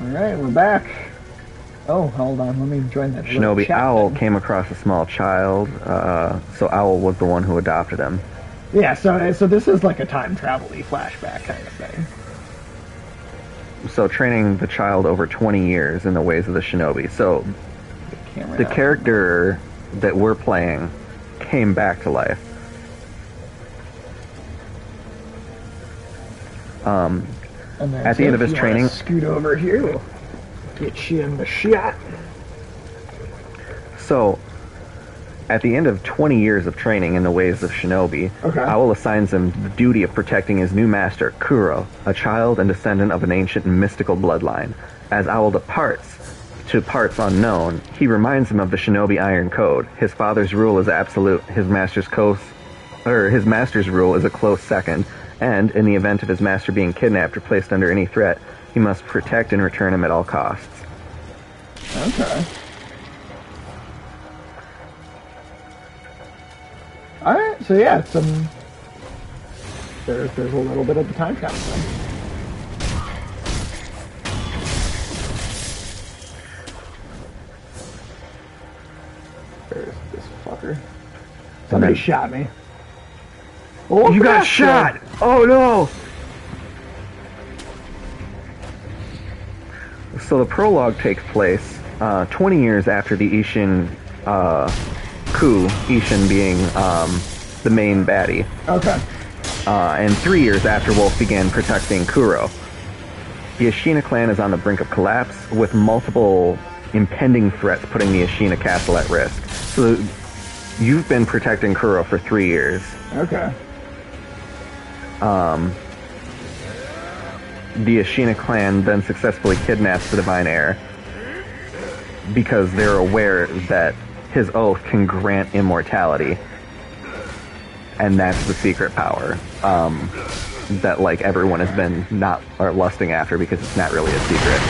Alright, we're back. Oh, hold on, let me join that little Shinobi chat Owl thing. came across a small child, so Owl was the one who adopted him. Yeah, so this is like a time travel-y flashback kind of thing. So training the child over 20 years in the ways of the shinobi. So the character that we're playing came back to life. At the end of his training, scoot over here, we'll get you in the shot. So at the end of 20 years of training in the ways of shinobi, Owl assigns him the duty of protecting his new master, Kuro, a child and descendant of an ancient and mystical bloodline. As Owl departs to parts unknown, he reminds him of the shinobi iron code. His father's rule is absolute, his master's rule is a close second, and in the event of his master being kidnapped or placed under any threat, he must protect and return him at all costs. Okay. Alright, so yeah, there's a little bit of the time travel thing. There's this fucker. Somebody shot me. Oh, you got shot! Oh no! So the prologue takes place 20 years after the Ishin coup, Ishin being the main baddie. Okay. And 3 years after Wolf began protecting Kuro. The Ashina clan is on the brink of collapse, with multiple impending threats putting the Ashina castle at risk. So you've been protecting Kuro for 3 years. Okay. The Ashina clan then successfully kidnaps the Divine Heir because they're aware that his oath can grant immortality, and that's the secret power that like everyone has been lusting after because it's not really a secret.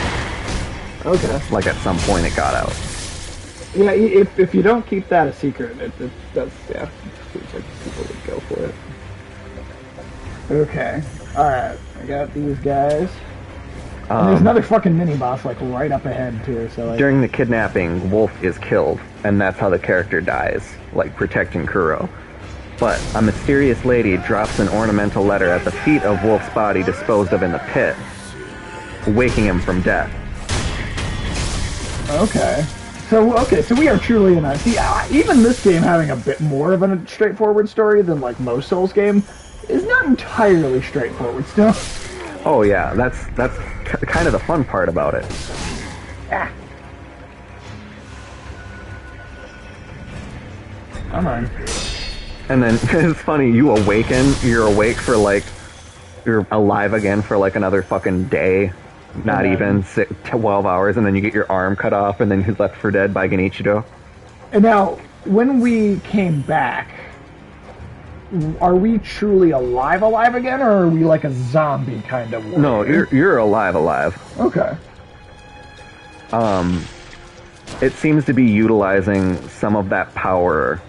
Okay. Like at some point it got out. Yeah, if you don't keep that a secret, it does. Yeah, seems like people would go for it. Okay. All right. I got these guys. And there's another fucking mini-boss, like, right up ahead, too, so, like... During the kidnapping, Wolf is killed, and that's how the character dies, like, protecting Kuro. But a mysterious lady drops an ornamental letter at the feet of Wolf's body disposed of in the pit, waking him from death. Okay. So we are truly in a... See, even this game having a bit more of a straightforward story than, like, most Souls game is not entirely straightforward still. Oh yeah, that's kind of the fun part about it. Ah. Come on. And then it's funny, you're awake for like, you're alive again for like another fucking day, not even 12 hours, and then you get your arm cut off, and then you're left for dead by Genichiro. And now, when we came back, are we truly alive again, or are we like a zombie kind of warrior? No, you're alive. Okay. It seems to be utilizing some of that power,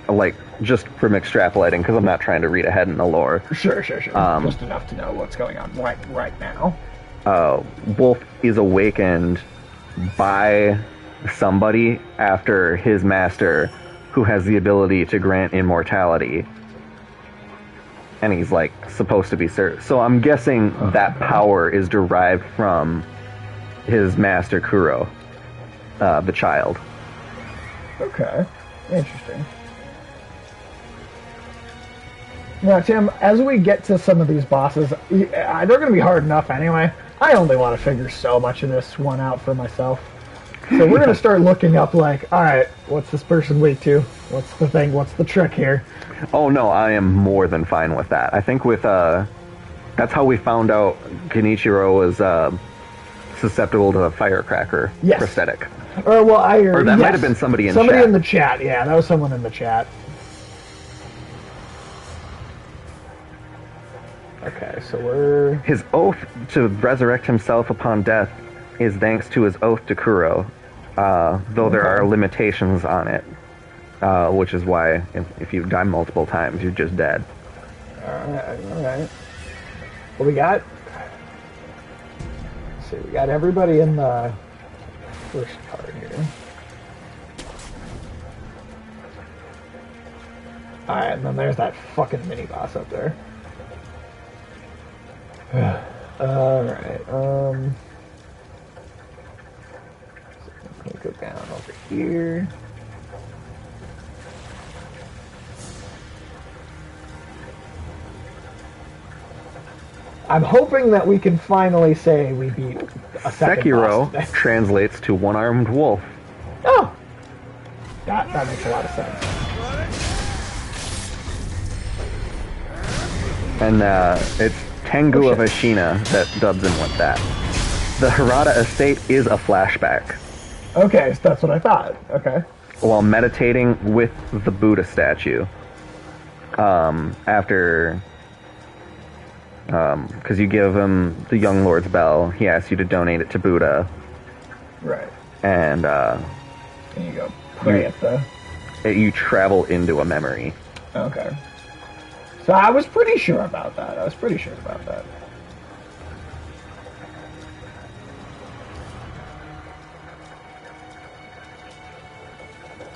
like, just from extrapolating, because I'm not trying to read ahead in the lore. Sure. Just enough to know what's going on right now. Wolf is awakened by somebody after his master, who has the ability to grant immortality. And he's, like, supposed to be certain. So I'm guessing that power is derived from his master, Kuro, the child. Okay. Interesting. Now, Tim, as we get to some of these bosses, they're going to be hard enough anyway. I only want to figure so much of this one out for myself. So we're going to start looking up, like, alright, what's this person weak to? What's the thing? What's the trick here? Oh no, I am more than fine with that. I think with, that's how we found out Genichiro was, susceptible to the firecracker prosthetic. Or that might have been somebody in chat. Somebody in the chat, yeah, that was someone in the chat. Okay, so his oath to resurrect himself upon death is thanks to his oath to Kuro, though there are limitations on it, which is why if you die multiple times, you're just dead. Alright. What we got? Let's see. We got everybody in the first card here. Alright, and then there's that fucking mini boss up there. Alright, let me go down over here. I'm hoping that we can finally say we beat a second Sekiro boss today. translates to one-armed wolf. Oh! That makes a lot of sense. And it's Tengu of Ashina that dubs in with that. The Hirata estate is a flashback. Okay, so that's what I thought. Okay. While meditating with the Buddha statue. After... because you give him the Young Lord's Bell, he asks you to donate it to Buddha. Right. And And you go pray at the... you travel into a memory. Okay. So I was pretty sure about that.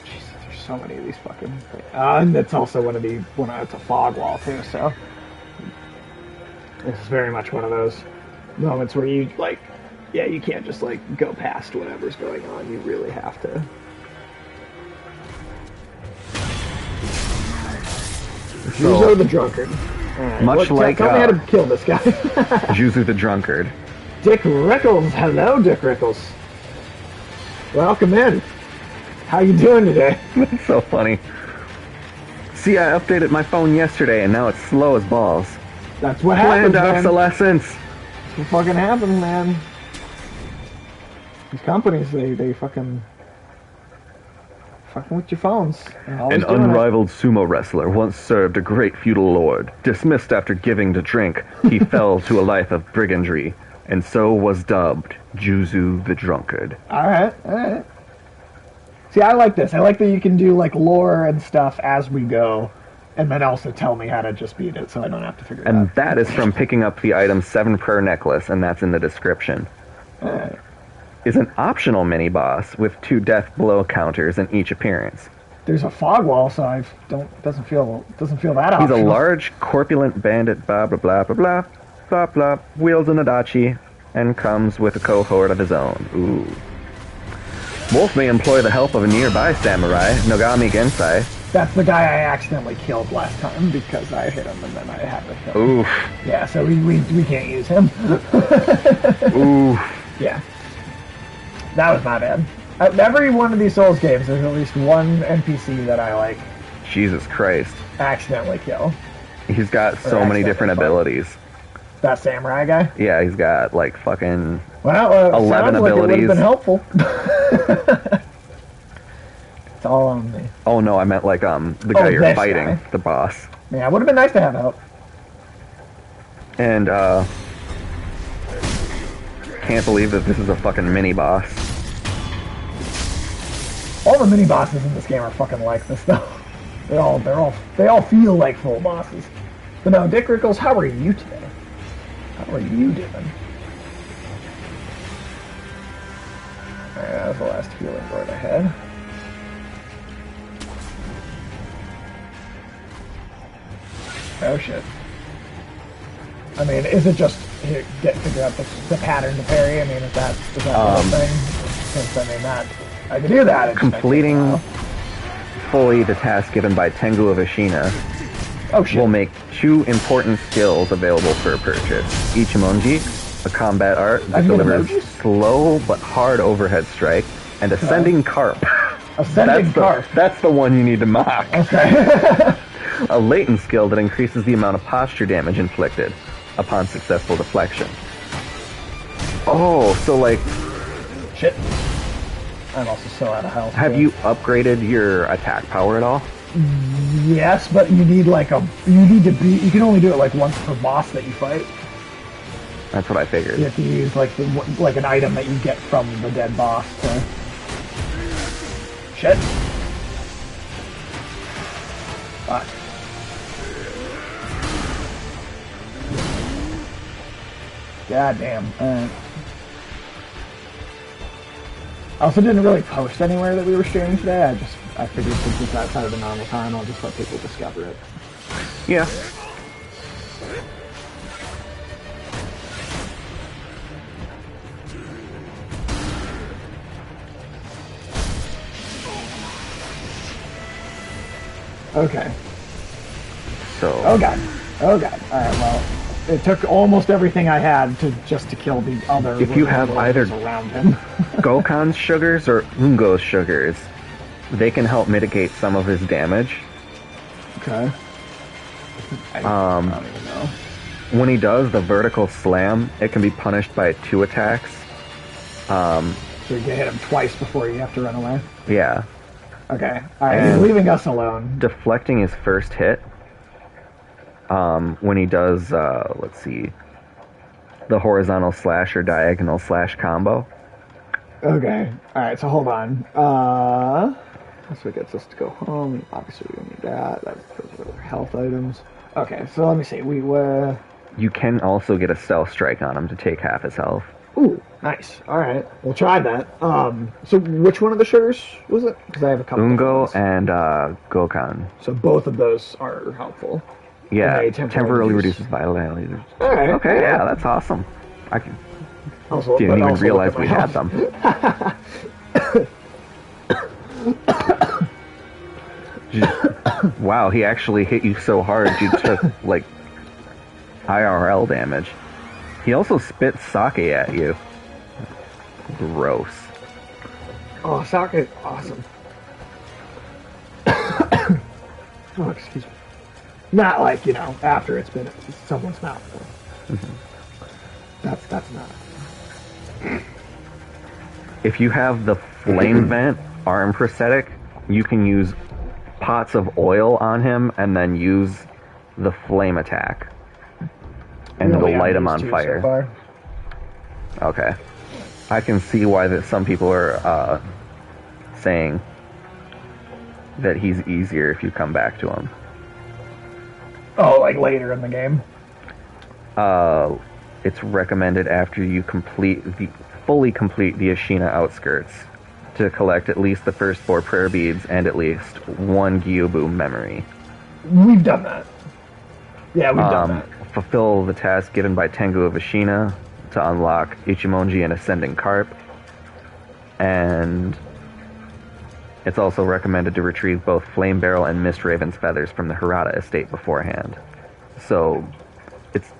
Jesus, there's so many of these fucking things. And it's also it's a fog wall too, so... This is very much one of those moments where you, like, yeah, you can't just, like, go past whatever's going on. You really have to... Juzo the Drunkard. Right, much like... Tell me how to kill this guy. Juzu the Drunkard. Dick Rickles. Hello, Dick Rickles. Welcome in. How you doing today? That's so funny. See, I updated my phone yesterday, and now it's slow as balls. That's what happens, Planned man. obsolescence. That's what fucking happens, man. These companies, they fucking with your phones. An unrivaled sumo wrestler once served a great feudal lord. Dismissed after giving to drink, he fell to a life of brigandry, and so was dubbed Juzu the Drunkard. Alright. See, I like this. I like that you can do, like, lore and stuff as we go, and then also tell me how to just beat it, so I don't have to figure it out. And that is from picking up the item 7 Prayer Necklace, and that's in the description. Alright. Is an optional mini-boss with 2 death blow counters in each appearance. There's a fog wall, so doesn't feel that optional. He's a large, corpulent bandit, blah, blah, blah, blah, blah, blah, blah, wields an adachi, and comes with a cohort of his own. Ooh. Wolf may employ the help of a nearby samurai, Nogami Gensai. That's the guy I accidentally killed last time because I hit him and then I had to kill him. Oof. Yeah, so we can't use him. Oof. Yeah. That was not bad. Every one of these Souls games, there's at least one NPC that I, like, Jesus Christ. accidentally kill. He's got so many different abilities. That samurai guy? Yeah, he's got, like, fucking Well, 11 sounds abilities. Like it would have been helpful. It's all on me. Oh, no, I meant, like, the guy you're this fighting, guy. the boss. Yeah, it would have been nice to have help. And, can't believe that this is a fucking mini-boss. All the mini bosses in this game are fucking like this, though. They all feel like full bosses. But no, Dick Rickles, how are you today? How are you doing? Alright, that was the last healing word I had. Oh shit. I mean, is it just figure out the pattern to parry? I mean, is that the whole thing? Since I mean that I can do that. Completing fully the task given by Tengu of Ashina will make 2 important skills available for purchase. Ichimonji, a combat art that delivers slow but hard overhead strike, and Ascending Carp. Ascending Carp. That's the one you need to mock. Okay. A latent skill that increases the amount of posture damage inflicted upon successful deflection. Oh, so like... Shit. I'm also so out of health. Have you upgraded your attack power at all? Yes, but you need you can only do it like once per boss that you fight. That's what I figured. You have to use like an item that you get from the dead boss to... Shit. Fuck. God damn. I also didn't really post anywhere that we were streaming today. I figured since it's outside of the normal time, I'll just let people discover it. Yeah. Okay. So. Oh god. Oh god. Alright, well, it took almost everything I had to kill the other. If you have either around him. Gokan's sugars or Ungo's sugars, they can help mitigate some of his damage. Okay. I don't even know. When he does the vertical slam, it can be punished by 2 attacks. So you can hit him twice before you have to run away? Yeah. Okay. Alright, he's leaving us alone. Deflecting his first hit, when he does, let's see, the horizontal slash or diagonal slash combo. Okay. Alright, so hold on. That's what gets us to go home. Obviously, we don't need that. That goes with other health items. Okay, so let me see. We were... You can also get a stealth strike on him to take half his health. Ooh, nice. Alright, we'll try that. So which one of the sugars was it? Because I have a couple. Ungo and Gokan. So both of those are helpful. Yeah, And they temporarily reduces vitality. Alright. Okay, yeah, that's awesome. I can, Also, didn't even also realize look we at had my them. Wow, he actually hit you so hard you took, like, IRL damage. He also spit sake at you. Gross. Oh, sake is awesome. Oh, excuse me. Not like, after it's been in someone's mouth. Mm-hmm. That's not. If you have the flame vent arm prosthetic, you can use pots of oil on him and then use the flame attack. And it'll light him on fire. So okay. I can see why some people are saying that he's easier if you come back to him. Oh, like later in the game? It's recommended after you fully complete the Ashina outskirts to collect at least the first 4 prayer beads and at least 1 Gyubu memory. We've done that. Yeah, we've done that. Fulfill the task given by Tengu of Ashina to unlock Ichimonji and Ascending Carp. And it's also recommended to retrieve both Flame Barrel and Mist Raven's feathers from the Hirata estate beforehand. So, it's...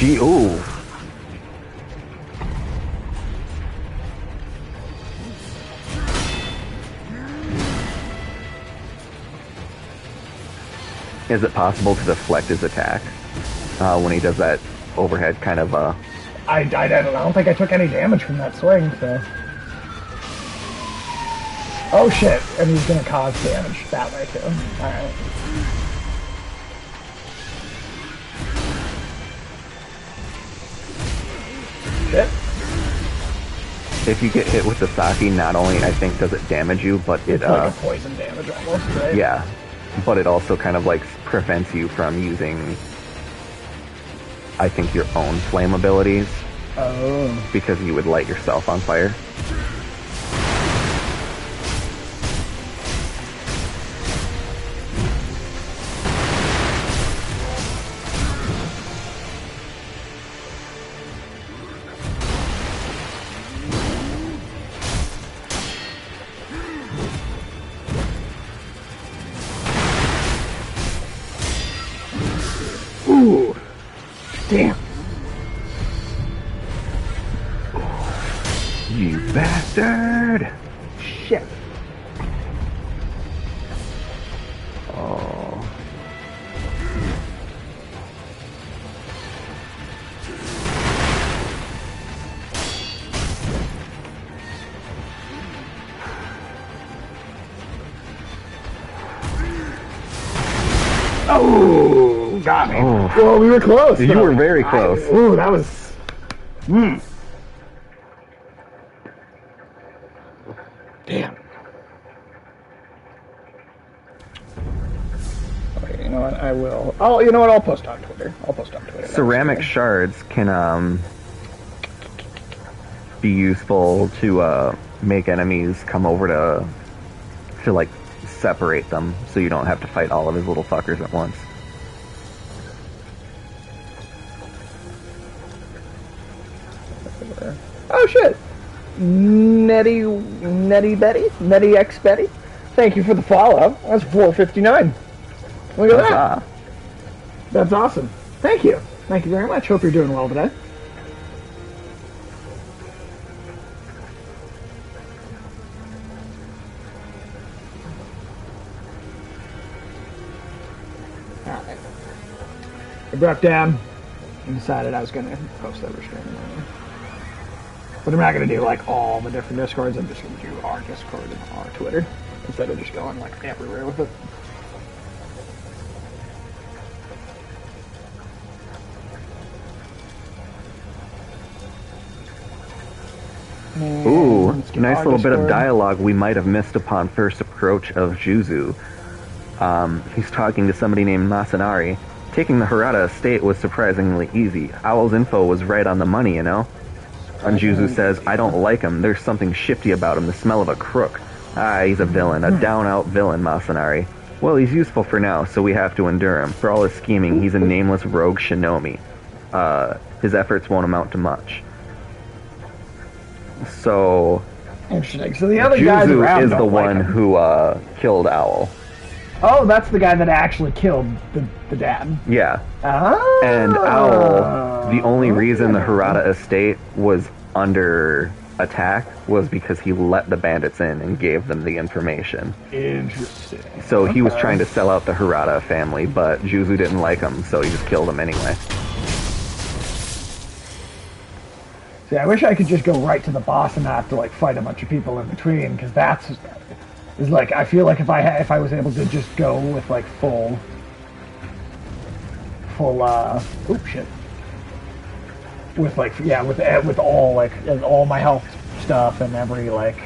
Ooh! Is it possible to deflect his attack when he does that overhead kind of I don't think I took any damage from that swing, so... Oh shit, and he's gonna cause damage that way too. Alright. Shit. If you get hit with the sake, not only I think does it damage you, but it's like a poison damage almost, right? Yeah. But it also kind of like prevents you from using, I think, your own flame abilities. Oh. Because you would light yourself on fire. Ooh. Damn. You bastard! Shit. Oh. Oh, got me. Oh. Well, we were close. You were very close. Ooh, that was... Damn. Okay, you know what? I will. Oh, you know what? I'll post on Twitter. Ceramic shards can be useful to make enemies come over to like separate them, so you don't have to fight all of his little fuckers at once. Oh shit! Netty X Betty. Thank you for the follow. That's 459. Look at that. That's awesome. Thank you. Thank you very much. Hope you're doing well today. Alright. I broke down and decided I was going to post every stream. But I'm not going to do like all the different Discords. I'm just going to do our Discord and our Twitter instead of just going like everywhere with it. And ooh, let's get nice our little bit of Discord. dialogue we might have missed upon first approach of Juzu. He's talking to somebody named Masanari. Taking the Hirata estate was surprisingly easy. Owl's info was right on the money, you know? And Juzu says, I don't like him. There's something shifty about him, the smell of a crook. Ah, he's a villain, a down-out villain, Masanari. Well, he's useful for now, so we have to endure him. For all his scheming, he's a nameless rogue shinobi. His efforts won't amount to much. So, Interesting. So the other guy's Juzu around is the don't like one him. who killed Owl. Oh, that's the guy that actually killed the dad. Yeah. Oh. And Owl, the only reason the Hirata estate was under attack was because he let the bandits in and gave them the information. Interesting. So he was trying to sell out the Hirata family, but Juzu didn't like him, so he just killed him anyway. See, I wish I could just go right to the boss and not have to like fight a bunch of people in between, because that's is like I feel like if I was able to just go with like full oop shit. With like with all like all my health stuff and every like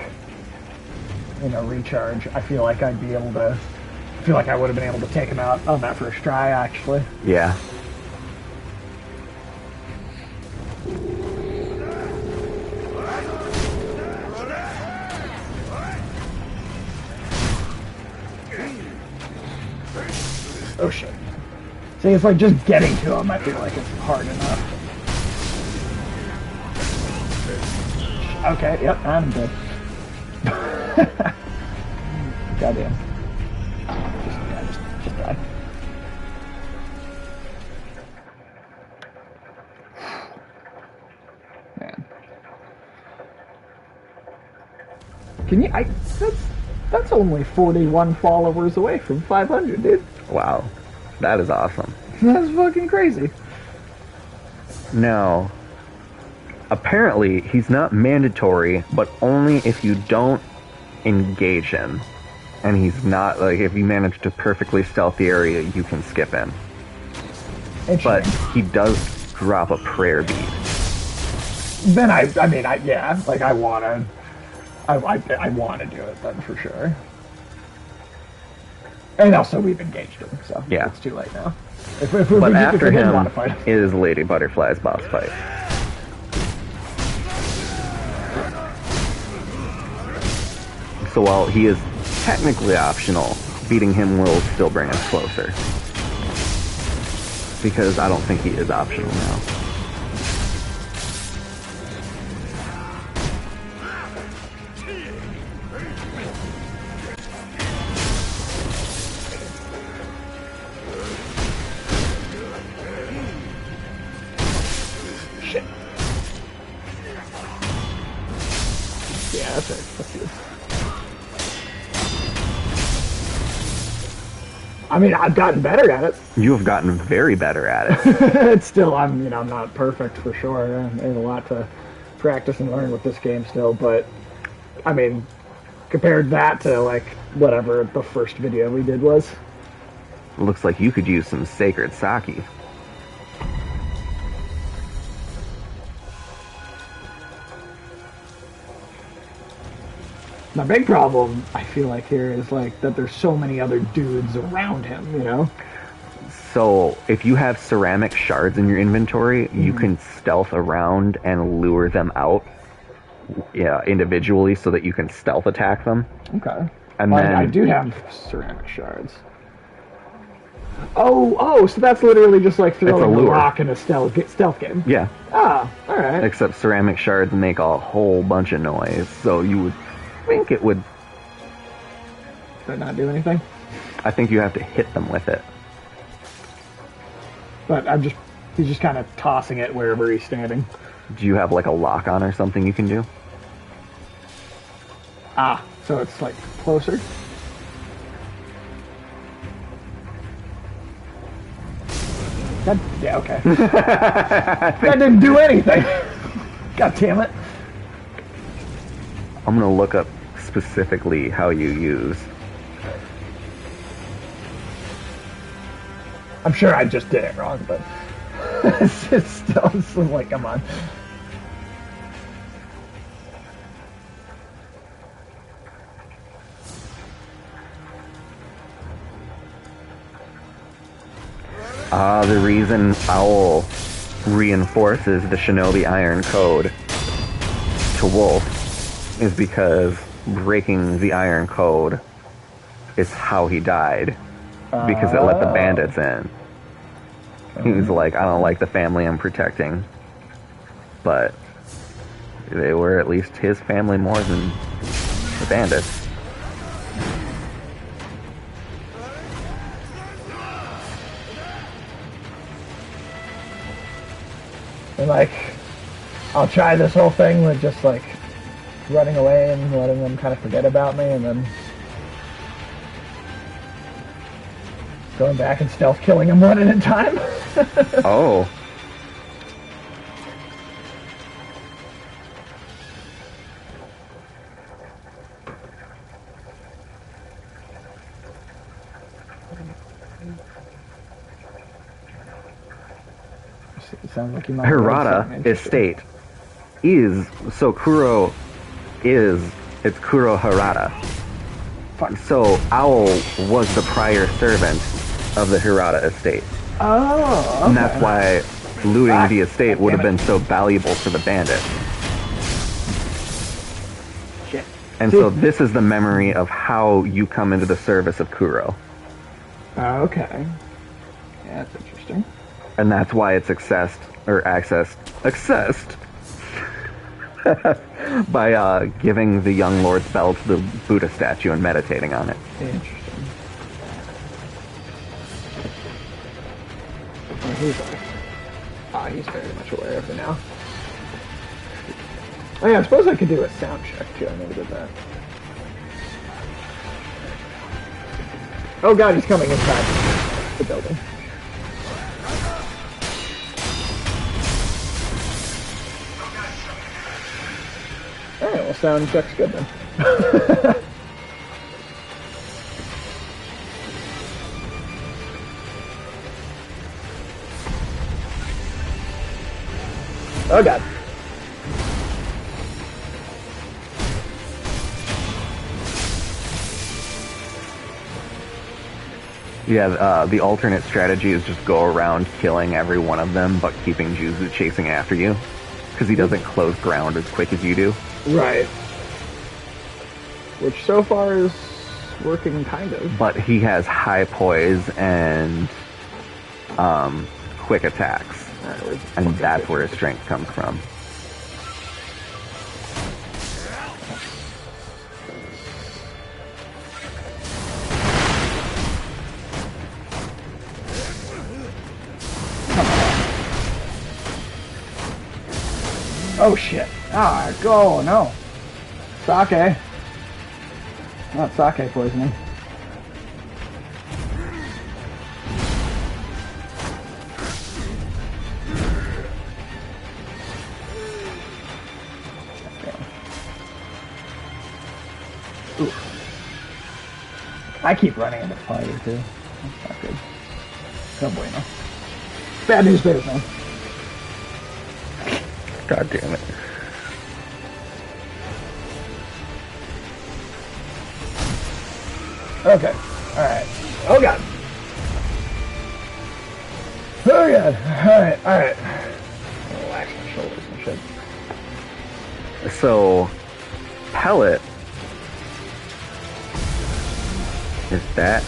recharge, I feel like I would have been able to take him out on that first try actually. Yeah. Oh shit. See, it's like just getting to him, I feel like it's hard enough. Okay, yep, I'm good. Goddamn. Just die. Man. Can you, that's only 41 followers away from 500, dude. Wow. That is awesome. That's fucking crazy. Now, apparently he's not mandatory, but only if you don't engage him. And he's not, like, if you manage to perfectly stealth the area, you can skip him. But he does drop a prayer bead. Then I want to do it then for sure. And also we've engaged him, so yeah. It's too late now. But after him is Lady Butterfly's boss fight. So while he is technically optional, beating him will still bring us closer. Because I don't think he is optional now. Shit. Yeah, that's it. That's good. I mean, I've gotten better at it. You have gotten very better at it. It's still, I'm not perfect for sure. There's a lot to practice and learn with this game still, but I mean, compared that to like whatever the first video we did was. Looks like you could use some sacred sake. My big problem, I feel like here, is like that there's so many other dudes around him, you know? So if you have ceramic shards in your inventory, you can stealth around and lure them out. individually so that you can stealth attack them. Okay. And Well, then I do have ceramic shards. Oh, so that's literally just like throwing a lure. rock in a stealth game. Yeah. Ah, alright. Except ceramic shards make a whole bunch of noise, so you would think it would... Did not do anything? I think you have to hit them with it. But he's just kind of tossing it wherever he's standing. Do you have like a lock on or something you can do? Ah, so it's like closer? Yeah, okay. That didn't do anything. God damn it. I'm gonna look up specifically how you use. I'm sure I just did it wrong, but it's still like, come on. The reason Owl reinforces the Shinobi Iron Code to Wolf is because breaking the Iron Code is how he died. Because it let the bandits in. He's like, I don't like the family I'm protecting. But they were at least his family more than the bandits. And like, I'll try this whole thing with just like running away and letting them kind of forget about me, and then going back and stealth killing them one at a time. Oh. It sounds like you might have read something Hirata interesting. estate is so Kuro is it's Kuro Hirata. Fuck. So Owl was the prior servant of the Hirata estate. Oh, okay. And that's why looting the estate would have damn it. been so valuable to the bandit. Shit. And so this is the memory of how you come into the service of Kuro. Okay. Yeah, that's interesting. And that's why it's accessed by giving the young lord's bell to the Buddha statue and meditating on it. Interesting. Oh, he's very much aware of it now. Oh yeah, I suppose I could do a sound check too. I never did that. Oh god, he's coming inside the building. Alright, well sound check's good then. Oh god. Yeah, the alternate strategy is just go around killing every one of them, but keeping Juzu chasing after you. Because he doesn't close ground as quick as you do. Right. Which so far is working kind of. But he has high poise and quick attacks. And that's where his strength comes from. Oh shit. Ah, go, no. Sake. Not sake poisoning. Ooh. I keep running into fire too. That's not good. No bueno. Bad news bears, man. God damn it. Okay. Alright. Oh god. Oh god. Alright, alright. Relax my shoulders and shit. So, pellet is that.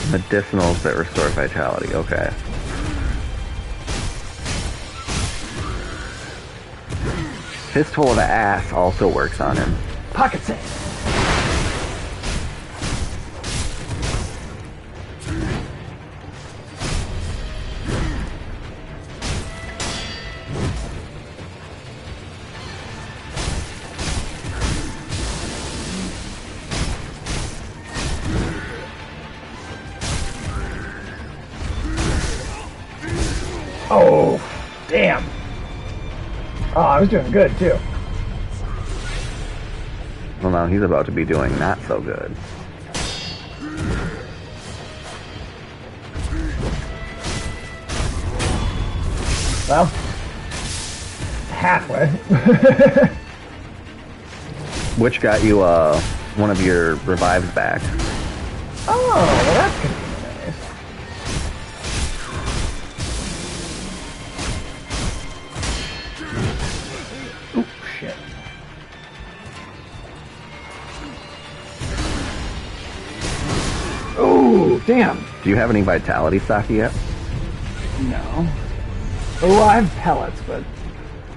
Medicinals that restore vitality. Okay. Fistful of ass also works on him. Pocket sand. Oh, damn. Oh, I was doing good, too. Well, now he's about to be doing not so good. Well, halfway. Which got you one of your revives back. Oh, well, that's good. Oh, damn. Do you have any vitality stock yet? No. Oh, I have pellets, but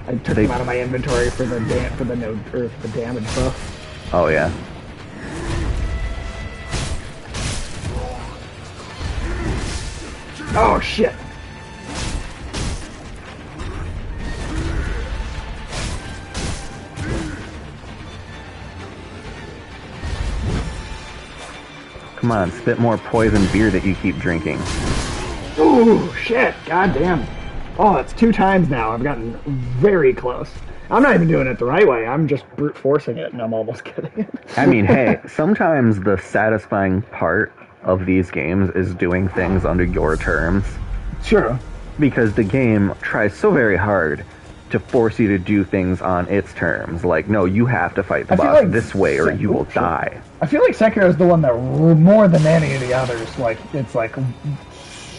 I took them out of my inventory for the damage buff. Oh yeah. Oh shit. Come on, spit more poison beer that you keep drinking. Ooh, shit. God damn. Oh, that's 2 times now. I've gotten very close. I'm not even doing it the right way. I'm just brute forcing it, and I'm almost getting it. I mean, hey, sometimes the satisfying part of these games is doing things under your terms. Sure. Because the game tries so very hard to force you to do things on its terms. Like, no, you have to fight the boss this way or you will die. I feel like Sekiro is the one that, more than any of the others, like, it's like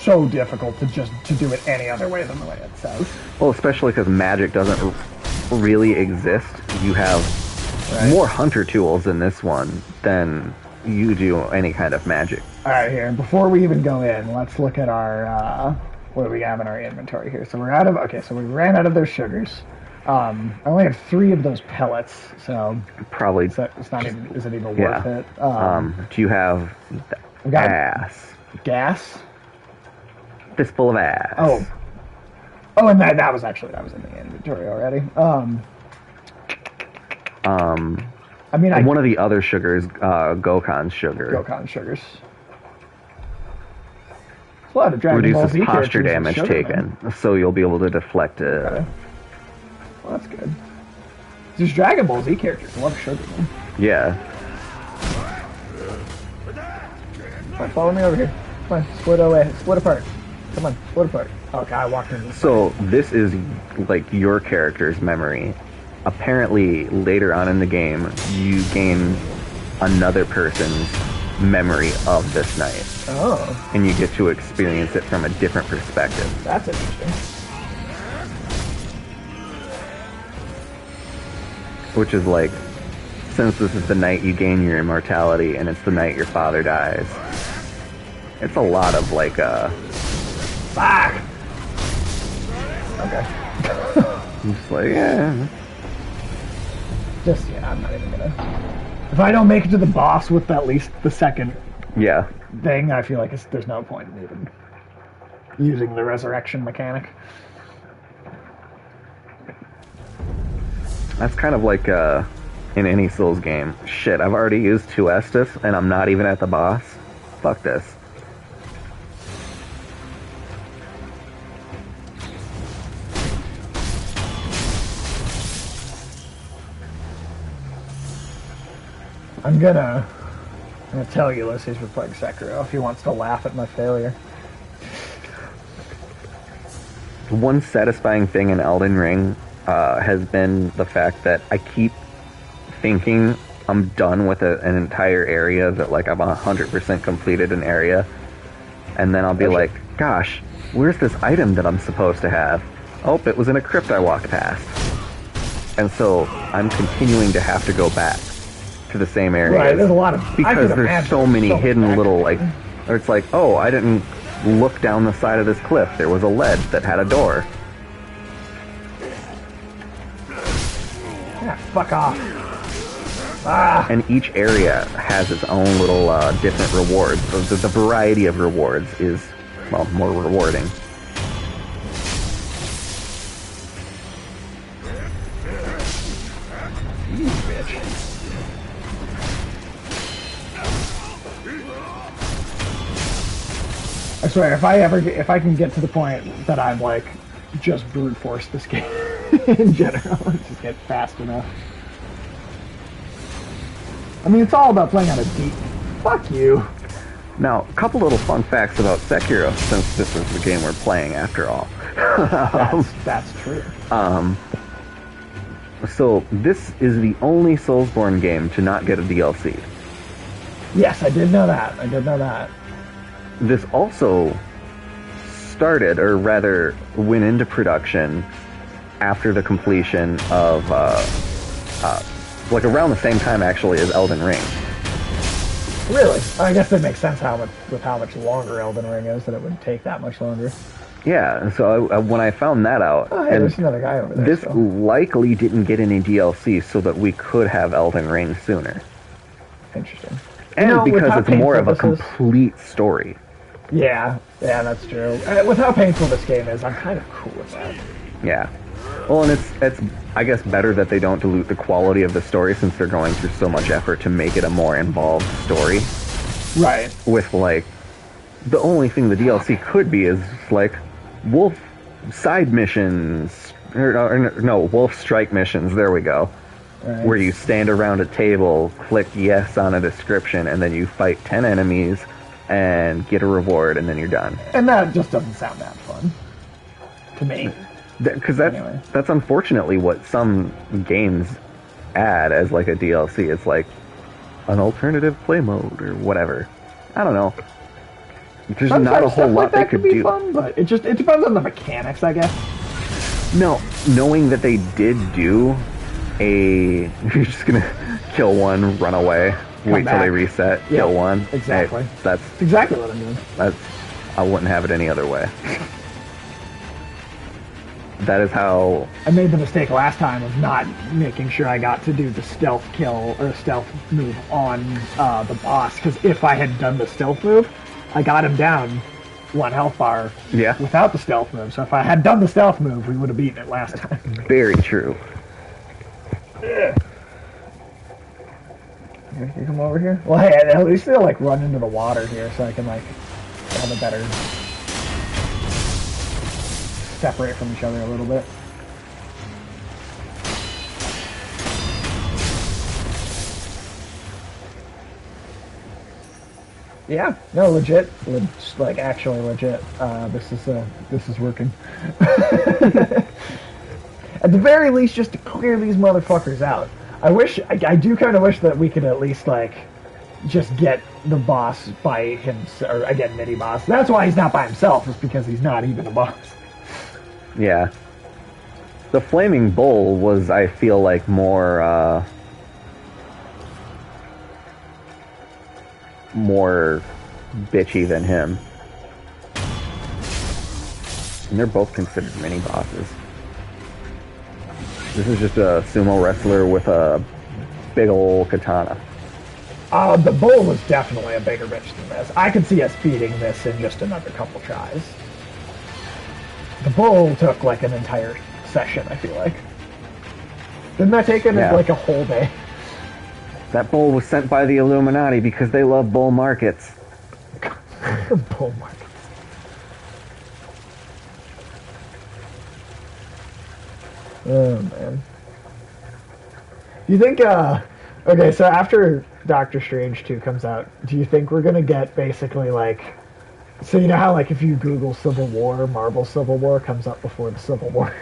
so difficult to do it any other way than the way it says. Well, especially because magic doesn't really exist. You have more hunter tools in this one than you do any kind of magic. Alright, here, before we even go in, let's look at our, what do we have in our inventory here? So we're out of, okay, so we ran out of those sugars. I only have 3 of those pellets, so probably is it even worth it? Do you have gas? Gas? Fistful of ass. Oh, and that was in the inventory already. I mean, one of the other sugars, Gokon's sugar. Gokon's sugars. It's a lot of Dragon Ball Z reduces posture damage sugar, taken, so you'll be able to deflect it. Okay. Well, that's good. These Dragon Ball Z characters love sugar, man. Yeah. Come on, follow me over here. Come on, split away, split apart. Come on, split apart. Okay, I walked into this. So this is like your character's memory. Apparently, later on in the game, you gain another person's memory of this night. Oh. And you get to experience it from a different perspective. That's interesting. Which is like, since this is the night you gain your immortality and it's the night your father dies, it's a lot of like fuck. Okay. I'm just like, yeah. I'm not even gonna. If I don't make it to the boss with at least the second thing, I feel like there's no point in even using the resurrection mechanic. That's kind of like in any Souls game. Shit, I've already used 2 Estus and I'm not even at the boss. Fuck this. I'm gonna tell Ulysses we're playing Sekiro if he wants to laugh at my failure. One satisfying thing in Elden Ring has been the fact that I keep thinking I'm done with an entire area, that like I've 100% completed an area, and then I'll be like, gosh, where's this item that I'm supposed to have? Oh, it was in a crypt I walked past. And so I'm continuing to have to go back to the same area. Right, there's a lot of... Because there's so many hidden little, like... Or it's like, oh, I didn't look down the side of this cliff. There was a ledge that had a door. Yeah, fuck off. Ah. And each area has its own little different rewards. The variety of rewards is, well, more rewarding. You bitch. I swear, if I can get to the point that I'm like just brute force this game in general, just get fast enough. I mean, it's all about playing on a deep. Fuck you. Now, a couple little fun facts about Sekiro, since this is the game we're playing after all. That's true. So this is the only Soulsborne game to not get a DLC. Yes, I did know that. This also started, or rather went into production after the completion of, like around the same time actually as Elden Ring. Really? I guess that makes sense with how much longer Elden Ring is, that it would take that much longer. Yeah, and so when I found that out... Oh, hey, there's another guy over there. This likely didn't get any DLC so that we could have Elden Ring sooner. Interesting. And because it's more of a complete story. Yeah, that's true. With how painful this game is, I'm kind of cool with that. Yeah. Well, and it's I guess better that they don't dilute the quality of the story since they're going through so much effort to make it a more involved story. Right. With, like, the only thing the DLC could be is, like, wolf side missions. Or no, wolf strike missions, there we go. Right. Where you stand around a table, click yes on a description, and then you fight 10 enemies and get a reward, and then you're done. And that just doesn't sound that fun. To me. Because that's unfortunately what some games add as, like, a DLC. It's like an alternative play mode or whatever. I don't know. There's Sometimes not a whole lot like they that could be do. Fun, but it depends on the mechanics, I guess. No, knowing that they did do a... You're just gonna kill one, run away, wait till they reset, kill one. Exactly. Hey, that's exactly what I'm doing. I wouldn't have it any other way. That is how... I made the mistake last time of not making sure I got to do the stealth kill or stealth move on the boss, because if I had done the stealth move, I got him down 1 health bar without the stealth move. So if I had done the stealth move, we would have beaten it last time. Very true. Yeah. You come over here? Well, hey, at least they'll, like, run into the water here so I can, like, have a better... separate from each other a little bit. Yeah, no, legit, like actually legit. This is working. At the very least, just to clear these motherfuckers out. I do kind of wish that we could at least, like, just get the boss by himself, or again, mini boss. That's why he's not by himself, is because he's not even a boss. Yeah. The Flaming Bull was, I feel like, more bitchy than him. And they're both considered mini bosses. This is just a sumo wrestler with a big ol' katana. The bull was definitely a bigger bitch than this. I could see us beating this in just another couple tries. The bull took like an entire session, I feel like. Didn't that take it like a whole day? That bull was sent by the Illuminati because they love bull markets. Bull markets. Oh, man. Do you think, okay, so after Doctor Strange 2 comes out, do you think we're gonna get basically, like, so you know how, like, if you Google Civil War, Marvel Civil War comes up before the Civil War?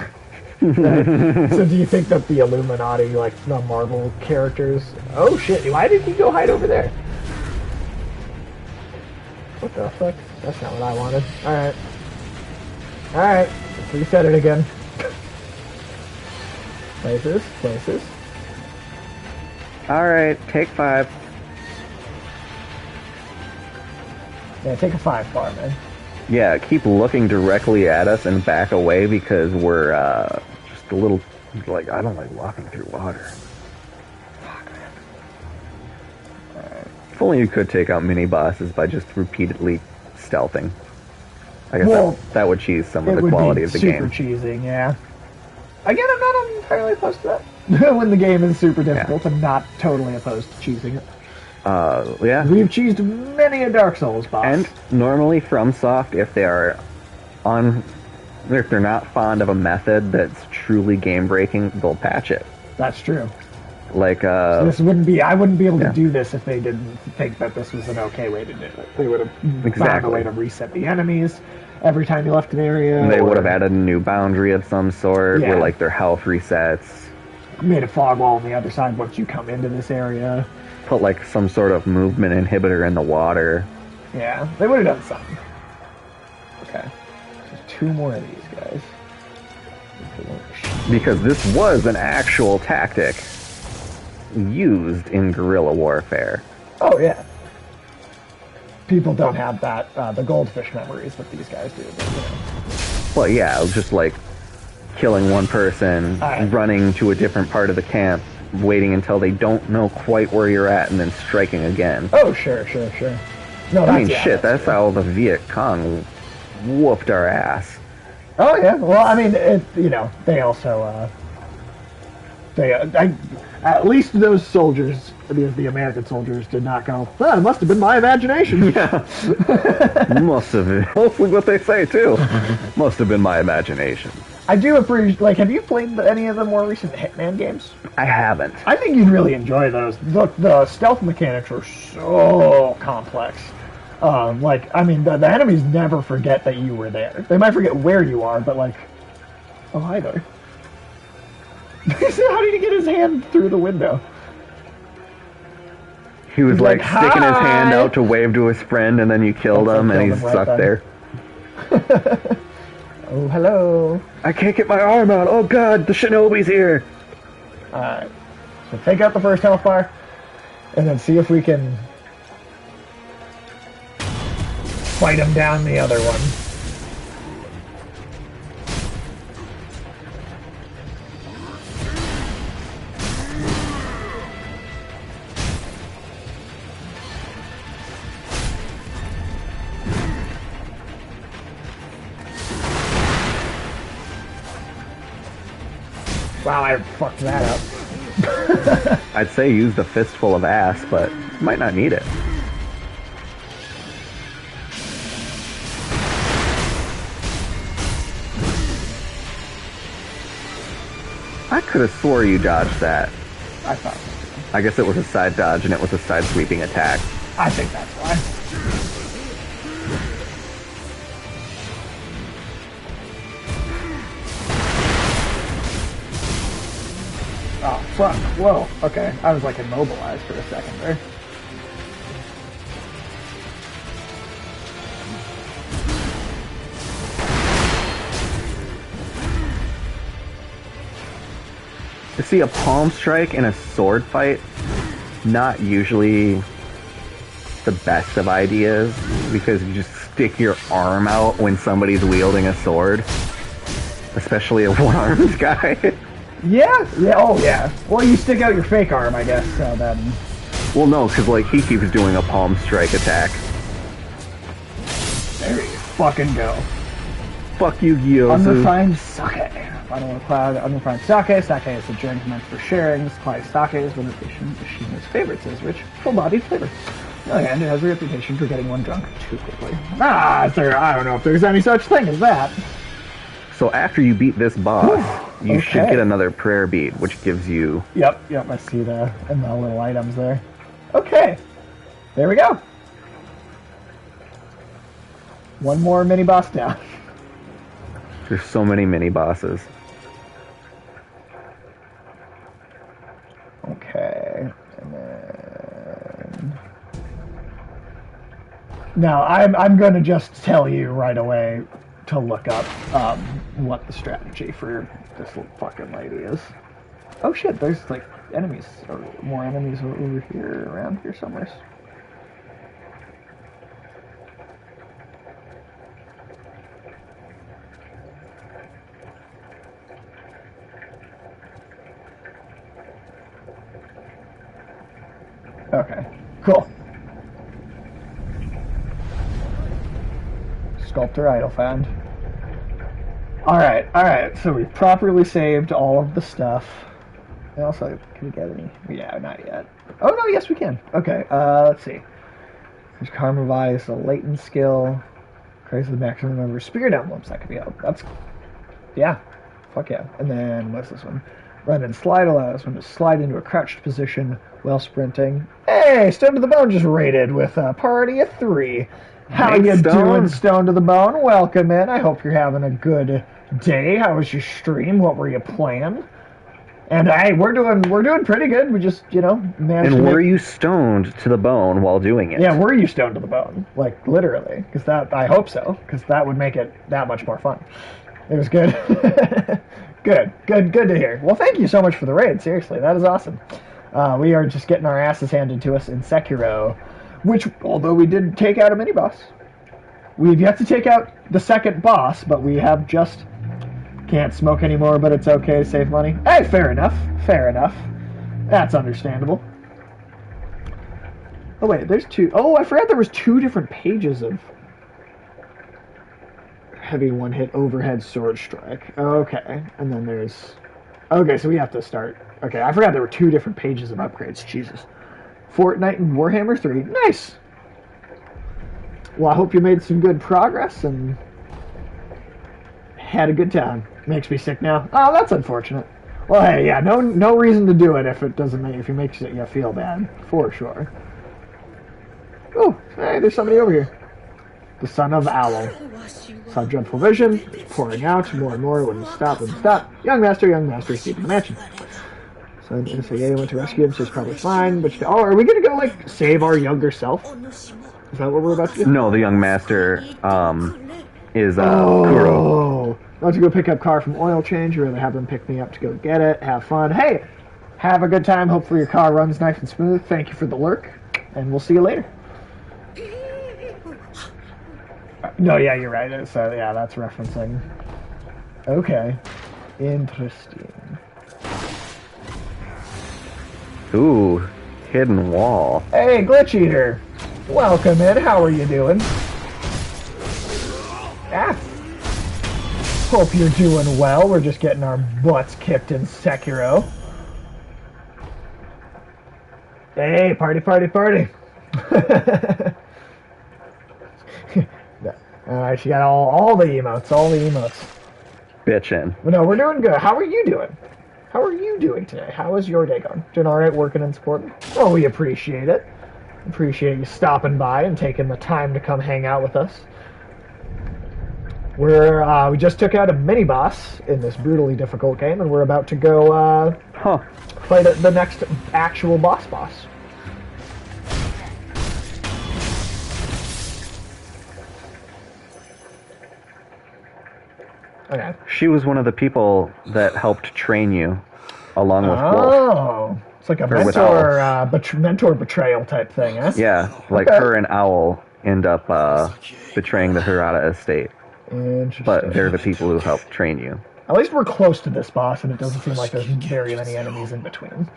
Right? So do you think that the Illuminati, like, the Marvel characters... Oh, shit, why did he go hide over there? What the fuck? That's not what I wanted. Alright. Alright, let's reset it again. Places, places. Alright, take 5. Yeah, take a 5 bar, man. Yeah, keep looking directly at us and back away because we're just a little, like, I don't like walking through water. If only you could take out mini bosses by just repeatedly stealthing. I guess that would cheese some of the quality of the game. Super cheesing, yeah. Again, I'm not entirely opposed to that. When the game is super difficult, I'm not totally opposed to cheesing it. Yeah. We've cheesed many a Dark Souls boss. And normally FromSoft, if they're not fond of a method that's truly game breaking, they'll patch it. That's true. Like so this wouldn't be. I wouldn't be able to do this if they didn't think that this was an okay way to do it. They would have found a way to reset the enemies every time you left an area. They would have added a new boundary of some sort where like their health resets. Made a fog wall on the other side once you come into this area. Put like some sort of movement inhibitor in the water. Yeah, they would have done something. Okay, there's 2 more of these guys. Because this was an actual tactic used in guerrilla warfare. Oh yeah. People don't have that the goldfish memories that these guys do. But, you know. Well, yeah, just like killing one person, running to a different part of the camp, waiting until they don't know quite where you're at, and then striking again. Oh, sure. No, I mean, shit, that's how the Viet Cong whooped our ass. Oh yeah. Well, I mean, they also at least those soldiers, the American soldiers, did not go, well, it must have been my imagination. Yeah. Must have been. Mostly what they say, too. Must have been my imagination. I do appreciate, have you played any of the more recent Hitman games? I haven't. I think you'd really enjoy those. The stealth mechanics are so complex. The enemies never forget that you were there. They might forget where you are, but oh, hi there. How did he get his hand through the window? He was like sticking his hand out to wave to his friend, and then you killed him, and he's stuck there. Oh, hello. I can't get my arm out. Oh god, the shinobi's here. Alright. So take out the first health bar, and then see if we can fight him down the other one. Wow, I fucked that up. I'd say use the fistful of ass, but you might not need it. I could have swore you dodged that. I thought so. I guess it was a side dodge and it was a side sweeping attack. I think that's why. Oh, fuck. Whoa. Okay. I was immobilized for a second there. To see a palm strike in a sword fight, not usually the best of ideas, because you just stick your arm out when somebody's wielding a sword. Especially a one-armed guy. Yeah, oh yeah. Well, you stick out your fake arm, I guess, then... Well, no, because, he keeps doing a palm strike attack. There you fucking go. Fuck you, Gyozu. Unrefined sake. Final cloud, unrefined sake. Sake is a drink meant for sharing. This supplies sake is one of Shina's favorites. It has rich, full-bodied flavor. And it has a reputation for getting one drunk too quickly. I don't know if there's any such thing as that. So after you beat this boss, you should get another prayer bead, which gives you... Yep, I see the little items there. Okay, there we go. One more mini-boss down. There's so many mini-bosses. Okay, and then... Now, I'm going to just tell you right away, to look up what the strategy for this fucking lady is. Oh shit, there's like enemies, or more enemies over here, around here somewhere. Okay, cool. Sculptor idol found. Alright, so we properly saved all of the stuff. And also, can we get any? Yeah, not yet. Oh no, yes we can. Okay, let's see. There's Karma Vice, a latent skill. Crazy the maximum number of spirit emblems that could be out. That's, yeah, fuck yeah. And then, what's this one? Run and slide allows one to slide into a crouched position while sprinting. Hey, Stone to the Bone just raided with a party of 3. How you doing, Stone to the Bone? Welcome in. I hope you're having a good day. How was your stream? What were you playing? And hey, we're doing pretty good. We just, managed. And were you stoned to the bone while doing it? Yeah, were you stoned to the bone? Like literally, because I hope so, because that would make it that much more fun. It was good. Good to hear. Well, thank you so much for the raid. Seriously, that is awesome. We are just getting our asses handed to us in Sekiro, which, although we did take out a mini-boss, we've yet to take out the second boss, but we have just... Can't smoke anymore, but it's okay to save money. Hey, fair enough. That's understandable. Oh, wait, there's 2... Oh, I forgot there was 2 different pages of... Heavy one-hit overhead sword strike. Okay, and then there's... Okay, so we have to start... Okay, I forgot there were 2 different pages of upgrades. Jesus. Fortnite and Warhammer 3. Nice! Well, I hope you made some good progress and had a good time. Makes me sick now. Oh, that's unfortunate. Well, hey, yeah, no reason to do it if it doesn't make... If it makes you feel bad. For sure. Oh, hey, there's somebody over here. The son of Owl. Saw dreadful vision, pouring out, more and more, wouldn't stop. Young master, escaping the mansion. So NSAA went to rescue him, so he's probably fine, but are we gonna go, like, save our younger self? Is that what we're about to do? No, the young master, is, Kuro. Oh, I want to go pick up car from oil change, or rather have them pick me up to go get it, have fun. Hey, have a good time, hopefully your car runs nice and smooth. Thank you for the lurk, and we'll see you later. No, yeah, you're right. So, yeah, that's referencing. Okay. Interesting. Ooh, hidden wall. Hey, Glitch Eater. Welcome in. How are you doing? Ah. Hope you're doing well. We're just getting our butts kicked in Sekiro. Hey, party. Alright, she got all the emotes, Bitchin'. No, we're doing good. How are you doing? How are you doing today? How is your day going? Doing alright, working and supporting? Oh, we appreciate it. Appreciate you stopping by and taking the time to come hang out with us. We just took out a mini-boss in this brutally difficult game, and we're about to go, fight the next actual boss. Okay. She was one of the people that helped train you, along with Wolf. Oh, it's like a mentor betrayal type thing, eh? Yeah, like her and Owl end up betraying the Hirata estate. Interesting. But they're the people who helped train you. At least we're close to this boss, and it doesn't seem like there's very many enemies in between.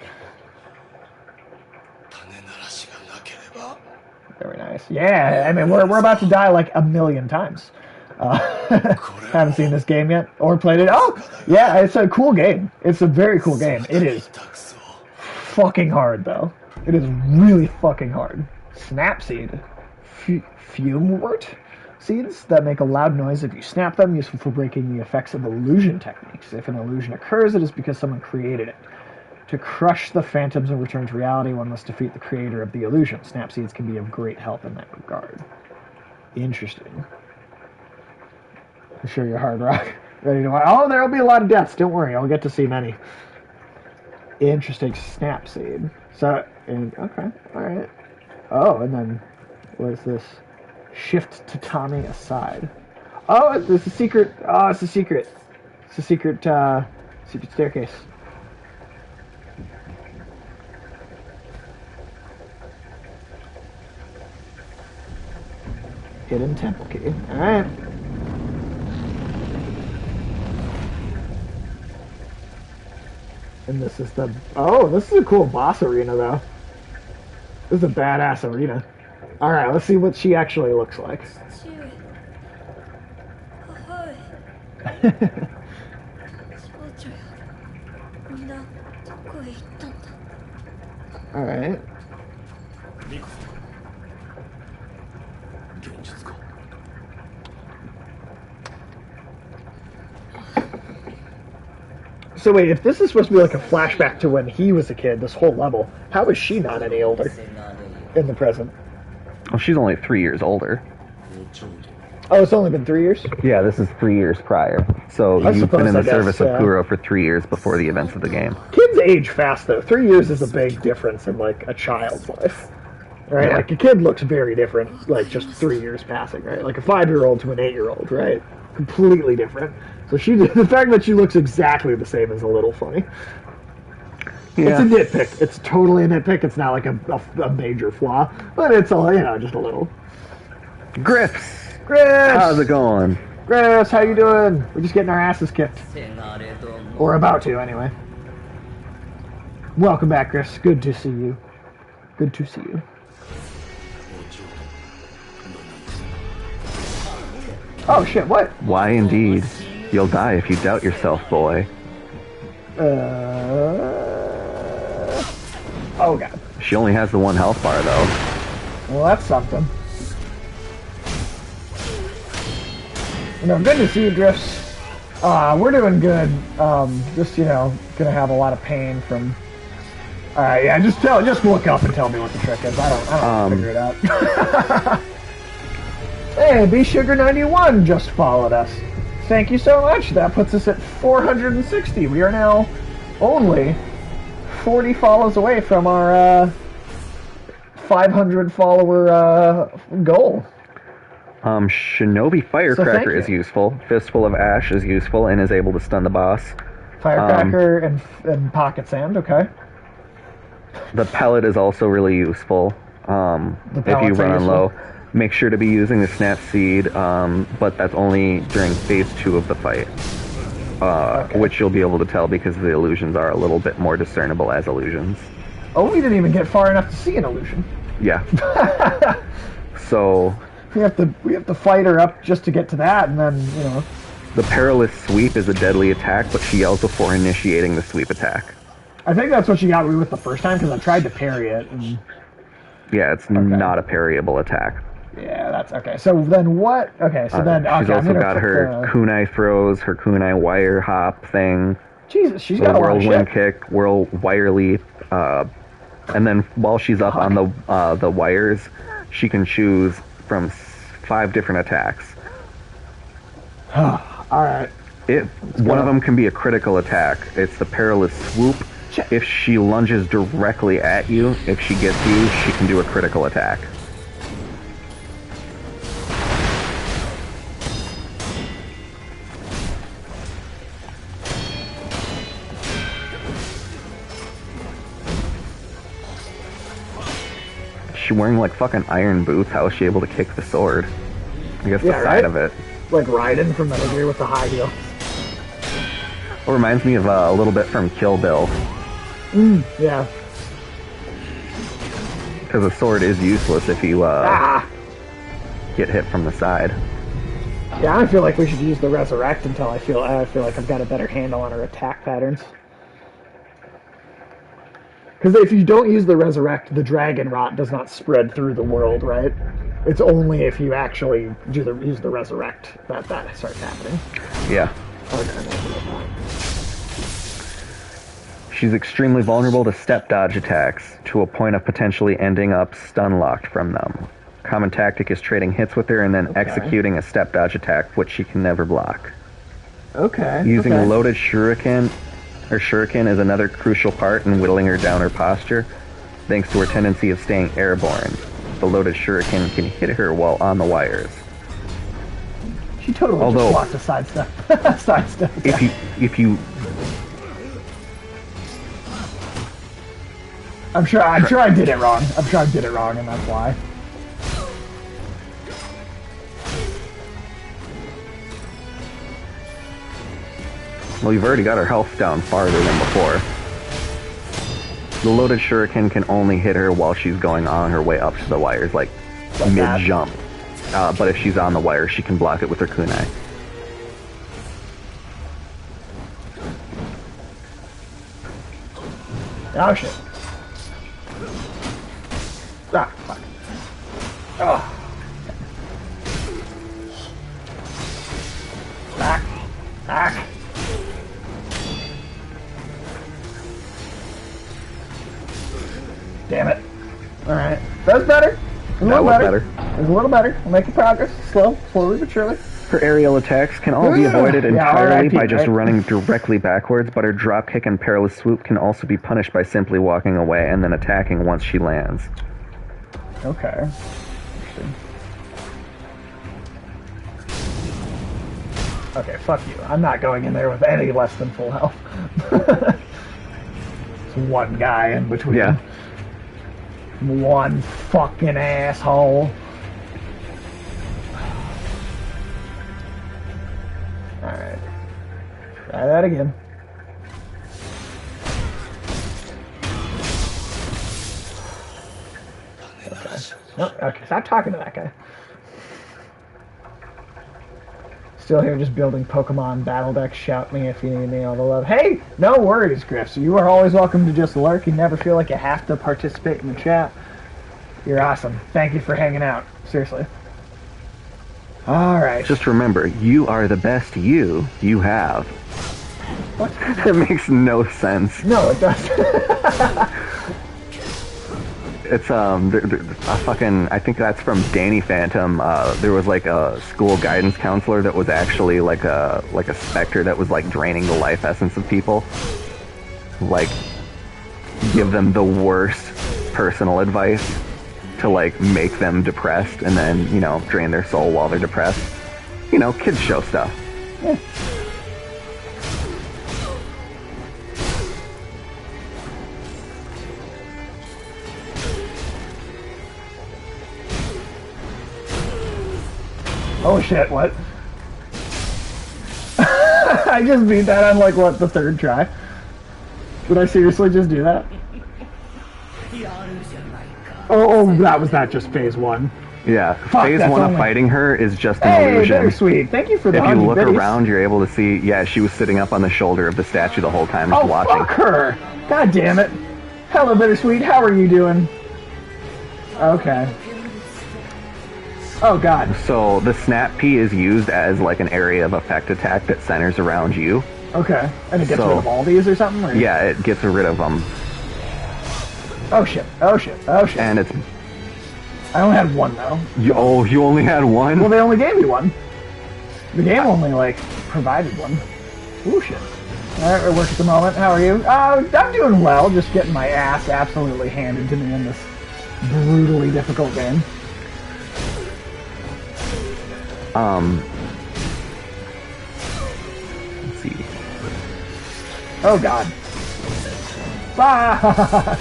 Very nice. Yeah, I mean, we're about to die like 1,000,000 times. Haven't seen this game yet or played it. Oh, yeah, it's a cool game. It's a very cool game. It is fucking hard, though. It is really fucking hard. Snapseed. Fumewort seeds that make a loud noise if you snap them, useful for breaking the effects of illusion techniques. If an illusion occurs, it is because someone created it. To crush the phantoms and return to reality, one must defeat the creator of the illusion. Snapseeds can be of great help in that regard. Interesting. I'm sure you're hard rock. Ready to watch. Oh, there'll be a lot of deaths. Don't worry. I'll get to see many. Interesting. Snapseed. So, okay. Alright. Oh, and then, what is this? Shift tatami aside. Oh, it's a secret. Oh, it's a secret. It's a secret, secret staircase. Hidden temple key. Alright. And this is the... Oh, this is a cool boss arena, though. This is a badass arena. Alright, let's see what she actually looks like. Alright. So wait, if this is supposed to be like a flashback to when he was a kid, this whole level, how is she not any older in the present? Well, she's only 3 years older. Oh, it's only been 3 years? Yeah, this is 3 years prior. So you've been in the service of Kuro for 3 years before the events of the game. Kids age fast, though. 3 years is a big difference in, like, a child's life. Right? Yeah. Like, a kid looks very different, like, just 3 years passing, right? Like a 5-year-old to an 8-year-old, right? Completely different. So the fact that she looks exactly the same is a little funny. Yeah. It's a nitpick. It's totally a nitpick. It's not like a major flaw, but it's just a little. Griffs! Griffs! How's it going? Griffs, how you doing? We're just getting our asses kicked. Or about to, anyway. Welcome back, Griffs. Good to see you. Good to see you. Oh shit, what? Why indeed? You'll die if you doubt yourself, boy. Oh god. She only has the 1 health bar, though. Well, that's something. No, good to see you, Drifts. We're doing good. Just, gonna have a lot of pain from... yeah, just look up and tell me what the trick is. I don't figure it out. Hey, B-Sugar91 just followed us. Thank you so much. That puts us at 460. We are now only 40 follows away from our 500 follower goal. Shinobi Firecracker is useful. Fistful of Ash is useful and is able to stun the boss. Firecracker and Pocket Sand, okay. The pellet is also really useful. If you run on low. Make sure to be using the Snap Seed, but that's only during phase 2 of the fight. Okay. Which you'll be able to tell because the illusions are a little bit more discernible as illusions. Oh, we didn't even get far enough to see an illusion. Yeah. So... We have to fight her up just to get to that, and then, The Perilous Sweep is a deadly attack, but she yells before initiating the sweep attack. I think that's what she got me with the first time, because I tried to parry it. And... Yeah, it's not a parryable attack. Yeah, that's okay. So then what? Okay, so then... She's also got her kunai throws, her kunai wire hop thing. Jesus, she's got a lot of shit. Whirlwind kick, wire leap, and then while she's up on the wires, she can choose from 5 different attacks. Alright. One of them can be a critical attack. It's the Perilous Swoop. If she lunges directly at you, if she gets you, she can do a critical attack. She's wearing like fucking iron boots. How is she able to kick the sword? I guess the side of it. Like Raiden from Metal Gear with the high heel. It reminds me of a little bit from Kill Bill. Yeah. Because the sword is useless if you get hit from the side. Yeah, I feel like we should use the Resurrect until I feel like I've got a better handle on her attack patterns. Because if you don't use the Resurrect, the Dragon Rot does not spread through the world, right? It's only if you actually use the Resurrect that starts happening. Yeah. Okay. She's extremely vulnerable to step dodge attacks, to a point of potentially ending up stun locked from them. Common tactic is trading hits with her and then executing a step dodge attack, which she can never block. Okay. Using a loaded shuriken. Her shuriken is another crucial part in whittling her down her posture, thanks to her tendency of staying airborne. The loaded shuriken can hit her while on the wires. She totally Although, just blocked a sidestep. Sidestep. if you I'm sure I did it wrong. I'm sure I did it wrong, and that's why. Well, you've already got her health down farther than before. The loaded shuriken can only hit her while she's going on her way up to the wires, like mid-jump. But if she's on the wire, she can block it with her kunai. Oh shit. Ah, fuck. Oh. Back. Back. Damn it. Alright. That was better. A little better. It was a little better. We're making progress. Slowly but surely. Her aerial attacks can all be avoided entirely by just right? running directly backwards, but her drop kick and perilous swoop can also be punished by simply walking away and then attacking once she lands. Okay. Okay, fuck you. I'm not going in there with any less than full health. There's one guy in between. Yeah. One fucking asshole. Alright. Try that again. Okay. Nope. Okay, stop talking to that guy. Still here just building Pokemon battle decks. Shout me if you need me, all the love. Hey, no worries, Griffs. You are always welcome to just lurk. You never feel like you have to participate in the chat. You're awesome. Thank you for hanging out. Seriously. Alright. Just remember, you are the best you have. What? It makes no sense. No, it doesn't. It's a fucking, I think that's from Danny Phantom. There was like a school guidance counselor that was actually like a specter that was like draining the life essence of people. Like, give them the worst personal advice to like make them depressed and then, you know, drain their soul while they're depressed. You know, kids show stuff. Yeah. Oh shit, what? I just beat that on like, what, the third try? Did I seriously just do that? Oh, that was not just phase one. Yeah, Fuck, phase that's one only... of fighting her is just an illusion. Bittersweet. Thank you for the If you 100 look biddies. around, you're able to see, yeah, she was sitting up on the shoulder of the statue the whole time just watching. Fuck her! God damn it. Hello, Bittersweet. How are you doing? Okay. Oh, God. So the Snap Pea is used as like an area of effect attack that centers around you. Okay. And it gets rid of all these or something? Or? Yeah, it gets rid of them. Oh, shit. Oh, shit. Oh, shit. And it's... I only had one, though. You only had one? Well, they only gave me one. The game only, like, provided one. Ooh, shit. Alright, we're working at the moment. How are you? I'm doing well. Just getting my ass absolutely handed to me in this brutally difficult game. Let's see. Oh, God. Ah!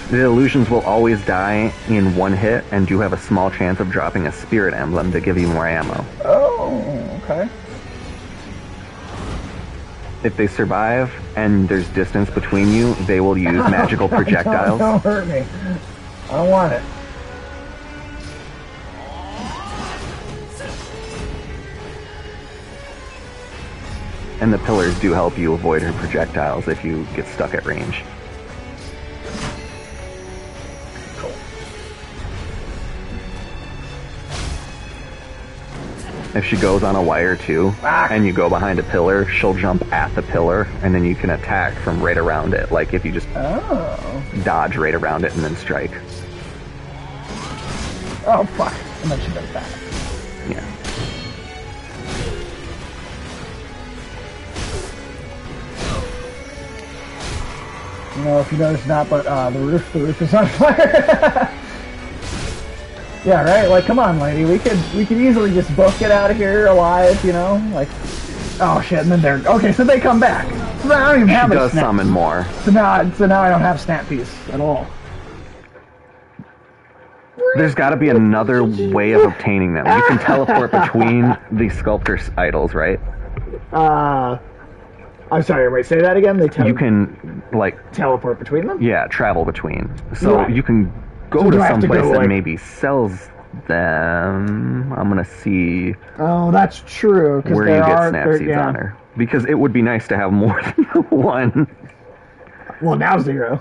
The illusions will always die in one hit and do have a small chance of dropping a spirit emblem to give you more ammo. Oh, okay. If they survive and there's distance between you, they will use magical projectiles. Don't hurt me. I don't want it. And the pillars do help you avoid her projectiles if you get stuck at range. If she goes on a wire too, and you go behind a pillar, she'll jump at the pillar, and then you can attack from right around it. Like if you just dodge right around it and then strike. Oh, fuck. And then she does that. Yeah. You know, if you notice not, but the roof is on fire. Yeah, right. Like, come on, lady. We could easily just both get out of here alive. You know, like. Oh shit! And then they're okay. So they come back. So then I don't even have. She does summon more. So now I don't have snap piece at all. There's got to be another way of obtaining them. You can teleport between the sculptor's idols, right? I'm sorry. Wait, say that again. You can like teleport between them. Yeah, travel between. So right. You can go to some place that maybe sells them. I'm gonna see. Oh, that's true. Where you get Snapseeds on her, because it would be nice to have more than one. Well, now 0.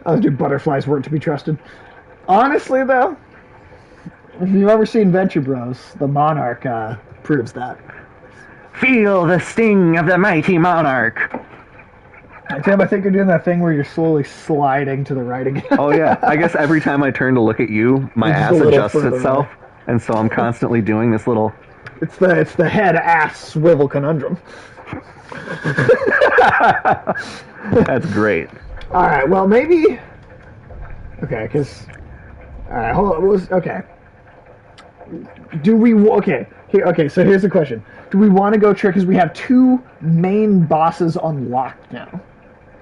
Those do butterflies weren't to be trusted. Honestly, though, if you've ever seen Venture Bros, the Monarch proves that. Feel the sting of the mighty Monarch. Tim, I think you're doing that thing where you're slowly sliding to the right again. Oh yeah, I guess every time I turn to look at you, my ass adjusts itself, and so I'm constantly doing this little. It's the head-ass swivel conundrum. That's great. All right, well maybe. Okay, because. All right, hold on. Okay. Do we okay? Okay, so here's the question: do we want to go trick? Because we have 2 main bosses unlocked now.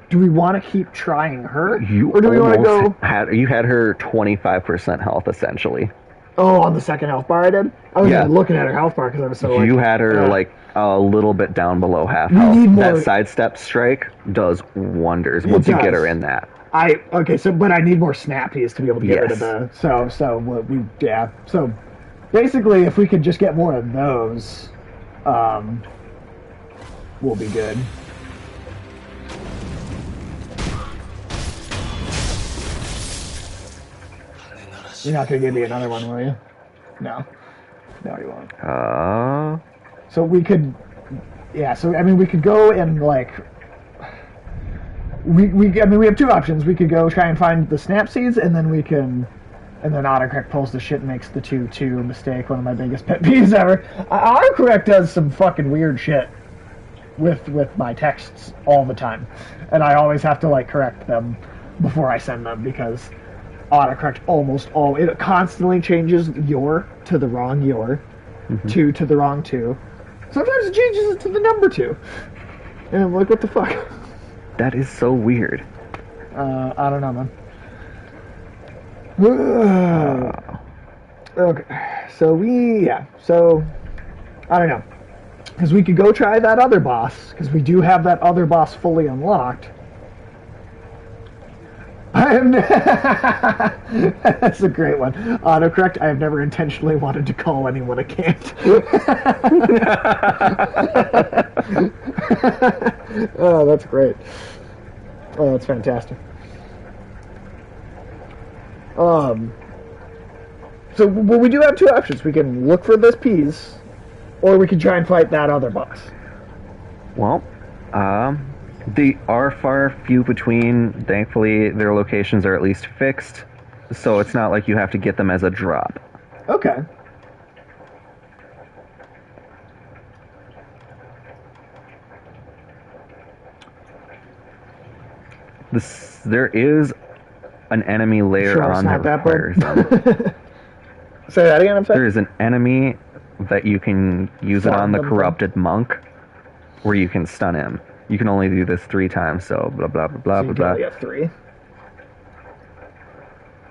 Do we want to keep trying her, or do we want to go? You had her 25% health essentially. Oh, on the second health bar I did. I was even looking at her health bar because I was so. You had her like a little bit down below half health. That sidestep strike does wonders once you get her in that. But I need more snappies to be able to get rid of the. So basically, if we could just get more of those, we'll be good. You're not gonna give me another one, will you? No, you won't. So we could, So I mean, we could go and like. We have 2 options. We could go try and find the snap seeds, and then autocorrect pulls the shit and makes the 2-2 mistake, one of my biggest pet peeves ever. Autocorrect does some fucking weird shit with my texts all the time, and I always have to like correct them before I send them because autocorrect it constantly changes your to the wrong your, 2 to the wrong 2. Sometimes it changes it to the number 2, and I'm like, what the fuck? That is so weird. I don't know, man. Okay, so I don't know. Because we could go try that other boss, because we do have that other boss fully unlocked. That's a great one. Autocorrect, I have never intentionally wanted to call anyone a cant. Oh, that's great. Oh, that's fantastic. So we do have 2 options. We can look for this piece, or we can try and fight that other boss. Well, they are far few between. Thankfully, their locations are at least fixed, so it's not like you have to get them as a drop. Okay. There is an enemy layer on the fire zone. Say that again, I'm sorry? There is an enemy that you can use it on the corrupted monk, where you can stun him. You can only do this 3 times, so blah blah blah blah so blah. You got 3.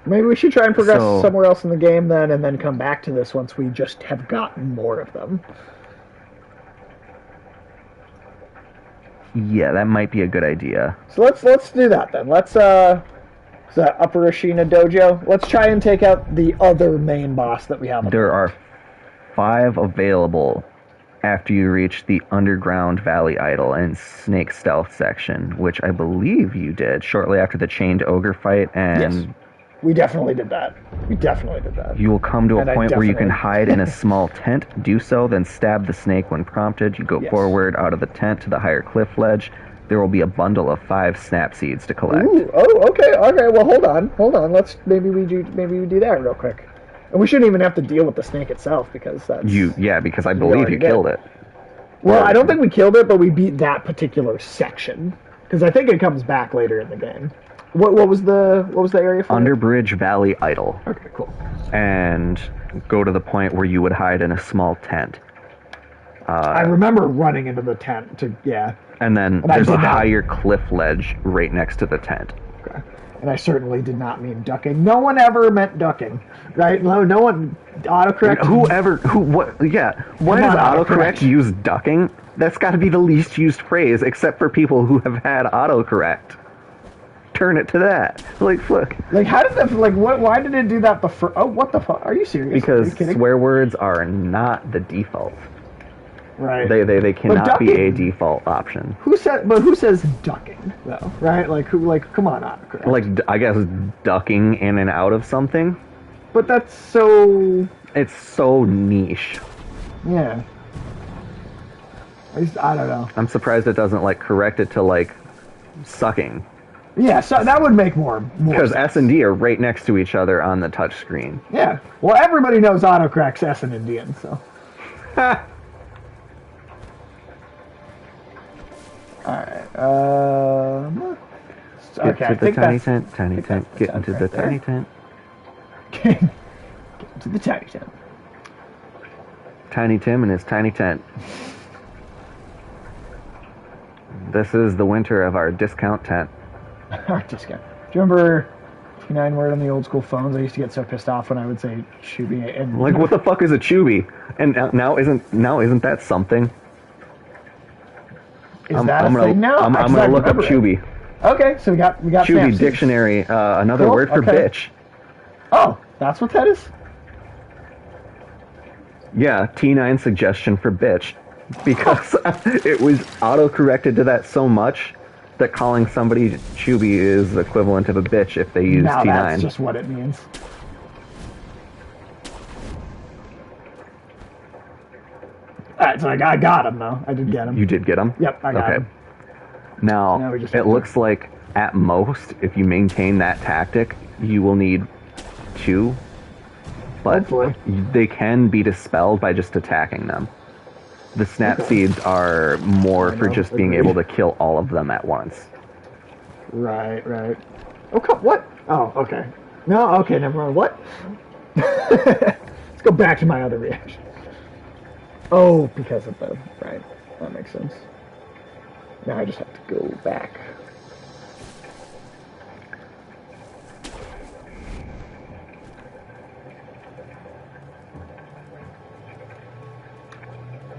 Maybe we should try and progress somewhere else in the game then, and then come back to this once we just have gotten more of them. Yeah, that might be a good idea. So let's do that then. Let's is that Upper Ashina Dojo? Let's try and take out the other main boss that we have. There are 5 available after you reach the Underground Valley Idol and Snake Stealth section, which I believe you did shortly after the Chained Ogre fight. And yes, we definitely did that. You will come to a point where you can hide in a small tent. Do so, then stab the snake when prompted. You go forward out of the tent to the higher cliff ledge. There will be a bundle of 5 snap seeds to collect. Ooh, oh, okay. Well, hold on. Let's maybe we do that real quick. And we shouldn't even have to deal with the snake itself because that's because I believe you killed it. Well, I don't think we killed it, but we beat that particular section because I think it comes back later in the game. What was the area for? Underbridge Valley Idol. Okay, cool. And go to the point where you would hide in a small tent. I remember running into the tent And then there's a higher cliff ledge right next to the tent. Okay. And I certainly did not mean ducking. No one ever meant ducking, right? No one autocorrect. Why does autocorrect use ducking? That's got to be the least used phrase, except for people who have had autocorrect. Turn it to that. Look. How did that? Why did it do that the first? Oh, what the fuck? Are you serious? Because swear words are not the default. Right. They cannot be a default option. Who says ducking though? Right? Come on, autocorrect. I guess ducking in and out of something. But that's so. It's so niche. Yeah. I don't know. I'm surprised it doesn't correct it to sucking. Yeah, so that would make more because S and D are right next to each other on the touch screen. Yeah. Well, everybody knows autocorrect's S and D, so. Alright, Get to the tiny tent, get into the tiny tent. Get into the tiny tent. Tiny Tim and his tiny tent. This is the winter of our discount tent. Our discount. Do you remember T9 word on the old school phones? I used to get so pissed off when I would say chubby and... what the fuck is a chubby? And now isn't that something? Is that a thing now? I'm gonna look up chubby. Okay, so we got chubby Sam. Dictionary, another word for bitch. Oh, that's what that is? Yeah, T9 suggestion for bitch. Because it was auto-corrected to that so much that calling somebody chubby is the equivalent of a bitch if they use T9. That's just what it means. Alright, so I got him, though. I did get him. You did get him? Yep, I got him. Now it looks like, at most, if you maintain that tactic, you will need 2. But hopefully they can be dispelled by just attacking them. The snap seeds are more for just being able to kill all of them at once. Right. Oh, what? Oh, okay. No, okay, never mind. What? Let's go back to my other reaction. Oh, because of the... Right. That makes sense. Now I just have to go back.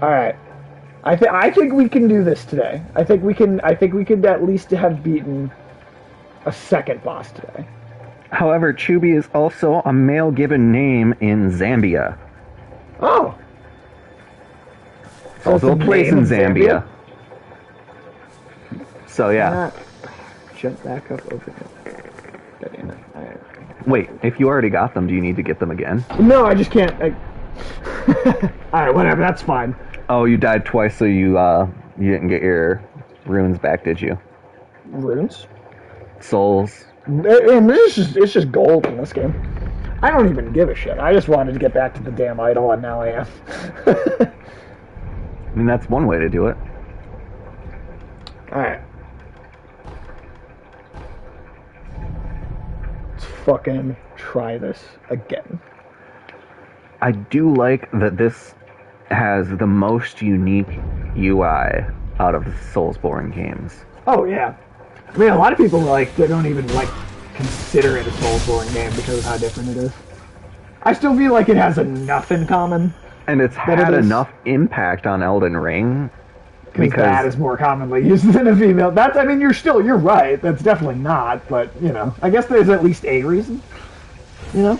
All right. I think we can do this today. I think we could at least have beaten a second boss today. However, Chubby is also a male given name in Zambia. Oh. It's also a place in Zambia. So yeah. Jump back up over here. God damn it. All right. Wait, if you already got them, do you need to get them again? No, I just can't. Alright, whatever, that's fine. Oh, you died twice, so you didn't get your runes back, did you? Runes? Souls. It's just gold in this game. I don't even give a shit. I just wanted to get back to the damn idol, and now I am. I mean, that's one way to do it. Alright. Let's fucking try this again. I do like that this has the most unique UI out of the Soulsborne games. Oh, yeah. I mean, a lot of people, they don't even, consider it a Soulsborne game because of how different it is. I still feel like it has enough in common. And it's had enough impact on Elden Ring. Because that is more commonly used than a female. You're right. That's definitely not, but, I guess there's at least a reason. Yeah.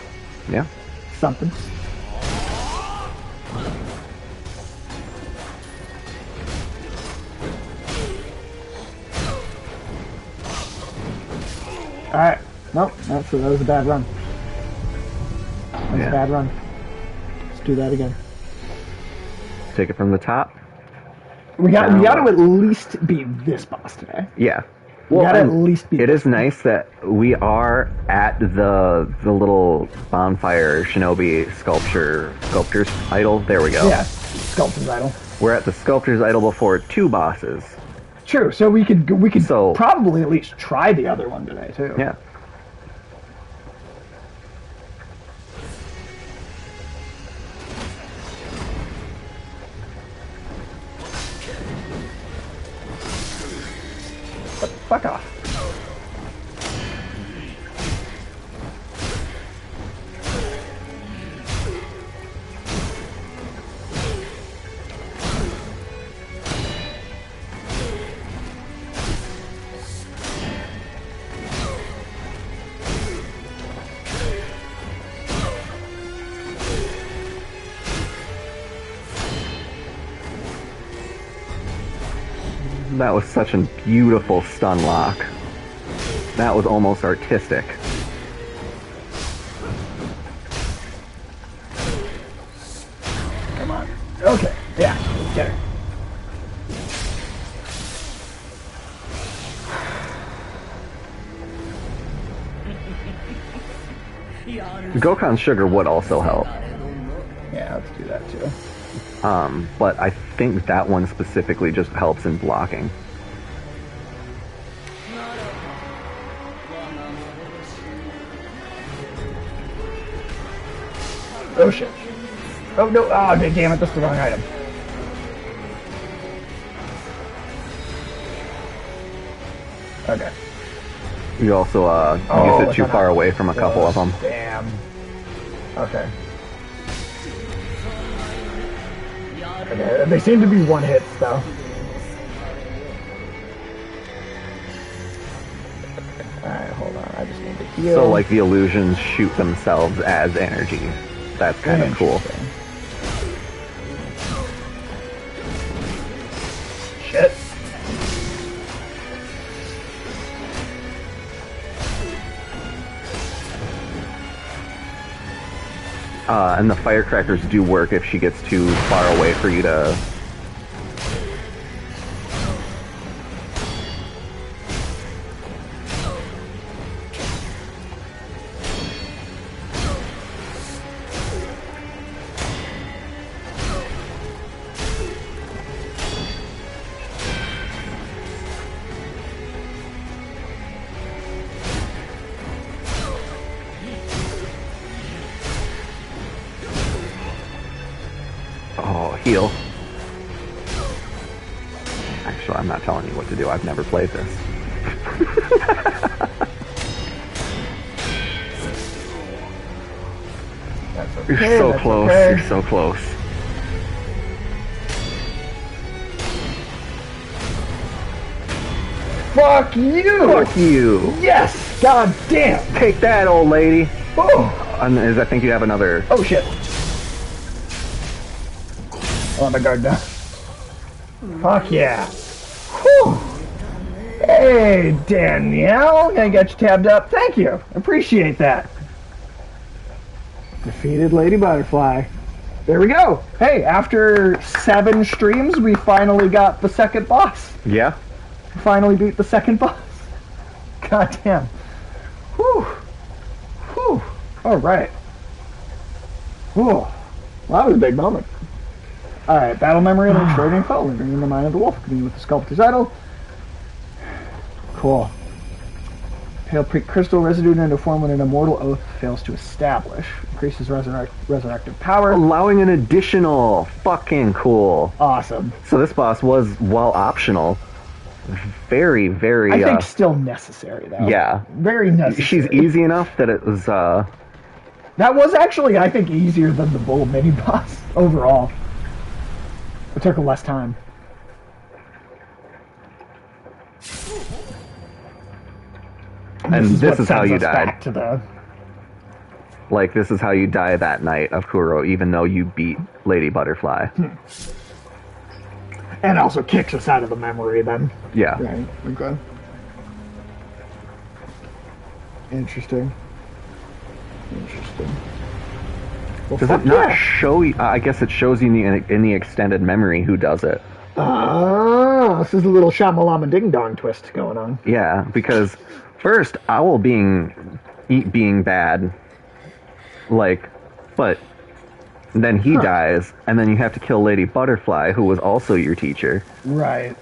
Something. Alright. Nope. That was a bad run. That was a bad run. Let's do that again. Take it from the top. We got to at least beat this boss today. Yeah. We got to at least beat it is nice that we are at the little bonfire shinobi sculptor's idol. There we go. Yeah. Sculptor's idol. We're at the sculptor's idol before 2 bosses. True. So we could So- probably at least try the other one today too. Yeah. But fuck off. That was such a beautiful stun lock. That was almost artistic. Come on. Okay. Yeah. Get her. Gokhan Sugar would also help. Yeah, let's do that too. But I think that one specifically just helps in blocking. Oh shit. Oh no, oh damn it, that's the wrong item. Okay. You also use it too far away from a couple of them. Damn. Okay. Okay, they seem to be one hits though. Alright, hold on, I just need to heal. So like the illusions shoot themselves as energy. That's kind of cool. Shit. And the firecrackers do work if she gets too far away for you to... heal. Actually, I'm not telling you what to do. I've never played this. That's okay, You're so that's close. okay. You're so close. Fuck you! Fuck you! Yes! God damn! Take that, old lady! Oh! And I think you have another... Oh shit! On the guard down. Fuck yeah! Whew! Hey, Danielle! I got you tabbed up. Thank you. Appreciate that. Defeated Lady Butterfly. There we go. Hey, after 7 streams, we finally got the second boss. Yeah? Finally beat the second boss. God damn. Whew. Whew. Alright. Whew. Well, that was a big moment. Alright, battle memory of an extraordinary foe, living in the mind of the wolf, continuing with the sculptor's idol. Cool. Pale crystal residue into form when an immortal oath fails to establish. Increases resurrective power. Allowing an additional. Fucking cool. Awesome. So this boss was, while optional, very, very... I think still necessary, though. Yeah. Very necessary. She's easy enough that it was... That was actually, I think, easier than the bull mini-boss overall. It took less time. And this is how sends you us died. back to the... Like, this is how you die that night of Kuro, even though you beat Lady Butterfly. And also kicks us out of the memory, then. Yeah. Right, okay. Interesting. Interesting. Well, Does fuck it not yeah. show you... I guess it shows you in the extended memory who does it. Ah, this is a little Shamalama Ding Dong twist going on. Yeah, because first, Owl being bad, like, but then he dies, and then you have to kill Lady Butterfly, who was also your teacher. Right.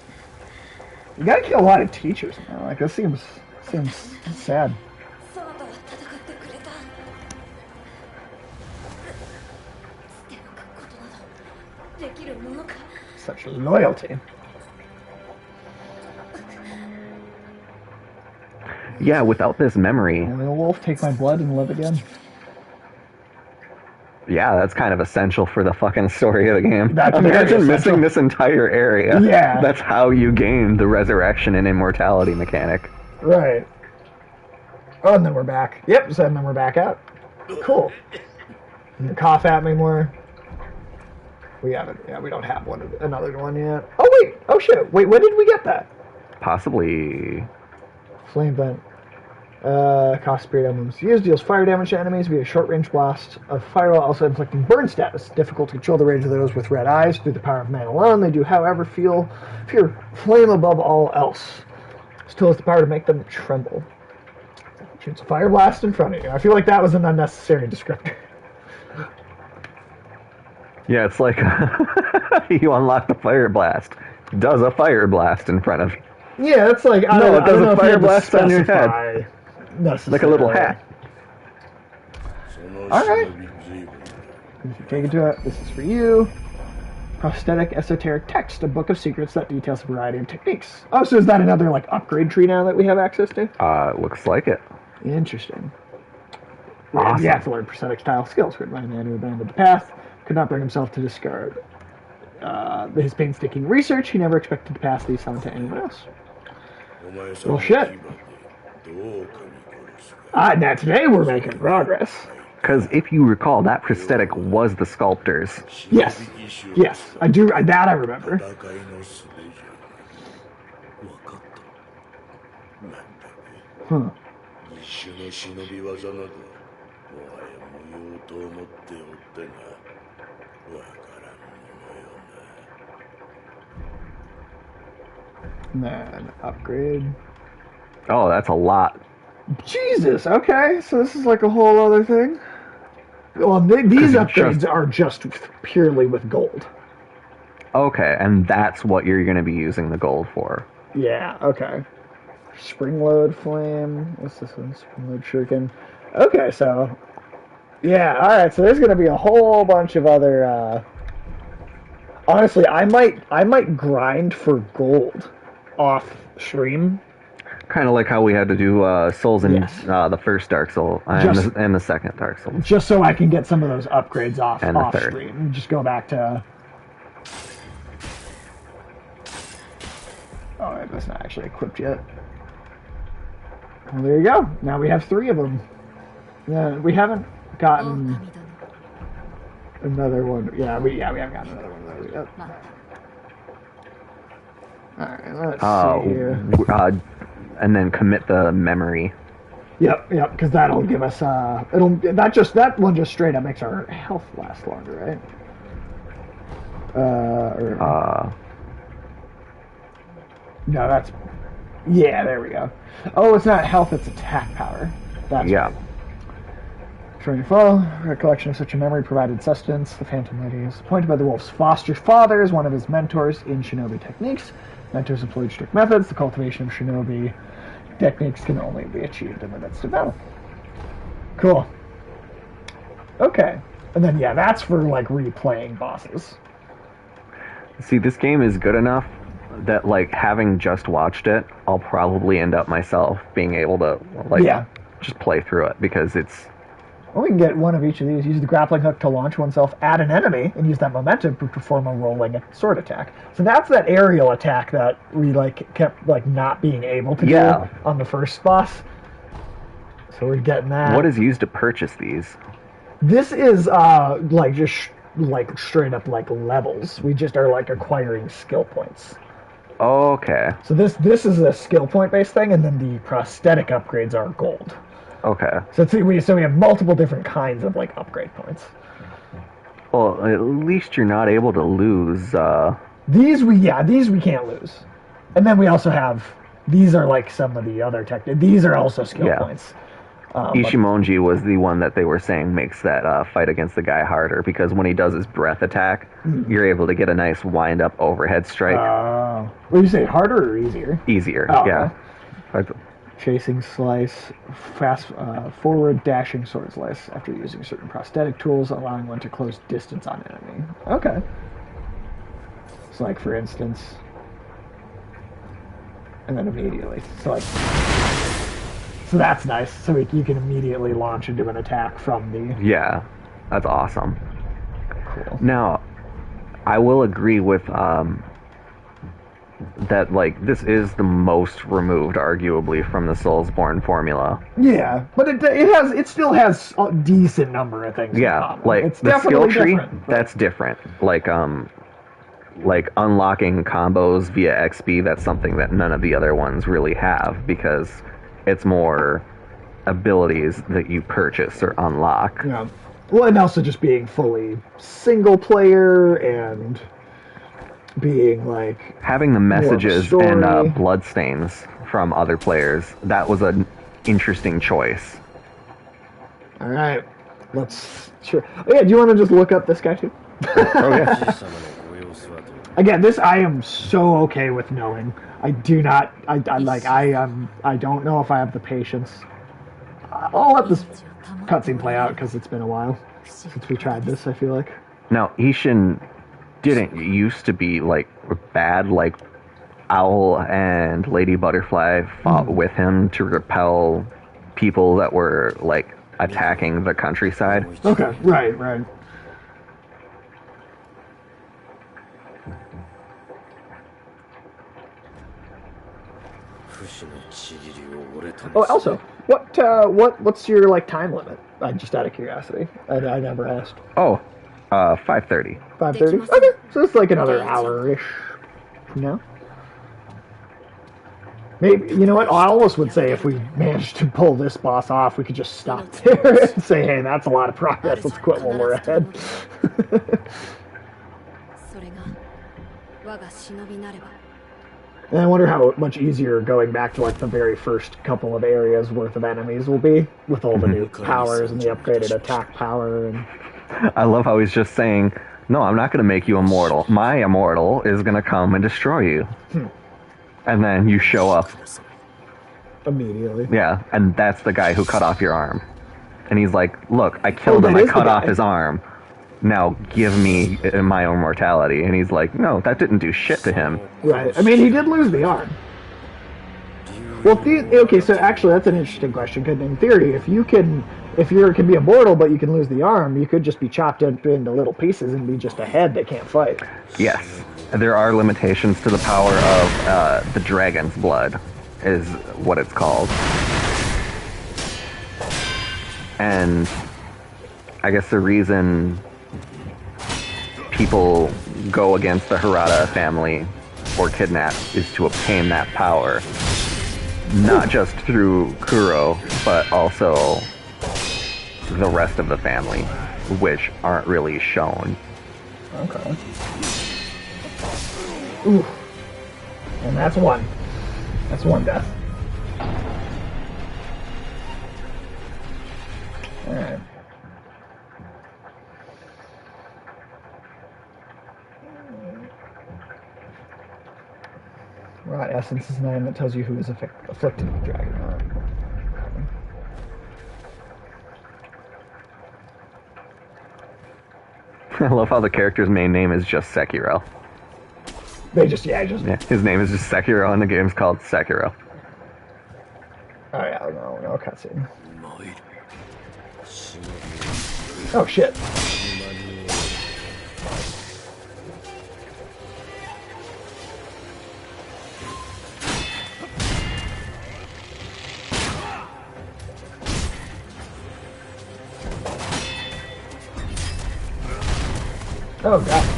You gotta kill a lot of teachers, man. Like, this seems sad. そなたは戦ってくれた。捨ておくことなどできるものか。 Such loyalty. Yeah, without this memory, And the wolf take my blood and live again. yeah, that's kind of essential for the fucking story of the game. That's very Imagine essential. missing this entire area. Yeah. That's how you gain the resurrection and immortality mechanic. Right. Oh, and then we're back. Yep, so then we're back out. Cool. And you cough at me more. We haven't. Yeah, we don't have another one yet. Oh wait. Oh shit. Wait. When did we get that? Possibly. Flame vent. Cost spirit emblems used, deals fire damage to enemies via short range blast of fire while also inflicting burn status. Difficult to control the rage of those with red eyes. Through the power of man alone, they do, however, fear flame above all else. Still has the power to make them tremble. Shoots a fire blast in front of you. I feel like that was an unnecessary descriptor. Yeah, it's like you unlock the fire blast. Does a fire blast in front of you. Yeah, it's like I No, don't, it I does don't a know if you fire had to blast on your head. specify Like a little hat. Alright. Take it to it. This is for you. Prosthetic esoteric text, a book of secrets that details a variety of techniques. Oh, so is that another like upgrade tree now that we have access to? Looks like it. Interesting. Awesome. You have to learn prosthetic style skills. Written by a man who abandoned the path, could not bring himself to discard. His painstaking research, he never expected to pass these on to anyone else. Well, shit. Now today we're making progress. Because if you recall, that prosthetic was the sculptor's. Yes. Yes, I do. That I remember. 戦いの術じゃ。わかった。なんだね。義手の忍び技など、もはや無用と思っておってな。わからんものよな。 And then upgrade. Oh, that's a lot. Jesus. Okay, so this is like a whole other thing. Well, these upgrades are just purely with gold. Okay, and that's what you're going to be using the gold for. Yeah. Okay. Spring load flame. What's this one? Spring load shuriken. Okay, so yeah. All right. So there's going to be a whole bunch of other. Honestly, I might grind for gold off stream. Kind of like how we had to do Souls in Yes. the first Dark Soul and the second Dark Soul. Just so I can get some of those upgrades off third. stream. Just go back to. Oh, it was not actually equipped yet. Well, there you go. Now we have 3 of them. We haven't gotten another one. Yeah, we haven't gotten another one of those yet. All right, let's see here. And then commit the memory. Yep, because that'll give us that one just straight up makes our health last longer, right? No, that's there we go. Oh, it's not health, it's attack power. That's Yeah. right. Trying to follow, recollection of such a memory provided sustenance. The Phantom Lady is appointed by the wolf's foster father as one of his mentors in shinobi techniques. Mentors employed strict methods. The cultivation of shinobi techniques can only be achieved in the midst of battle. Cool. Okay. And then, that's for, like, replaying bosses. See, this game is good enough that, like, having just watched it, I'll probably end up myself being able to, like, just play through it, because it's... Well, we can get one of each of these. Use the grappling hook to launch oneself at an enemy, and use that momentum to perform a rolling sword attack. So that's that aerial attack that we kept not being able to do on the first boss. So we're getting that. What is used to purchase these? This is just straight up levels. We just are acquiring skill points. Okay. So this is a skill point based thing, and then the prosthetic upgrades are gold. Okay. So we have multiple different kinds of upgrade points. Well, at least you're not able to lose. These we can't lose, and then we also have these are some of the other these are also skill points. Ishimonji was the one that they were saying makes that fight against the guy harder, because when he does his breath attack, you're able to get a nice wind-up overhead strike. What do you say, harder or easier? Easier, Oh, yeah. okay. Chasing slice, fast forward dashing sword slice after using certain prosthetic tools, allowing one to close distance on enemy. Okay. So like, for instance, and then immediately. So that's nice. So you can immediately launch into an attack from the... Yeah, that's awesome. Cool. Now, I will agree with that, like, this is the most removed, arguably, from the Soulsborne formula. Yeah, but it still has a decent number of things. Yeah, like it's the skill tree, different, that's different. Like unlocking combos via XP, that's something that none of the other ones really have, because it's more abilities that you purchase or unlock. Yeah. Well, and also just being fully single player and being like having the messages and bloodstains from other players. That was an interesting choice. All right, sure. Oh, yeah, do you want to just look up this guy too? Oh yeah. Again, this I am so okay with knowing. I do not. I don't know if I have the patience. I'll let this cutscene play out because it's been a while since we tried this. I feel like. Now, Ishin didn't used to be like bad. Like Owl and Lady Butterfly fought with him to repel people that were like attacking the countryside. Okay, right. Oh, also, what's your like time limit? Just out of curiosity, I never asked. 5:30. 5:30. Okay, so it's like another hour-ish. No. Maybe, you know what? I almost would say if we managed to pull this boss off, we could just stop there and say, hey, that's a lot of progress. Let's quit when we're ahead. And I wonder how much easier going back to like the very first couple of areas worth of enemies will be with all the new powers and the upgraded attack power. And I love how he's just saying, no, I'm not going to make you immortal. My immortal is going to come and destroy you. And then you show up. Immediately. Yeah, and that's the guy who cut off your arm. And he's like, look, I killed him, I cut off his arm. Now give me my immortality. And he's like, no, that didn't do shit to him. Right. I mean, he did lose the arm. Well, okay, so actually that's an interesting question, because in theory, if you can be immortal but you can lose the arm, you could just be chopped into little pieces and be just a head that can't fight. Yes. There are limitations to the power of the dragon's blood, is what it's called. And I guess the reason people go against the Harada family or kidnap is to obtain that power. Not just through Kuro, but also the rest of the family, which aren't really shown. Okay. Ooh. And that's one. That's one death. Alright. Rot essence is an item that tells you who is afflicted with dragon rot. I love how the character's main name is just Sekiro. Yeah, his name is just Sekiro, and the game's called Sekiro. Oh yeah, no cutscene. Oh shit. Oh god.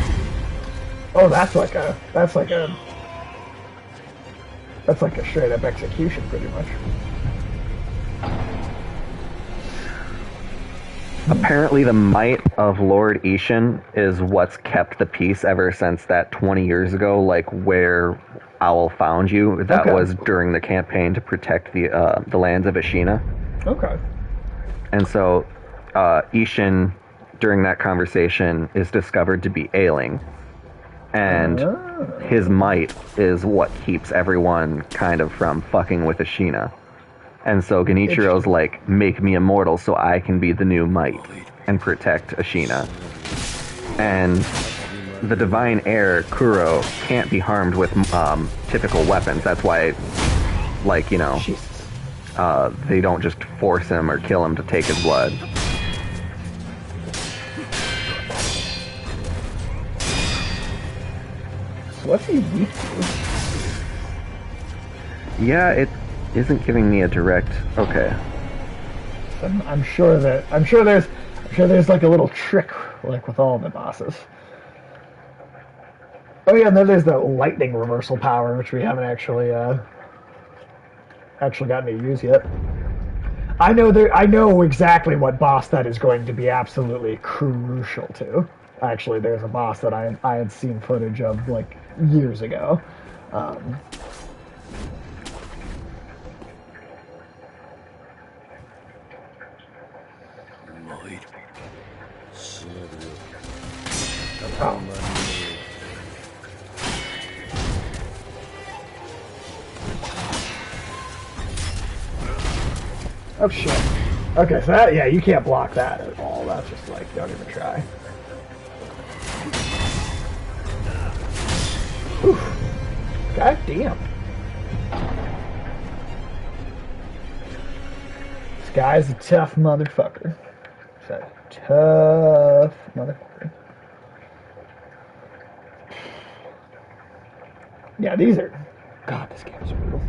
Oh, that's like a straight up execution, pretty much. Apparently the might of Lord Ishin is what's kept the peace ever since that 20 years ago, like where Owl found you. That was during the campaign to protect the lands of Ashina. Okay. And so Ishin, during that conversation, is discovered to be ailing. And his might is what keeps everyone kind of from fucking with Ashina. And so Genichiro's like, make me immortal so I can be the new might and protect Ashina. And the divine heir, Kuro, can't be harmed with typical weapons. That's why, like, you know, they don't just force him or kill him to take his blood. What's he weak to? Yeah, it isn't giving me a direct. Okay. I'm sure there's like a little trick, like with all the bosses. Oh yeah, and then there's the lightning reversal power, which we haven't actually gotten to use yet. I know exactly what boss that is going to be absolutely crucial to. Actually, there's a boss that I had seen footage of like years ago. Oh, oh shit. Okay, so that, yeah, you can't block that at all. That's just like, don't even try. Oof. God damn. This guy's a tough motherfucker. He's a tough motherfucker. Yeah, these are... God, this game's brutal.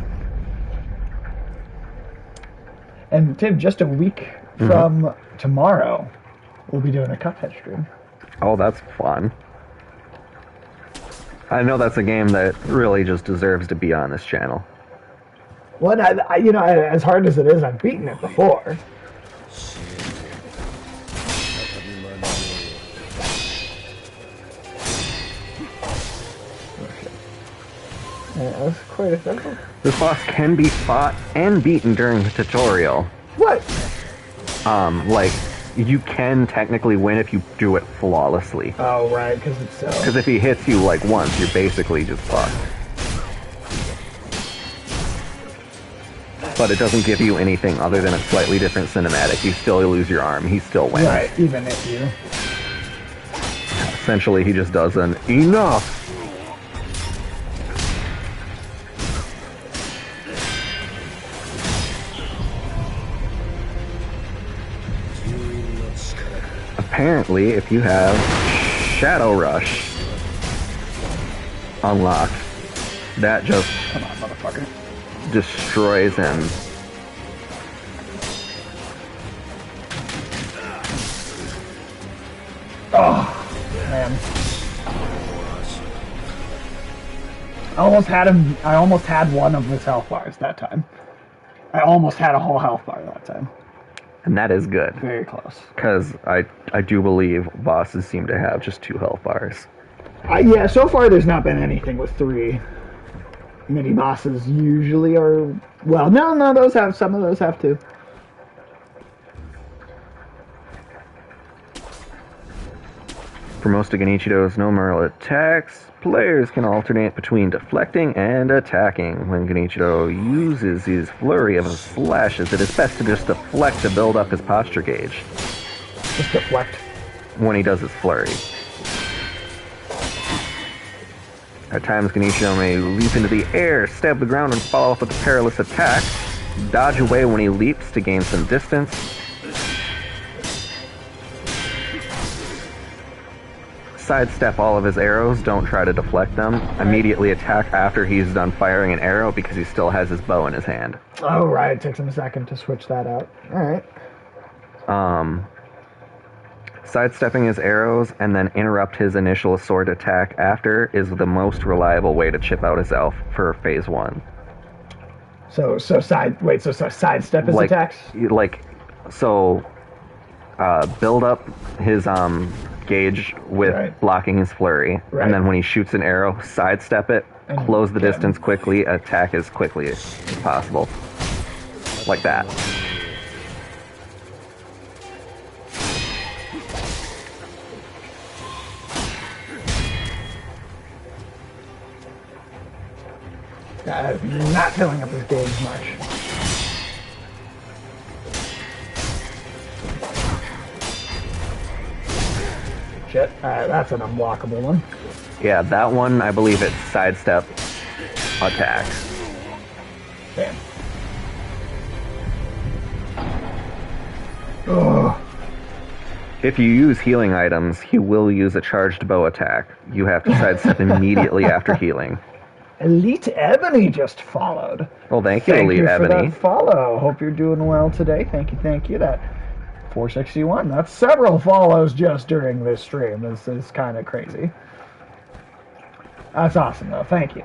And Tim, just a week from tomorrow, we'll be doing a Cuphead stream. Oh, that's fun. I know that's a game that really just deserves to be on this channel. Well, you know, as hard as it is, I've beaten it before. Yeah, that's quite a simple. This boss can be fought and beaten during the tutorial. What? Like, you can technically win if you do it flawlessly. Oh, right, because it's so... Because if he hits you, like, once, you're basically just fucked. But it doesn't give you anything other than a slightly different cinematic. You still lose your arm. He still wins. Right, even if you... Essentially, he just does an enough. Apparently, if you have Shadow Rush unlocked, that just Come on, motherfucker. destroys him. Oh, man. I almost had one of his health bars that time. I almost had a whole health bar that time. And that is good. Very close. Because I do believe bosses seem to have just 2 health bars. Yeah, so far there's not been anything with 3. Mini bosses usually are... Well, no, some of those have 2. For most of Genichiro's normal attacks, players can alternate between deflecting and attacking. When Genichiro uses his flurry of slashes, it is best to just deflect to build up his posture gauge. Just deflect. When he does his flurry. At times, Genichiro may leap into the air, stab the ground, and follow up with a perilous attack. Dodge away when he leaps to gain some distance. Sidestep all of his arrows, don't try to deflect them. Immediately attack after he's done firing an arrow because he still has his bow in his hand. Oh, right. It takes him a second to switch that out. Alright. Sidestepping his arrows and then interrupt his initial sword attack after is the most reliable way to chip out his elf for phase 1. So sidestep his like, attacks? Build up his gauge with blocking his flurry, and then when he shoots an arrow, sidestep it, and close the distance quickly, attack as quickly as possible. Like that. Not filling up his gauge much. Shit. Alright, that's an unblockable one. Yeah, that one, I believe it's sidestep attacks. Damn. Ugh. If you use healing items, he will use a charged bow attack. You have to sidestep immediately after healing. Elite Ebony just followed. Well, thank you, Thank Elite you for Ebony. that follow. Hope you're doing well today. Thank you. That 461. That's several follows just during this stream. This is kind of crazy. That's awesome, though. Thank you.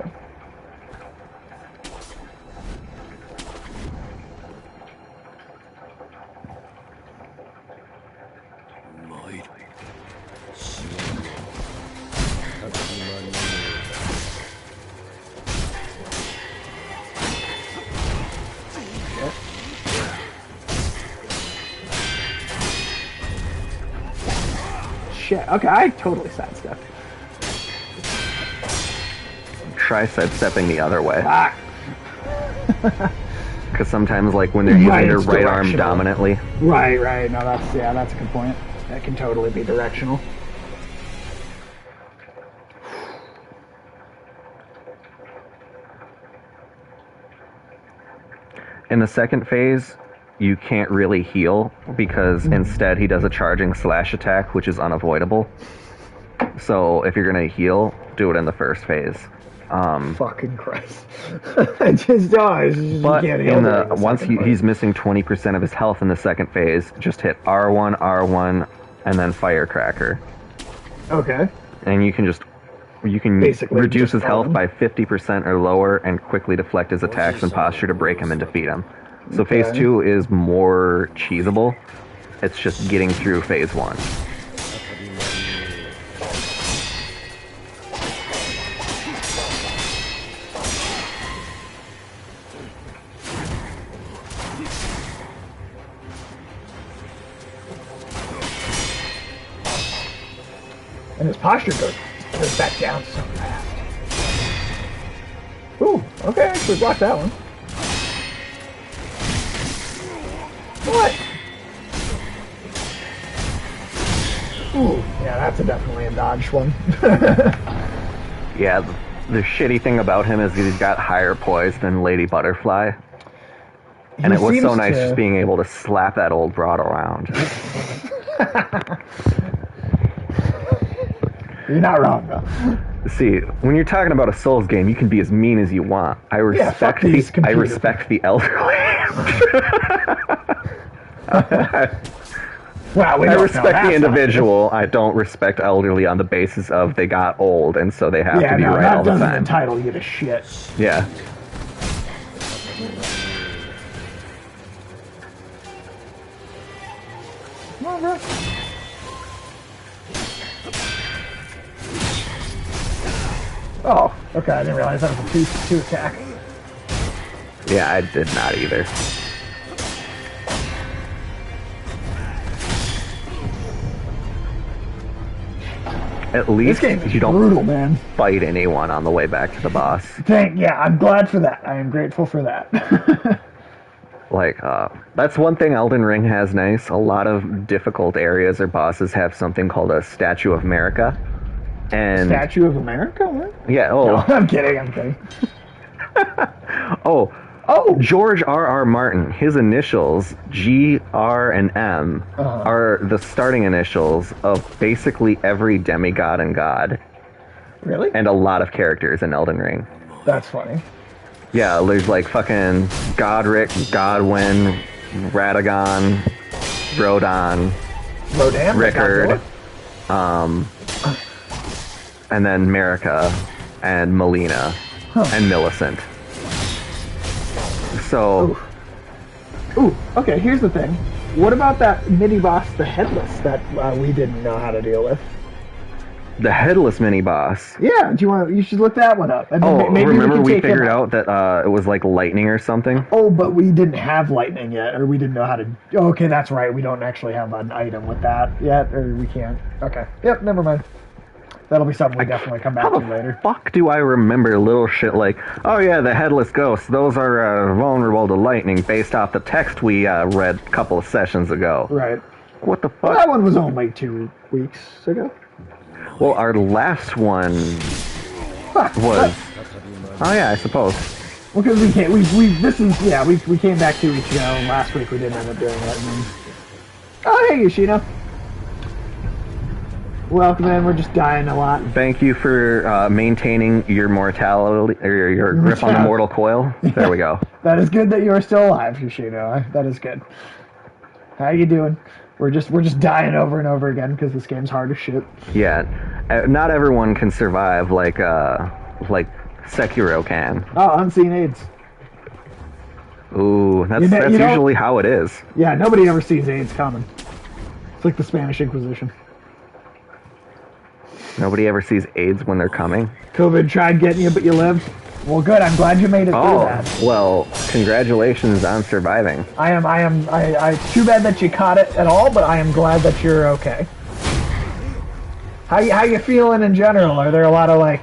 Shit. Okay, I totally sidestepped. Try sidestepping the other way. Ah. Because sometimes, like, when they're using Right, their it's right arm directional. dominantly. Right. No, that's a good point. That can totally be directional. In the second phase, you can't really heal because instead he does a charging slash attack, which is unavoidable. So if you're gonna heal, do it in the first phase. Fucking Christ. It's just, But you can't in heal the during once second phase. he's missing 20% of his health in the second phase, just hit R1, and then Firecracker, Okay. and you can Basically, reduce just his health kill him. by 50% or lower, and quickly deflect his attacks and posture to break him and defeat him. So phase Okay. 2 is more cheesable. It's just getting through phase 1. And his posture goes back down so fast. Ooh, okay, actually blocked that one. What? Ooh, yeah, that's definitely a dodged one. Yeah, the shitty thing about him is he's got higher poise than Lady Butterfly. And He it was so seems nice to- just being able to slap that old broad around. You're not wrong, though. See, when you're talking about a Souls game, you can be as mean as you want. I fuck respect these I computers. respect the elderly. Well, we I don't know respect that the side. individual. I don't respect elderly on the basis of they got old and so they have Yeah, to be no, right that all the doesn't time. entitle you to shit. Yeah. Come on, bro. Oh, okay, I didn't realize that was a two attack. Yeah, I did not either. At This least game is you don't brutal, man. fight anyone on the way back to the boss. Yeah, I'm glad for that. I am grateful for that. Like, that's one thing Elden Ring has nice. A lot of difficult areas or bosses have something called a Statue of America. And Statue of America? What? yeah, No, oh, I'm kidding. oh, Oh, George R.R. Martin, his initials, G, R, and M, are the starting initials of basically every demigod and god, really? and a lot of characters in Elden Ring. That's funny. Yeah, there's like fucking Godric, Godwin, Radagon, Rodon, Rodan? Rickard, Godzilla? and then Marika, and Melina, and Millicent. So, Ooh, okay, here's the thing. What about that mini-boss, the Headless, that we didn't know how to deal with? the headless mini-boss. Yeah, you should look that one up. And then Oh, maybe remember can we take him figured out. out that it was like lightning or something? Oh, but we didn't have lightning yet, or we didn't know how to... Okay, that's right, we don't actually have an item with that yet, or we can't. Okay, yep, never mind. That'll be something we definitely come back How to later. the fuck do I remember little shit like, oh yeah, the headless ghosts, those are vulnerable to lightning based off the text we read a couple of sessions ago. Right. What the fuck? Well, that one was only 2 weeks ago. Well, our last one was... Oh yeah, I suppose. Well, because we can't, we came back 2 weeks ago, and last week we didn't end up doing that. And then... Oh, hey, Yoshino. Welcome in, we're just dying a lot. Thank you for maintaining your mortality, or your grip on the mortal coil. There we go. That is good that you are still alive, Yoshino. That is good. How you doing? We're just dying over and over again because this game's hard as shit. Yeah, not everyone can survive like Sekiro can. Oh, unseen AIDS. Ooh, that's usually how it is. Yeah, nobody ever sees AIDS coming. It's like the Spanish Inquisition. Nobody ever sees AIDS when they're coming. COVID tried getting you, but you lived. Well, good. I'm glad you made it through that. Well, congratulations on surviving. It's too bad that you caught it at all, but I am glad that you're okay. How you feeling in general? Are there a lot of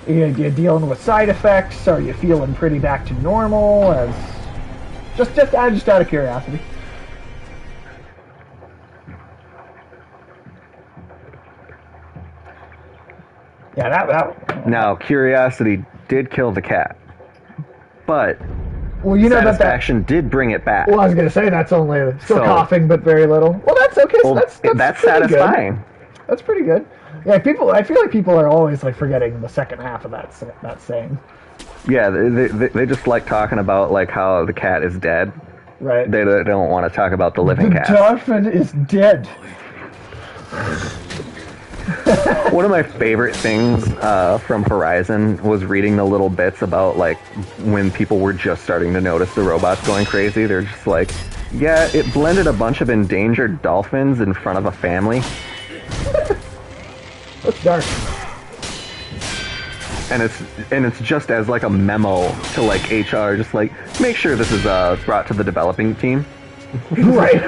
you dealing with side effects? Are you feeling pretty back to normal? Just out of curiosity. Yeah, that. Now, curiosity did kill the cat, but satisfaction did bring it back. Well, I was gonna say that's only still coughing, but very little. Well, that's okay. So that's satisfying. Good. That's pretty good. Yeah, I feel like people are always forgetting the second half of that saying. Yeah, they just like talking about how the cat is dead. Right. They don't want to talk about the living cat. The dolphin is dead. One of my favorite things from Horizon was reading the little bits about when people were just starting to notice the robots going crazy. They're just yeah, it blended a bunch of endangered dolphins in front of a family. That's dark. And it's just as a memo to HR, just make sure this is brought to the developing team. Right.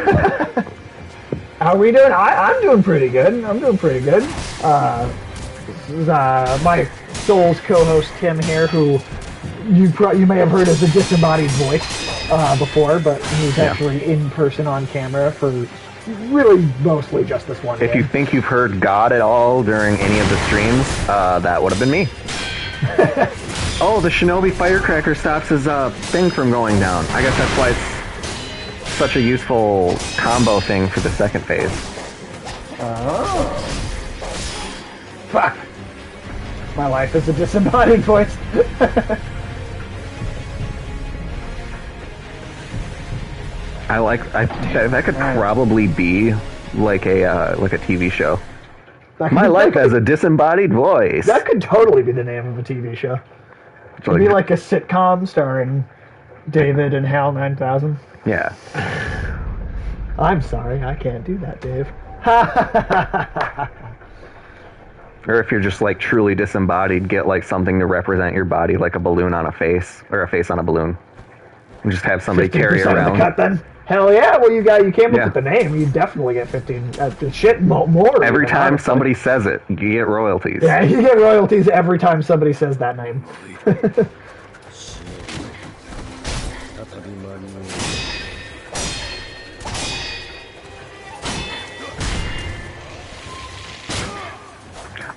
How are we doing? I'm doing pretty good. I'm doing pretty good. This is my Souls co-host Tim here, who you may have heard as a disembodied voice before, but he's actually in person on camera for really mostly just this one. If you think you've heard God at all during any of the streams, that would have been me. Oh, the Shinobi Firecracker stops his thing from going down. I guess that's why it's such a useful combo thing for the second phase. Oh. Fuck. My life is a disembodied voice. That could probably be like a TV show. My life as a disembodied voice. That could totally be the name of a TV show. It could be like a sitcom starring David and Hal 9000. Yeah. I'm sorry, I can't do that, Dave. Or if you're just truly disembodied, get something to represent your body, like a balloon on a face, or a face on a balloon, and just have somebody carry around. Of the cut, then? Hell yeah! Well, you came up with the name. You definitely get 15 shit more. Every time somebody says it, you get royalties. Yeah, you get royalties every time somebody says that name.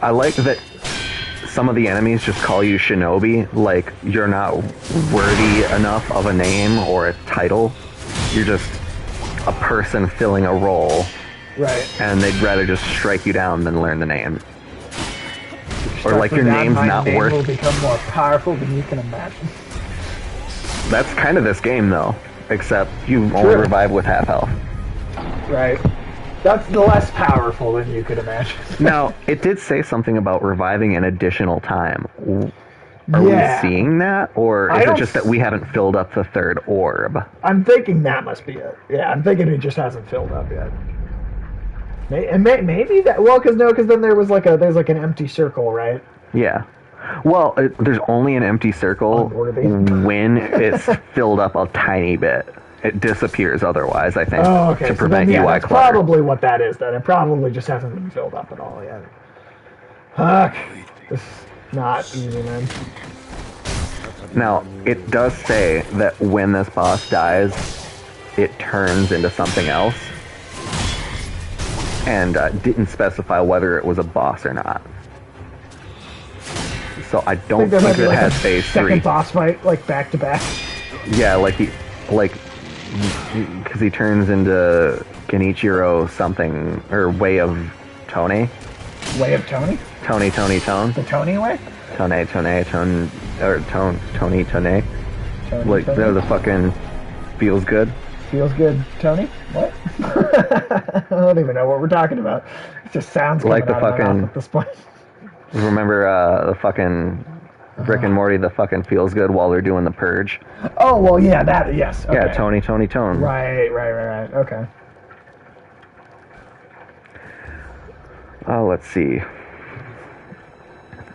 I like that some of the enemies just call you Shinobi, like you're not worthy enough of a name or a title. You're just a person filling a role. Right. And they'd rather just strike you down than learn the name. Or your name's not worth... will become more powerful than you can imagine. That's kind of this game, though. Except you only revive with half health. Right. That's less powerful than you could imagine. Now, it did say something about reviving an additional time. Are we seeing that? Or is it just that we haven't filled up the third orb? I'm thinking that must be it. Yeah, I'm thinking it just hasn't filled up yet. Maybe that... Well, because then there was there's an empty circle, right? Yeah. Well, there's only an empty circle when it's filled up a tiny bit. It disappears otherwise, I think, to prevent UI clutter. That's probably what that is, then. It probably just hasn't been filled up at all yet. Fuck. This is not easy, man. Now, it does say that when this boss dies, it turns into something else. And didn't specify whether it was a boss or not. So I don't think it like has phase 3. Second boss fight, like back to back. Yeah, because he turns into Genichiro something, or Way of Tone. Way of Tony? Tone. The Tony way? Tone. Like, Tony. they're the fucking feels good. Feels good, Tony? What? I don't even know what we're talking about. It just sounds like the out of my fucking mouth at this point. Remember the fucking Rick and Morty, the fucking feels good while they're doing the purge. Oh well, yeah, that yes. Okay. Yeah, Tony. Right. Okay. Oh, let's see.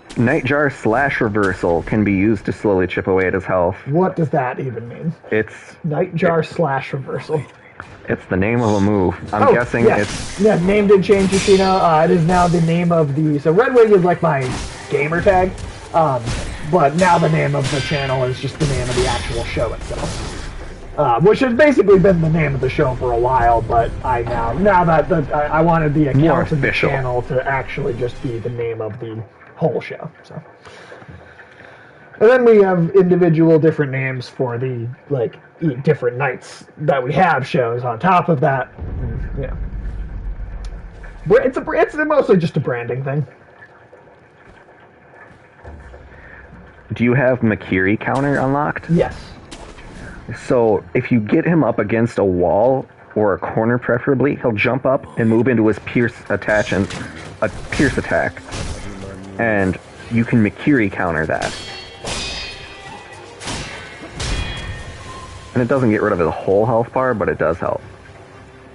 Nightjar slash reversal can be used to slowly chip away at his health. What does that even mean? It's Nightjar slash reversal. It's the name of a move. I'm guessing it's... Yeah, name did change, Yoshino. It is now the name of the... So Red Wing is like my gamer tag, but now the name of the channel is just the name of the actual show itself. Which has basically been the name of the show for a while, but I I wanted the account of the channel to actually just be the name of the whole show. So, and then we have individual different names for the different nights that we have shows on top of that. Yeah, it's mostly just a branding thing. Do you have Makiri counter unlocked? Yes. So if you get him up against a wall or a corner, preferably, he'll jump up and move into his pierce attack, and you can Makiri counter that. And it doesn't get rid of his whole health bar, but it does help.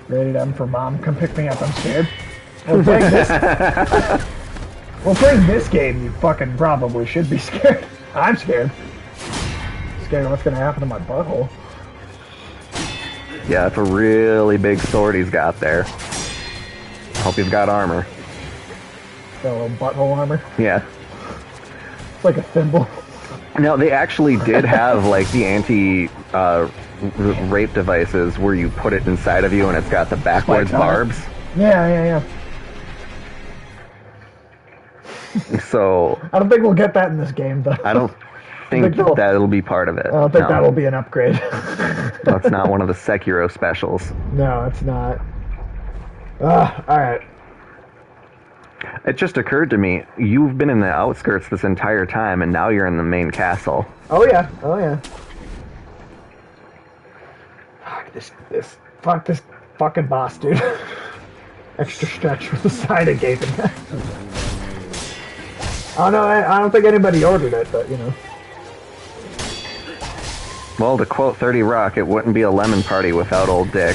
Rated M for mom. Come pick me up. I'm scared. We're playing this. Well, playing this game, you fucking probably should be scared. I'm scared. Scared of what's gonna happen to my butthole. Yeah, it's a really big sword he's got there. Hope he's got armor. Got a little butthole armor. Yeah. It's like a thimble. Now, they actually did have, like, the anti-rape devices where you put it inside of you and it's got the backwards barbs. Yeah. So... I don't think we'll get that in this game, though. I don't think that'll be part of it. I don't think that'll be an upgrade. That's not one of the Sekiro specials. No, it's not. Alright. It just occurred to me, you've been in the outskirts this entire time, and now you're in the main castle. Oh yeah. Fuck this fucking boss, dude. Extra stretch for the side of gaping. Oh no, I don't think anybody ordered it, but you know. Well, to quote 30 Rock, it wouldn't be a lemon party without old Dick.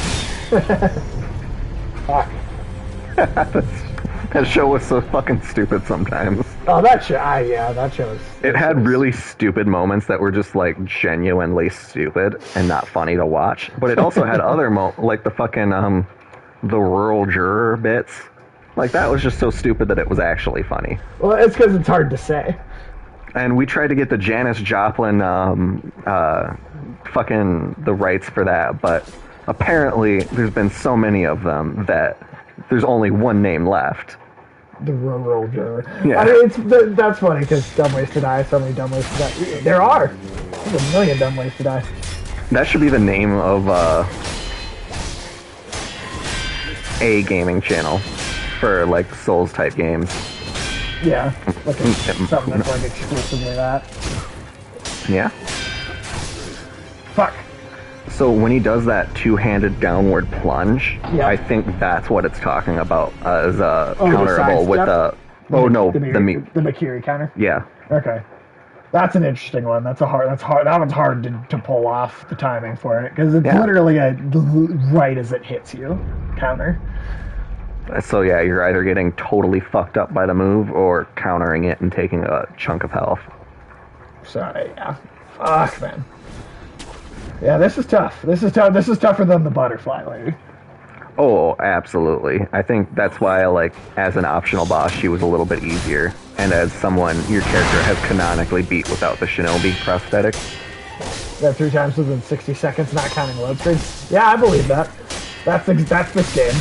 Fuck. That show was so fucking stupid sometimes. Oh, that show was... It had really stupid moments that were just, like, genuinely stupid and not funny to watch. But it also had other like the fucking, the rural juror bits. Like, that was just so stupid that it was actually funny. Well, it's because it's hard to say. And we tried to get the Janis Joplin, fucking the rights for that, but apparently there's been so many of them that there's only one name left. The rural juror. Yeah. I mean, that's funny because dumb ways to die. So many dumb ways to die. There are. There's a million dumb ways to die. That should be the name of a gaming channel for like Souls type games. Yeah, like something that's like exclusively that. Yeah. Fuck. So when he does that two-handed downward plunge, yeah. I think that's what it's talking about as counterable with the... Oh no, the Makiri counter. Yeah. Okay, that's an interesting one. That one's hard to pull off the timing for it because it's literally a right as it hits you counter. So yeah, you're either getting totally fucked up by the move or countering it and taking a chunk of health. So yeah, fuck man. Yeah, this is tough. This is tougher than the butterfly lady. Oh, absolutely. I think that's why, like, as an optional boss, she was a little bit easier. And as someone your character has canonically beat without the Shinobi prosthetic. That 3 times within 60 seconds, not counting load screens. Yeah, I believe that. That's this game.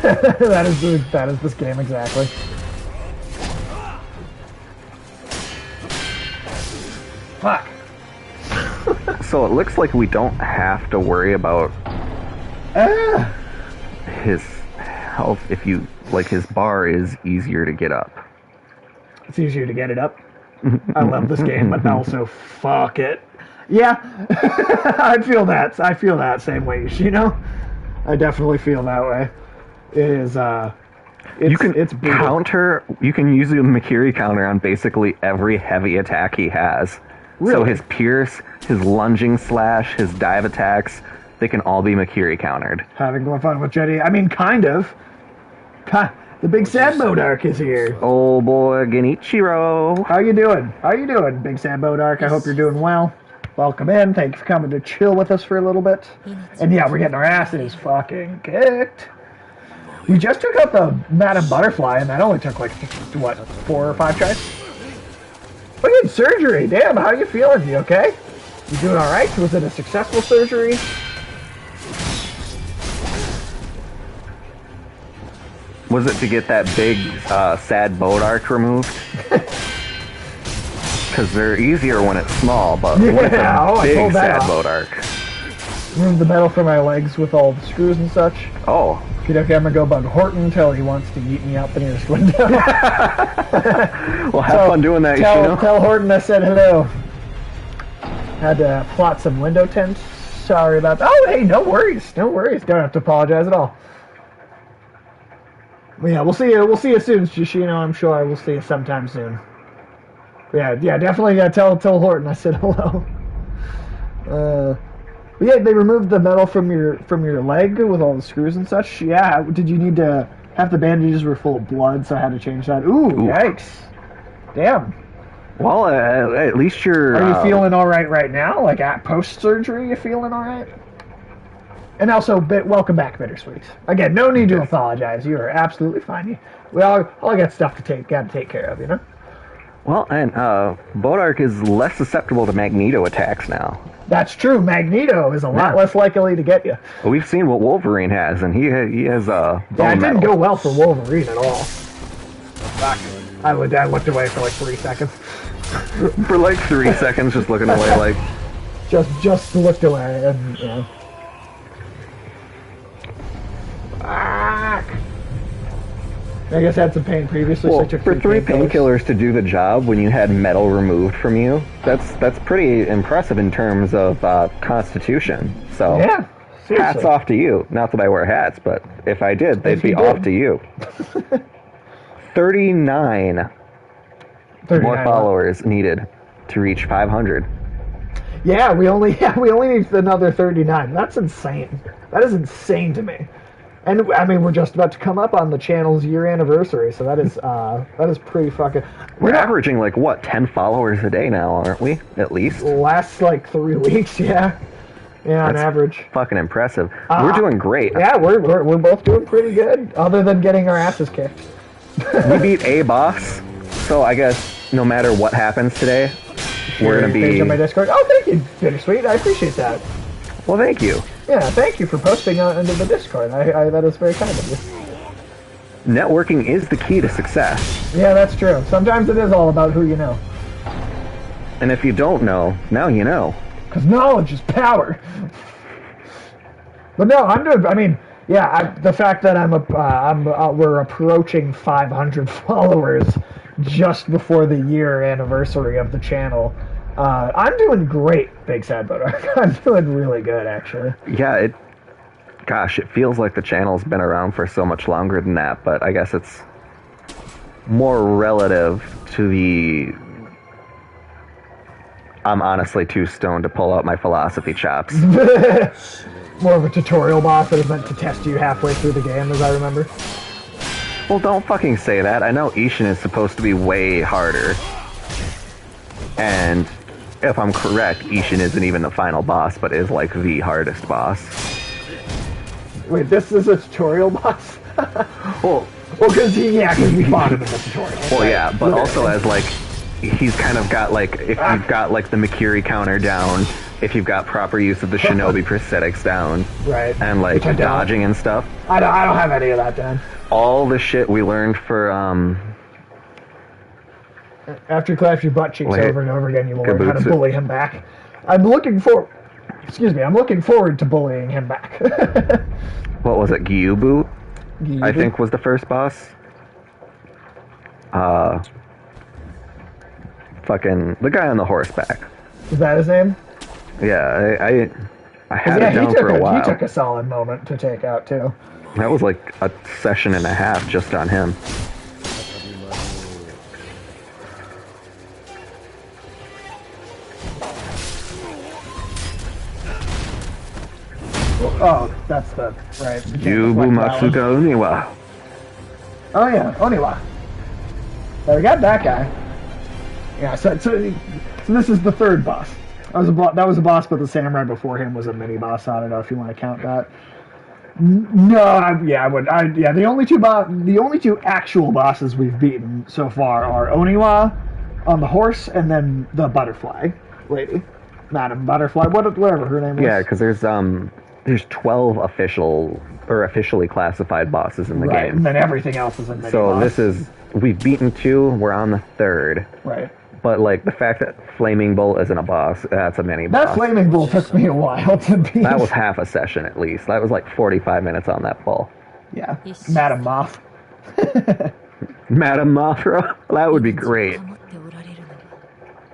that is this game exactly. Fuck. So it looks like we don't have to worry about his health if you like. His bar is easier to get up. It's easier to get it up. I love this game, but also fuck it. Yeah, I feel that. I feel that same way, you know. I definitely feel that way. It is. It's counter. You can use the Makiri counter on basically every heavy attack he has. Really? So his pierce, his lunging slash, his dive attacks, they can all be Makiri countered. Having more fun with Jetty. I mean, kind of. The big sad Modark is here. Oh boy, Genichiro. How you doing? How you doing, big sad Modark? I hope you're doing well. Welcome in. Thank you for coming to chill with us for a little bit. And yeah, we're getting our asses fucking kicked. We just took out the Madam Butterfly, and that only took like, what, 4 or 5 tries? Look at surgery. Damn, how you feeling? You okay? You doing alright? Was it a successful surgery? Was it to get that big, sad Bodark removed? Because they're easier when it's small, but when it's a big sad Bodark. Remove the metal from my legs with all the screws and such. Oh. If you don't care, I'm gonna go bug Horton until he wants to eat me out the nearest window. Well, have fun doing that, Tell Horton I said hello. Had to plot some window tints. Sorry about that. Oh, hey, no worries. No worries. Don't have to apologize at all. Well, yeah, we'll see you. We'll see you soon, Shishino. I'm sure we'll see you sometime soon. Yeah, definitely. Tell Horton I said hello. But yeah, they removed the metal from your leg with all the screws and such. Yeah, did you need to have the bandages were full of blood, so I had to change that? Ooh. Yikes! Damn. Well, at least you're. Are you feeling all right now? Like at post surgery, you feeling all right? And also, welcome back, Bittersweet. Again, no need to apologize. You are absolutely fine. We all got stuff to got to take care of, you know. Well, and Bodark is less susceptible to Magneto attacks now. That's true. Magneto is a lot less likely to get you. Well, we've seen what Wolverine has, and he has bone it didn't metal. go well for Wolverine at all. I looked away for like 3 seconds. For like 3 seconds, just looking away, like just looked away, and you know. I guess I had some pain previously, so I took for 3 painkillers to do the job when you had metal removed from you, that's pretty impressive in terms of constitution. So yeah, seriously. Hats off to you. Not that I wear hats, but if I did, they'd be off to you. 39 more followers needed to reach 500. Yeah, we only need another 39. That's insane. That is insane to me. And I mean, we're just about to come up on the channel's year anniversary, so that is pretty fucking. We're averaging like what 10 followers a day now, aren't we? At least. Last like 3 weeks, yeah, on average. Fucking impressive. We're doing great. Yeah, we're both doing pretty good, other than getting our asses kicked. We beat a boss, so I guess no matter what happens today, we're gonna be. On my Discord. Oh, thank you, Bittersweet. I appreciate that. Well, thank you. Yeah, thank you for posting into the Discord. That is very kind of you. Networking is the key to success. Yeah, that's true. Sometimes it is all about who you know. And if you don't know, now you know. Because knowledge is power. But no, I'm doing. I mean, yeah, the fact that we're approaching 500 followers just before the year anniversary of the channel. I'm doing great, Big Sad Bodark. I'm doing really good, actually. Yeah, it feels like the channel's been around for so much longer than that, but I guess it's more relative to the... I'm honestly too stoned to pull out my philosophy chops. More of a tutorial boss that is meant to test you halfway through the game, as I remember. Well, don't fucking say that. I know Ishin is supposed to be way harder. And... if I'm correct, Ishin isn't even the final boss, but is like the hardest boss. Wait, this is a tutorial boss? Well, because we fought him in the tutorial. well, right? yeah, but also as like he's kind of got like if you've got like the Makiri counter down, if you've got proper use of the Shinobi prosthetics down, right, and like Which I don't. dodging and stuff. I don't have any of that done. All the shit we learned for After you clap your butt cheeks Wait. over and over again, you will learn how to Kabutsu. bully him back. I'm looking forward to bullying him back. what was it, Gyubu? I think was the first boss. Fucking the guy on the horseback. Is that his name? Yeah, I had it he down for a while. He took a solid moment to take out too. That was like a session and a half just on him. Oh, that's the right. Yubu Matsuka Oniwa. Oh yeah, Oniwa. So we got that guy. Yeah, so this is the third boss. That was a boss, but the samurai before him was a mini boss. I don't know if you want to count that. No, I would. The only two actual bosses we've beaten so far are Oniwa on the horse, and then the butterfly lady, Madam Butterfly, whatever her name was. Yeah, because there's 12 officially classified bosses in the right, game. And then everything else is a mini So boss. we've beaten 2, we're on the 3rd. Right. But like the fact that Flaming Bolt isn't a boss, that's a mini boss. That Flaming Bull took me a while to beat. That was half a session at least. That was like 45 minutes on that bull. Yeah, Madam Moth. Madam Mothra? That would be great.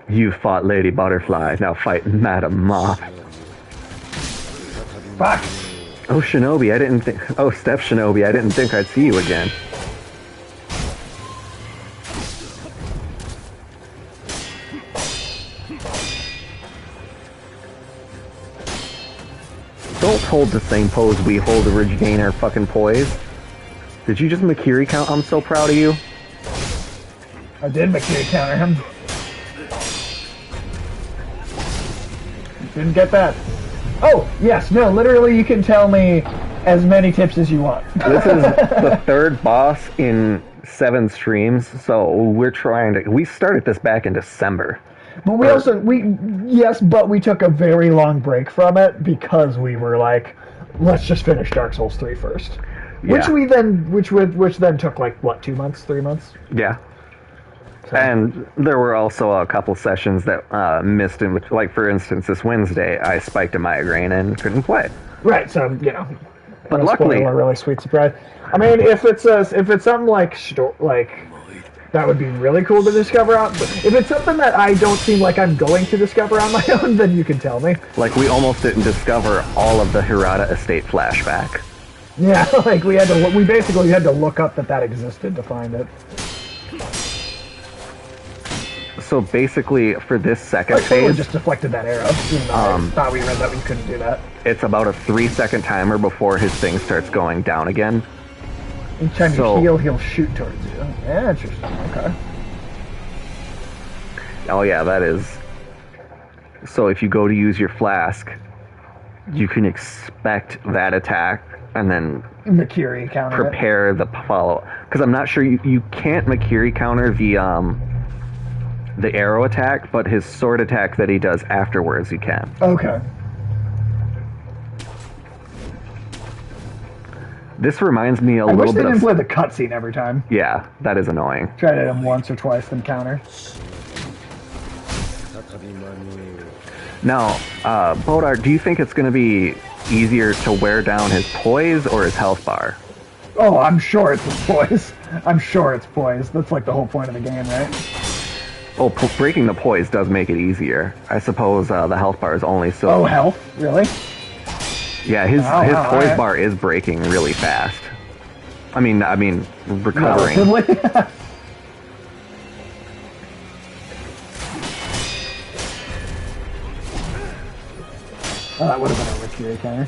You fought Lady Butterfly, now fight Madam Moth. Fuck. Oh, Shinobi, Steph Shinobi, I didn't think I'd see you again. Don't hold the same pose we hold to regain our fucking poise. Did you just Makiri count? I'm so proud of you. I did Makiri counter him. Didn't get that. Oh, yes, no, literally you can tell me as many tips as you want. This is the 3rd boss in 7 streams, so we started this back in December. But we took a very long break from it because we were like, let's just finish Dark Souls 3 first. Yeah. Which then took like, what, 2 months, 3 months? Yeah. So. And there were also a couple sessions that missed, in which, like for instance, this Wednesday, I spiked a migraine and couldn't play. Right, so, But luckily, a really sweet surprise. I mean, if it's something like that would be really cool to discover out. But if it's something that I don't seem like I'm going to discover on my own, then you can tell me. like we almost didn't discover all of the Hirata estate flashback. Yeah, like we basically had to look up that existed to find it. So basically, for this second I totally phase, just deflected that arrow. Even though I thought we read that we couldn't do that. it's about a 3-second timer before his thing starts going down again. Each time you heal, he'll shoot towards you. Yeah, interesting. Okay. Oh yeah, that is. So if you go to use your flask, you can expect that attack and then Makiri counter. prepare the follow. Because I'm not sure you can't Makiri counter the arrow attack, but his sword attack that he does afterwards you can. Okay. This reminds me a I little wish they bit didn't of. play the cutscene every time. Yeah, that is annoying. Tried it him once or twice, then counter. Now, Bodar, do you think it's going to be easier to wear down his poise or his health bar? Oh, I'm sure it's poise. I'm sure it's poise. That's like the whole point of the game, right? Oh, breaking the poise does make it easier. I suppose the health bar is only so. Oh, health? Really? Yeah, his poise right. bar is breaking really fast. I mean, recovering. Relatively? Oh, that would have been a Ricky counter.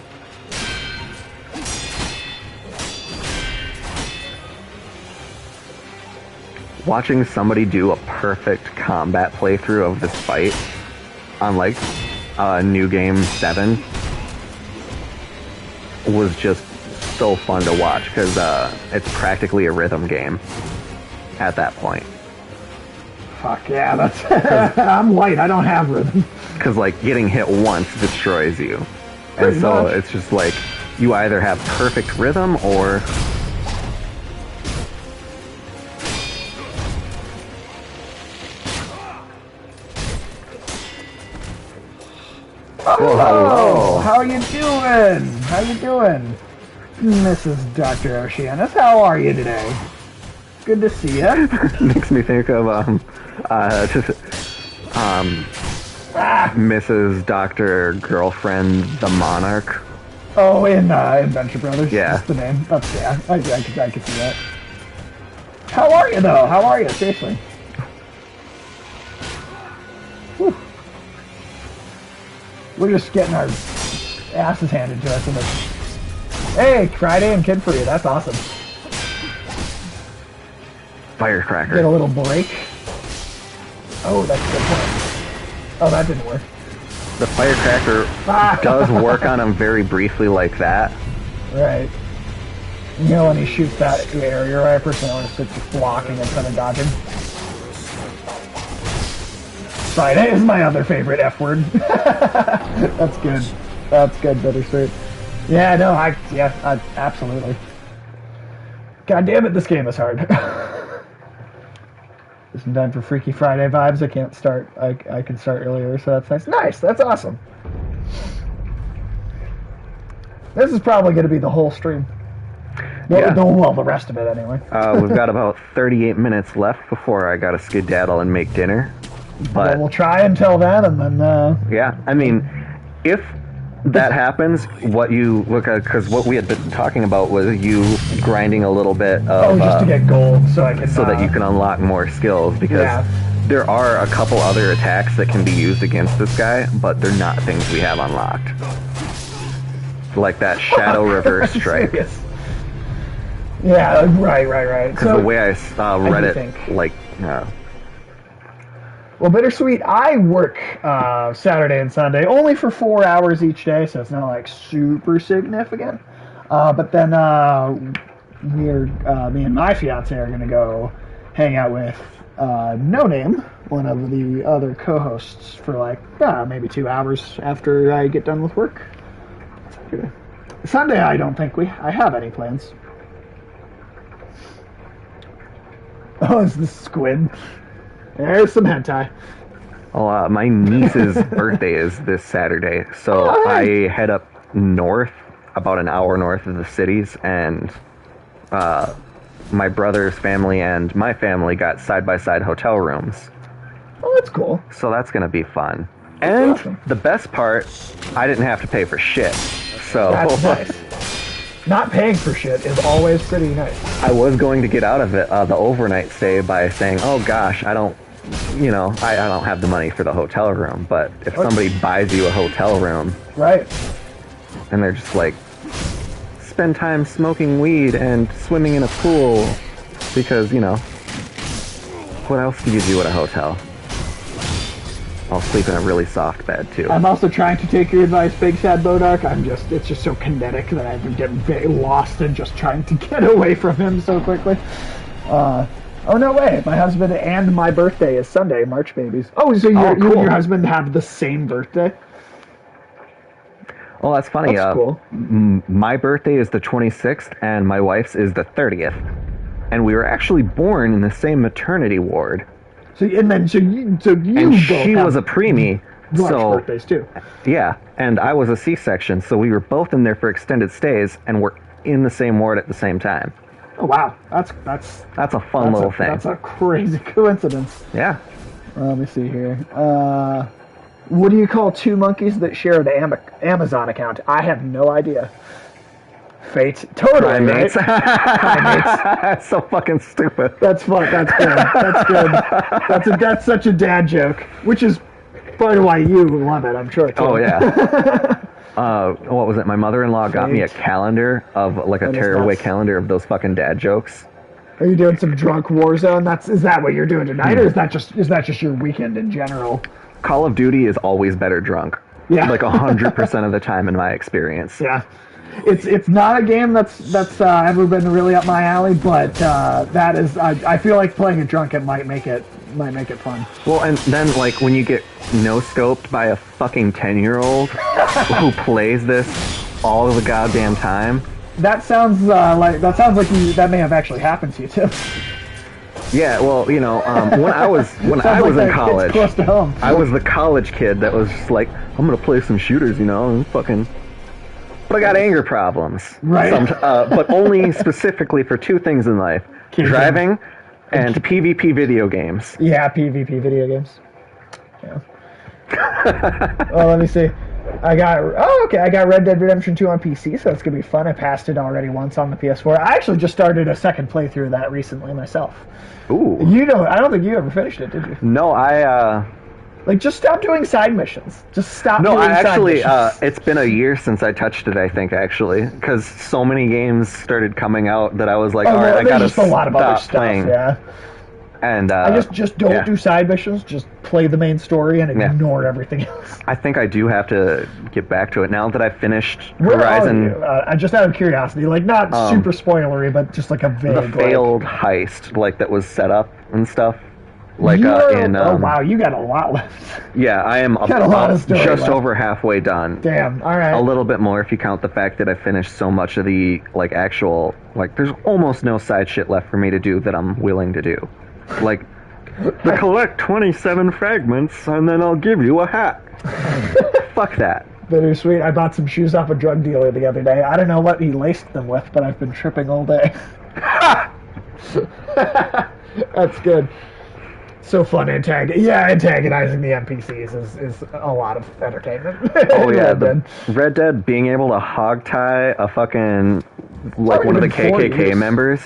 Watching somebody do a perfect combat playthrough of this fight on like New Game 7 was just so fun to watch because it's practically a rhythm game at that point. Fuck yeah, that's... I'm white, I don't have rhythm. Because, like, getting hit once destroys you. Pretty And so much. it's just like, you either have perfect rhythm or... Oh, hello. how are you doing? How you doing? Mrs. Dr. Oceanus, how are you today? Good to see you. Makes me think of, Mrs. Dr. Girlfriend the Monarch. Oh, in Venture Brothers? Yeah. That's the name. That's, yeah, I could see that. How are you, though? How are you? Seriously. Whew. We're just getting our asses handed to us in this. Hey, Friday and Kid for you. That's awesome. Firecracker. Get a little break. Oh, that's a good point. Oh, that didn't work. The firecracker does work on him very briefly like that. Right. You know when he shoots that area rifle, so it's just blocking instead of dodging. Friday is my other favorite F word. That's good. That's good, bittersweet. Yeah, no, absolutely. God damn it, this game is hard. Just in time for Freaky Friday vibes. I can't start. I can start earlier, so that's nice. Nice, that's awesome. This is probably going to be the whole stream. Yeah. Well, the rest of it anyway. We've got about 38 minutes left before I gotta skedaddle and make dinner. But We'll try until then, and then. yeah, I mean, if that happens, what you look at, because what we had been talking about was you grinding a little bit of just to get gold, so I can. so that you can unlock more skills, because there are a couple other attacks that can be used against this guy, but they're not things we have unlocked. Like that Shadow Reverse Strike. Serious. Yeah, right. Because the way I read it, think. like... Well, bittersweet, I work Saturday and Sunday, only for 4 hours each day, so it's not, like, super significant. But then me and my fiance are going to go hang out with No Name, one of the other co-hosts, for, like, maybe 2 hours after I get done with work. Sunday, I don't think I have any plans. Oh, it's the squid. There's some hentai. Well, my niece's birthday is this Saturday, so I head up north, about an hour north of the cities, and my brother's family and my family got side-by-side hotel rooms. Oh, that's cool. So that's going to be fun. And awesome. The best part, I didn't have to pay for shit. So That's nice. Not paying for shit is always pretty nice. I was going to get out of it the overnight stay by saying, "Oh gosh, I don't have the money for the hotel room." But if somebody buys you a hotel room, right, and they're just like, spend time smoking weed and swimming in a pool, because what else do you do at a hotel? I'll sleep in a really soft bed too. I'm also trying to take your advice, Big Sad Bodark. it's just so kinetic that I've been very lost in just trying to get away from him so quickly. Oh, no way. My husband and my birthday is Sunday, March babies. Oh, so you and your husband have the same birthday? Well, that's funny. That's cool. My birthday is the 26th, and my wife's is the 30th. And we were actually born in the same maternity ward. So you and both she was a preemie, so birthdays too. Yeah, and I was a C-section, so we were both in there for extended stays, and we're in the same ward at the same time. Oh wow, that's a fun little thing. That's a crazy coincidence. Yeah. Let me see here. What do you call two monkeys that share the Amazon account? I have no idea. Fate. Totally, Primates. right? Primates. That's so fucking stupid. That's fun. That's good. That's good. That's such a dad joke, which is part of why you love it, I'm sure. Too. Oh, yeah. What was it? My mother-in-law got me a calendar of, like, a tearaway calendar of those fucking dad jokes. Are you doing some drunk Warzone? Is that what you're doing tonight, or is that just your weekend in general? Call of Duty is always better drunk. Yeah. Like 100% of the time in my experience. Yeah. It's not a game that's ever been really up my alley, but that is I feel like playing it drunk it might make it fun. Well, and then like when you get no-scoped by a fucking 10-year-old who plays this all the goddamn time. That sounds like that may have actually happened to you too. Yeah, well, when I was in college, close to home. I was the college kid that was just like, I'm gonna play some shooters, and fucking. But I got anger problems, right? But only specifically for two things in life: driving and PvP video games. Yeah, PvP video games. Yeah. Well, let me see. I got Red Dead Redemption 2 on PC, so it's gonna be fun. I passed it already once on the PS4. I actually just started a second playthrough of that recently myself. Ooh. I don't think you ever finished it, did you? No, just stop doing side missions. Just stop. No, doing I actually. side missions. It's been a year since I touched it. I think actually, because so many games started coming out that I was like, all right, I gotta just a lot of other stop stuff, playing. Yeah. And I just don't do side missions. Just play the main story and ignore everything else. I think I do have to get back to it now that I've finished Where Horizon. Are you? Just out of curiosity, like not super spoilery, but just like a vague. The failed heist, like that was set up and stuff. Like oh wow, you got a lot left. Yeah, I am got a lot of story just left. over halfway done. Damn, all right. A little bit more if you count the fact that I finished so much of the actual there's almost no side shit left for me to do that I'm willing to do. Like collect 27 fragments and then I'll give you a hat. Fuck that. Very sweet. I bought some shoes off a drug dealer the other day. I don't know what he laced them with, but I've been tripping all day. That's good. So fun antagonizing the NPCs is a lot of entertainment. Oh yeah, the Red Dead being able to hogtie a fucking one of the KKK members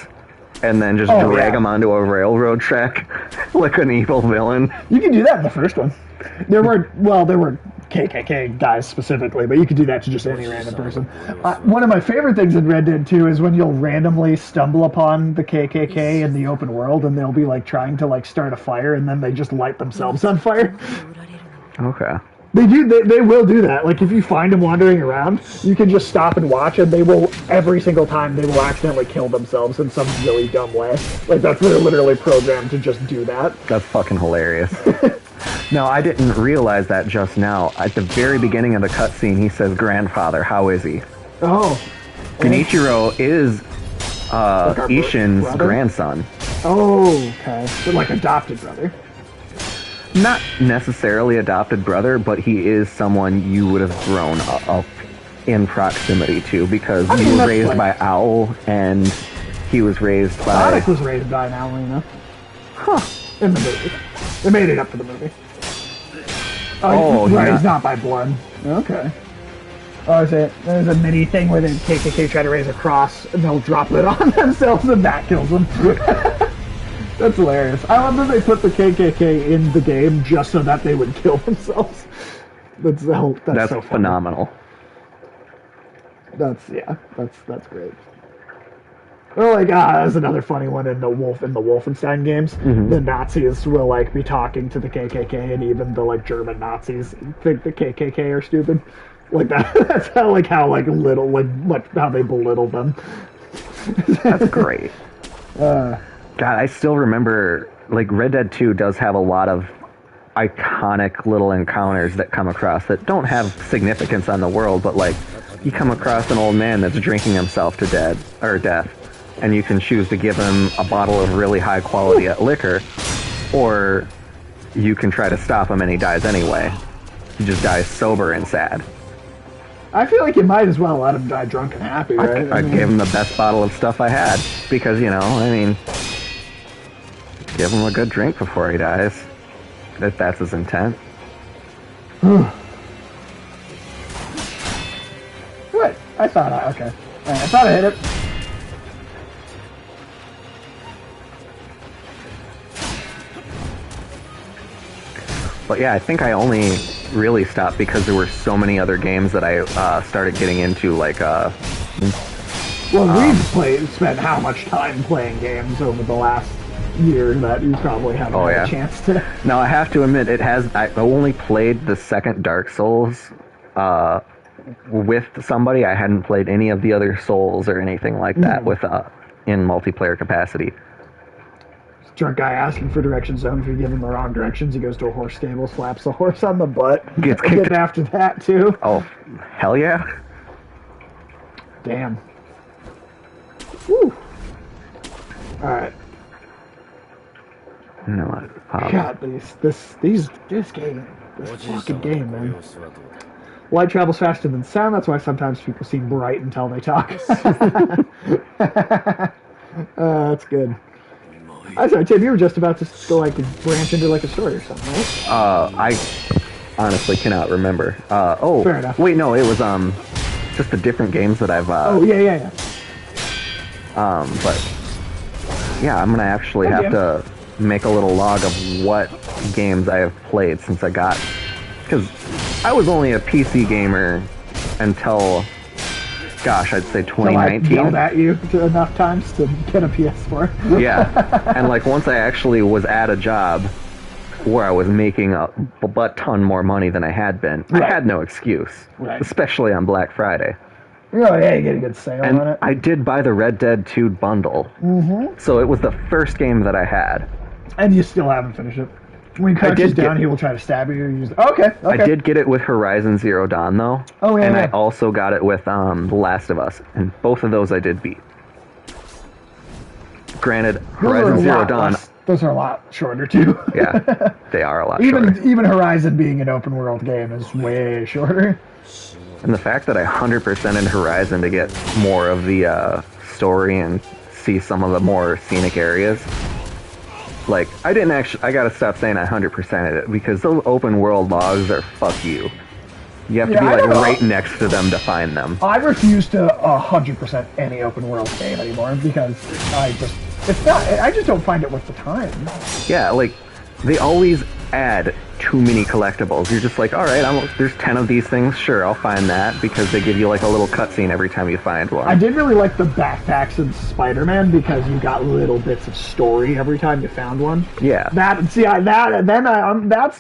and then just drag him onto a railroad track like an evil villain. You can do that in the first one. There were KKK guys specifically, but you could do that to just any random person. One of my favorite things in Red Dead 2 is when you'll randomly stumble upon the KKK in the open world, and they'll be trying to start a fire, and then they just light themselves on fire. Okay. They will do that. If you find them wandering around, you can just stop and watch, and they will, every single time, they will accidentally kill themselves in some really dumb way. They're literally programmed to just do that. That's fucking hilarious. No, I didn't realize that just now. At the very beginning of the cutscene, he says, "Grandfather, how is he?" Oh. Genichiro is Ishin's grandson. Oh, okay. But adopted brother. Not necessarily adopted brother, but he is someone you would have grown up in proximity to because you were raised by Owl and he was raised by... Sonic was raised by an Owlina. Huh. In the movie. They made it up for the movie. He's not by blood. Okay. Oh, there's a mini thing where the KKK try to raise a cross and they'll drop it on themselves and that kills them. That's hilarious. I love that they put the KKK in the game just so that they would kill themselves. That's so funny. Phenomenal. That's great. Well, that's another funny one in the Wolfenstein games. Mm-hmm. The Nazis will be talking to the KKK, and even the German Nazis think the KKK are stupid. That's how how they belittle them. That's great. God, I still remember Red Dead 2 does have a lot of iconic little encounters that come across that don't have significance on the world, but you come across an old man that's drinking himself to death. And you can choose to give him a bottle of really high quality liquor, or you can try to stop him and he dies anyway. He just dies sober and sad. I feel like you might as well let him die drunk and happy, right? I gave him the best bottle of stuff I had, because, give him a good drink before he dies. If that's his intent. What? I thought I hit it. But yeah, I think I only really stopped because there were so many other games that I started getting into, Well, we've spent how much time playing games over the last year that you probably haven't had a chance to... Now, I have to admit, I only played the second Dark Souls with somebody. I hadn't played any of the other Souls or anything like that with in multiplayer capacity. Drunk guy asking for directions. So if you give him the wrong directions, he goes to a horse stable, slaps the horse on the butt. Gets and kicked then after that too. Oh, hell yeah! Damn. Woo. All right. No, God, this game, this fucking game, man. Light travels faster than sound. That's why sometimes people seem bright until they talk. That's good. I'm sorry, Tim, you were just about to go like branch into like a story or something, right? I honestly cannot remember. Fair enough. Wait, no, it was just the different games that I've. Yeah. But yeah, I'm gonna actually have to make a little log of what games I have played since I got, because I was only a PC gamer until, gosh, I'd say 2019. I yelled at you enough times to get a PS4. Yeah, and like once I actually was at a job where I was making a butt ton more money than I had been, I had no excuse, especially on Black Friday. Oh yeah, you get a good sale on it. I did buy the Red Dead 2 bundle, so it was the first game that I had. And you still haven't finished it. When he crouches down, he will try to stab you. Okay. I did get it with Horizon Zero Dawn, though. Oh, yeah. And I also got it with The Last of Us. And both of those I did beat. Granted, Horizon Zero Dawn... Those are a lot shorter, too. Yeah, they are a lot shorter. Even Horizon being an open-world game is way shorter. And the fact that I 100% in Horizon to get more of the story and see some of the more scenic areas... Like, I gotta stop saying I 100%ed it, because those open world logs are fuck you. You have to be, like, right next to them to find them. I refuse to 100% any open world game anymore, because I just don't find it worth the time. Yeah, like, they always add too many collectibles. You're just like, alright, there's 10 of these things, sure, I'll find that, because they give you, like, a little cutscene every time you find one. I did really like the backpacks in Spider-Man, because you got little bits of story every time you found one. Yeah. That's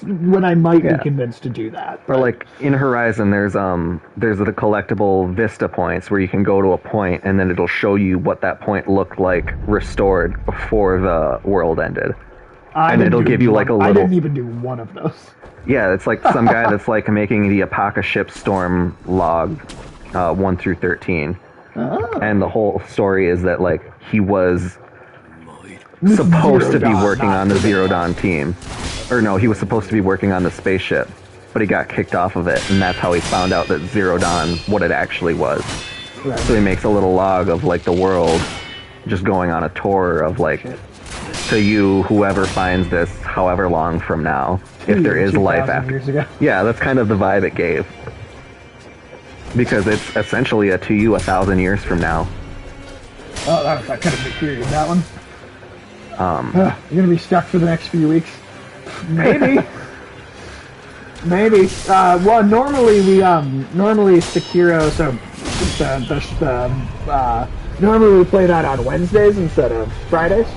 when I might be convinced to do that. Or, like, in Horizon, there's the collectible Vista points, where you can go to a point, and then it'll show you what that point looked like restored before the world ended. And it'll give you like a little... I didn't even do one of those. Yeah, it's like some guy that's like making the Apoca Shipstorm log 1 through 13. Oh. And the whole story is that like he was supposed to be working on the Zero Dawn team. Or no, he was supposed to be working on the spaceship, but he got kicked off of it, and that's how he found out that Zero Dawn, what it actually was. Right. So he makes a little log of like the world, just going on a tour of like... To you, whoever finds this, however long from now, if there is life after. Years ago. Yeah, that's kind of the vibe it gave. Because it's essentially to you 1,000 years from now. Oh, that could have been curious, that one. You're gonna be stuck for the next few weeks. Maybe. Maybe. Well, normally Sekiro. So normally we play that on Wednesdays instead of Fridays.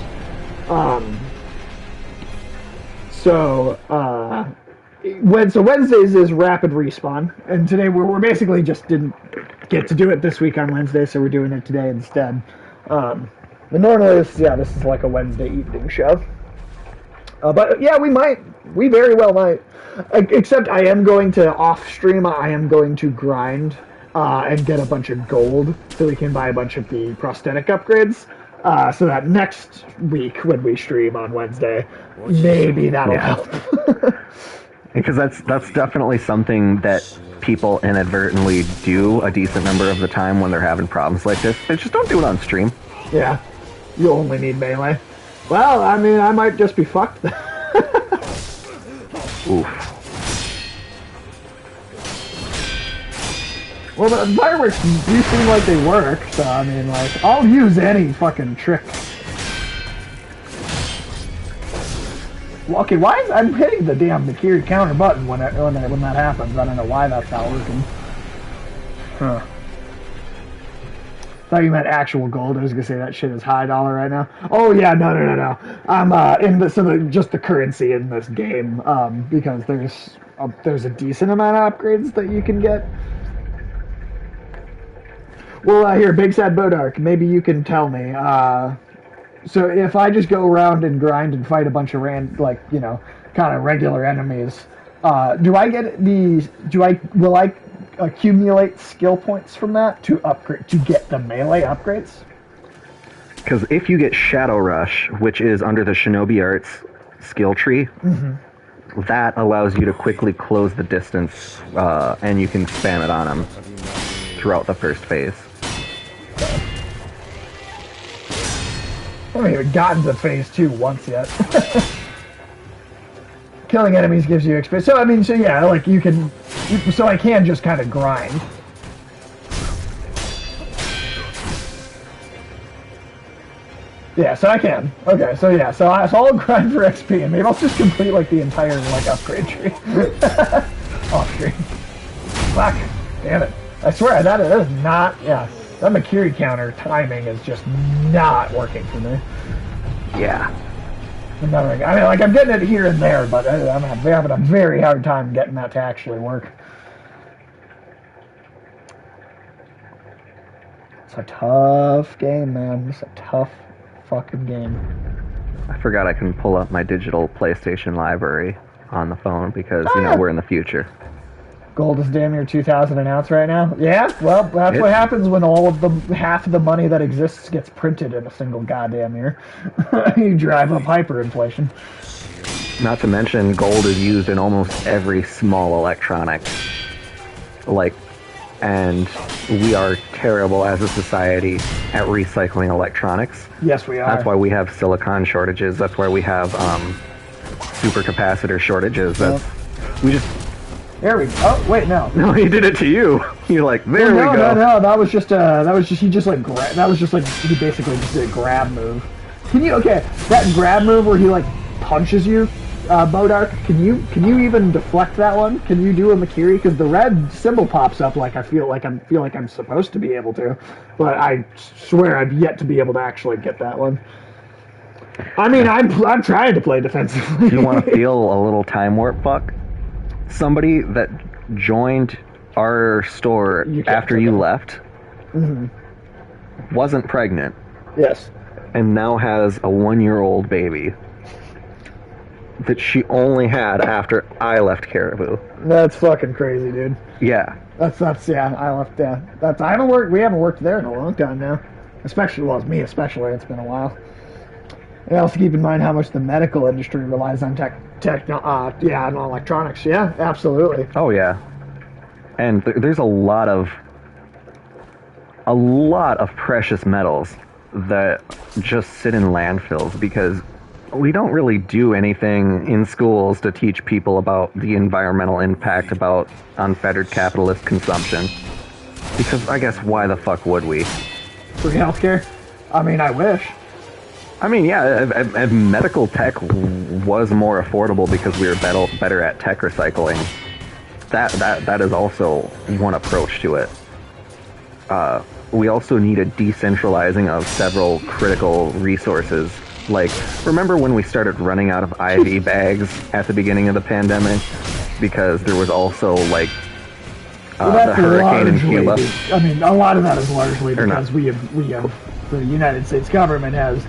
Wednesdays is rapid respawn, and today we're basically just didn't get to do it this week on Wednesday, so we're doing it today instead. But normally this is like a Wednesday evening show. But yeah, we very well might. Except I am going to off stream. I am going to grind and get a bunch of gold so we can buy a bunch of the prosthetic upgrades. So that next week when we stream on Wednesday, maybe that'll help. Because that's definitely something that people inadvertently do a decent number of the time when they're having problems like this. They just don't do it on stream. Yeah, you only need melee. Well, I mean, I might just be fucked. Oof. Well, the fireworks do seem like they work, so I mean, like, I'll use any fucking trick. Well, okay, why is I'm hitting the damn Mikiri counter button when that happens? I don't know why that's not working. Huh. Thought you meant actual gold. I was gonna say that shit is high dollar right now. Oh yeah, no. I'm just the currency in this game, because there's a decent amount of upgrades that you can get. Well, here, Big Sad Bodark, maybe you can tell me. So if I just go around and grind and fight a bunch of kind of regular enemies, will I accumulate skill points from that to get the melee upgrades? Because if you get Shadow Rush, which is under the Shinobi Arts skill tree, that allows you to quickly close the distance, and you can spam it on them throughout the first phase. I haven't even gotten to phase 2 once yet. Killing enemies gives you experience. So I can just kind of grind. Yeah, so I can. Okay, so I'll grind for XP, and maybe I'll just complete the entire upgrade tree. Off screen. Fuck. Damn it. I swear that is not. Yeah, that Makiri counter timing is just not working for me. Yeah. I'm getting it here and there, but I'm having a very hard time getting that to actually work. It's a tough game, man. It's a tough fucking game. I forgot I can pull up my digital PlayStation library on the phone because, we're in the future. Gold is damn near 2,000 an ounce right now. Yeah, well, that's what happens when half of the money that exists gets printed in a single goddamn year. You drive up hyperinflation. Not to mention, gold is used in almost every small electronic. And we are terrible as a society at recycling electronics. Yes, we are. That's why we have silicon shortages. That's why we have supercapacitor shortages. There we go. Oh, wait, no. No, he did it to you. You're like, we go. No, that was just he basically just did a grab move. That grab move where he punches you, Bodark, can you even deflect that one? Can you do a Makiri? Because the red symbol pops up I feel like I'm supposed to be able to, but I swear I've yet to be able to actually get that one. I mean, I'm trying to play defensively. You want to feel a little time warp fuck? Somebody that joined our store after you left wasn't pregnant. Yes. And now has a 1-year-old baby that she only had after I left Caribou. That's fucking crazy, dude. Yeah. That's I left. Yeah. We haven't worked there in a long time now. Me especially. It's been a while. And also keep in mind how much the medical industry relies on on electronics. Yeah, absolutely. Oh yeah. And there's a lot of precious metals that just sit in landfills because we don't really do anything in schools to teach people about the environmental impact about unfettered capitalist consumption. Because I guess why the fuck would we? For healthcare? I mean, I wish. I mean, yeah, medical tech was more affordable because we were better at tech recycling. That is also one approach to it. We also need a decentralizing of several critical resources. Remember when we started running out of IV bags at the beginning of the pandemic? Because there was also, the hurricane in Cuba. I mean, a lot of that is largely because we have the United States government has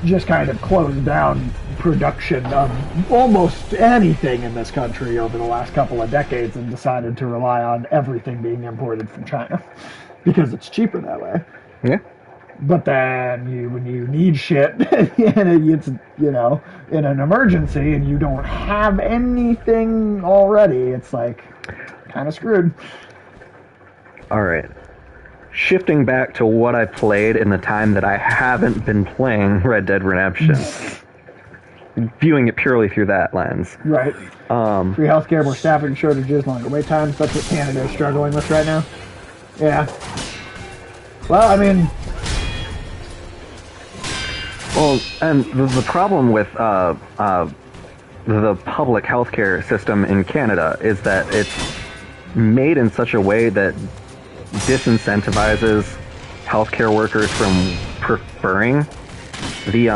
just kind of closed down production of almost anything in this country over the last couple of decades and decided to rely on everything being imported from China because it's cheaper that way. Yeah. But then when you need shit and it's, in an emergency and you don't have anything already, it's kind of screwed. All right. Shifting back to what I played in the time that I haven't been playing Red Dead Redemption. Viewing it purely through that lens. Right. Free healthcare, more staffing shortages, longer wait times. That's what Canada is struggling with right now. Yeah. Well, I mean... Well, and the problem with the public healthcare system in Canada is that it's made in such a way that disincentivizes healthcare workers from preferring the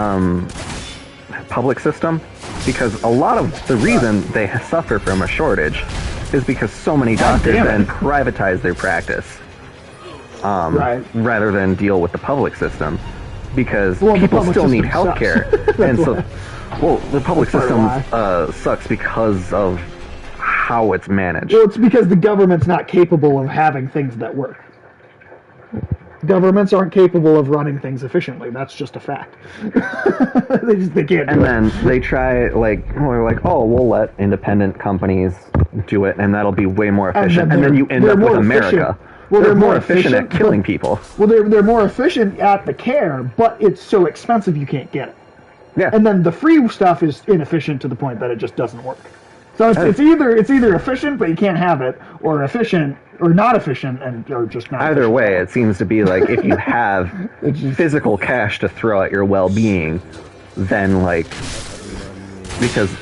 public system, because a lot of the reason they suffer from a shortage is because so many doctors then privatize their practice. rather than deal with the public system, because the people public still need system healthcare, and so, the public That's system sucks because of how it's managed. Well, it's because the government's not capable of having things that work. Governments aren't capable of running things efficiently. That's just a fact. they can't do And it. then they try, they're like, oh, we'll let independent companies do it, and that'll be way more efficient. And then you end up with America. Well, they're more efficient at killing people. Well, they're more efficient at the care, but it's so expensive you can't get it. Yeah. And then the free stuff is inefficient to the point that it just doesn't work. So it's either efficient but you can't have it, or efficient or not efficient or just not. Either efficient. way, it seems to be like if you have physical cash to throw at your well-being, then because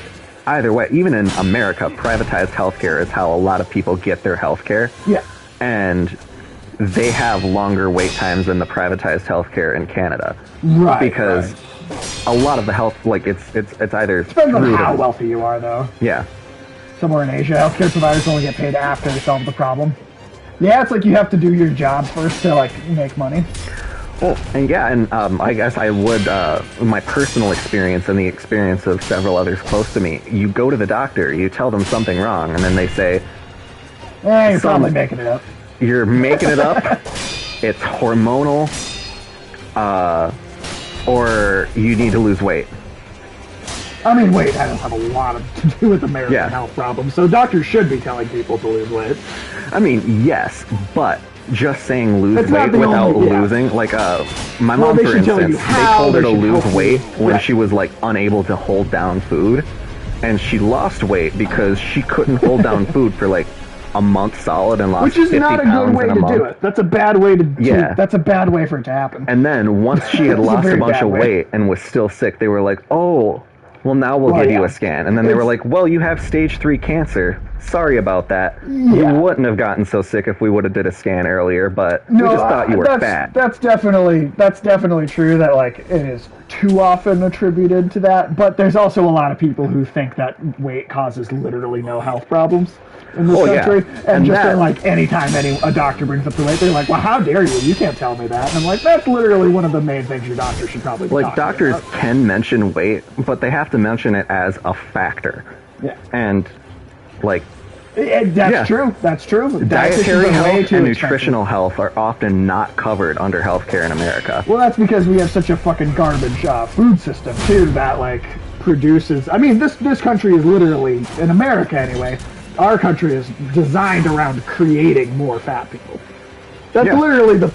either way, even in America, privatized healthcare is how a lot of people get their healthcare. Yeah. And they have longer wait times than the privatized healthcare in Canada. Right. Because a lot of the health, it's either depends on how wealthy you are, though. Yeah. Somewhere in Asia, healthcare providers only get paid after they solve the problem. Yeah, it's like you have to do your job first to make money. Well, and I guess I would, my personal experience and the experience of several others close to me, you go to the doctor, you tell them something wrong, and then they say, you're probably making it up. You're making it up, it's hormonal, or you need to lose weight. I mean, weight has a lot to do with American health problems, so doctors should be telling people to lose weight. I mean, yes, but just saying lose weight without losing, my mom, for instance, they told her to lose weight when she was unable to hold down food, and she lost weight because she couldn't hold down food for a month solid and lost 50 pounds in a month. Which is not a good way to do it. That's a bad way to that's a bad way for it to happen. And then once she had lost a bunch of weight and was still sick, they were like, oh, well, now we'll give you a scan. And then they were like, well, you have stage 3 cancer. Sorry about that. You wouldn't have gotten so sick if we would have did a scan earlier, but we just thought you were fat. That's definitely true that it is too often attributed to that, but there's also a lot of people who think that weight causes literally no health problems in this country. And just anytime a doctor brings up the weight, they're like, well, how dare you? You can't tell me that. And I'm like, that's literally one of the main things your doctor should probably be talking doctors about. Can mention weight, but they have to mention it as a factor. Yeah. And that's true. That's true. Dietary health and nutritional health are often not covered under healthcare in America. Well, that's because we have such a fucking garbage food system too that produces. I mean, this country is literally, in America anyway, our country is designed around creating more fat people. That's literally the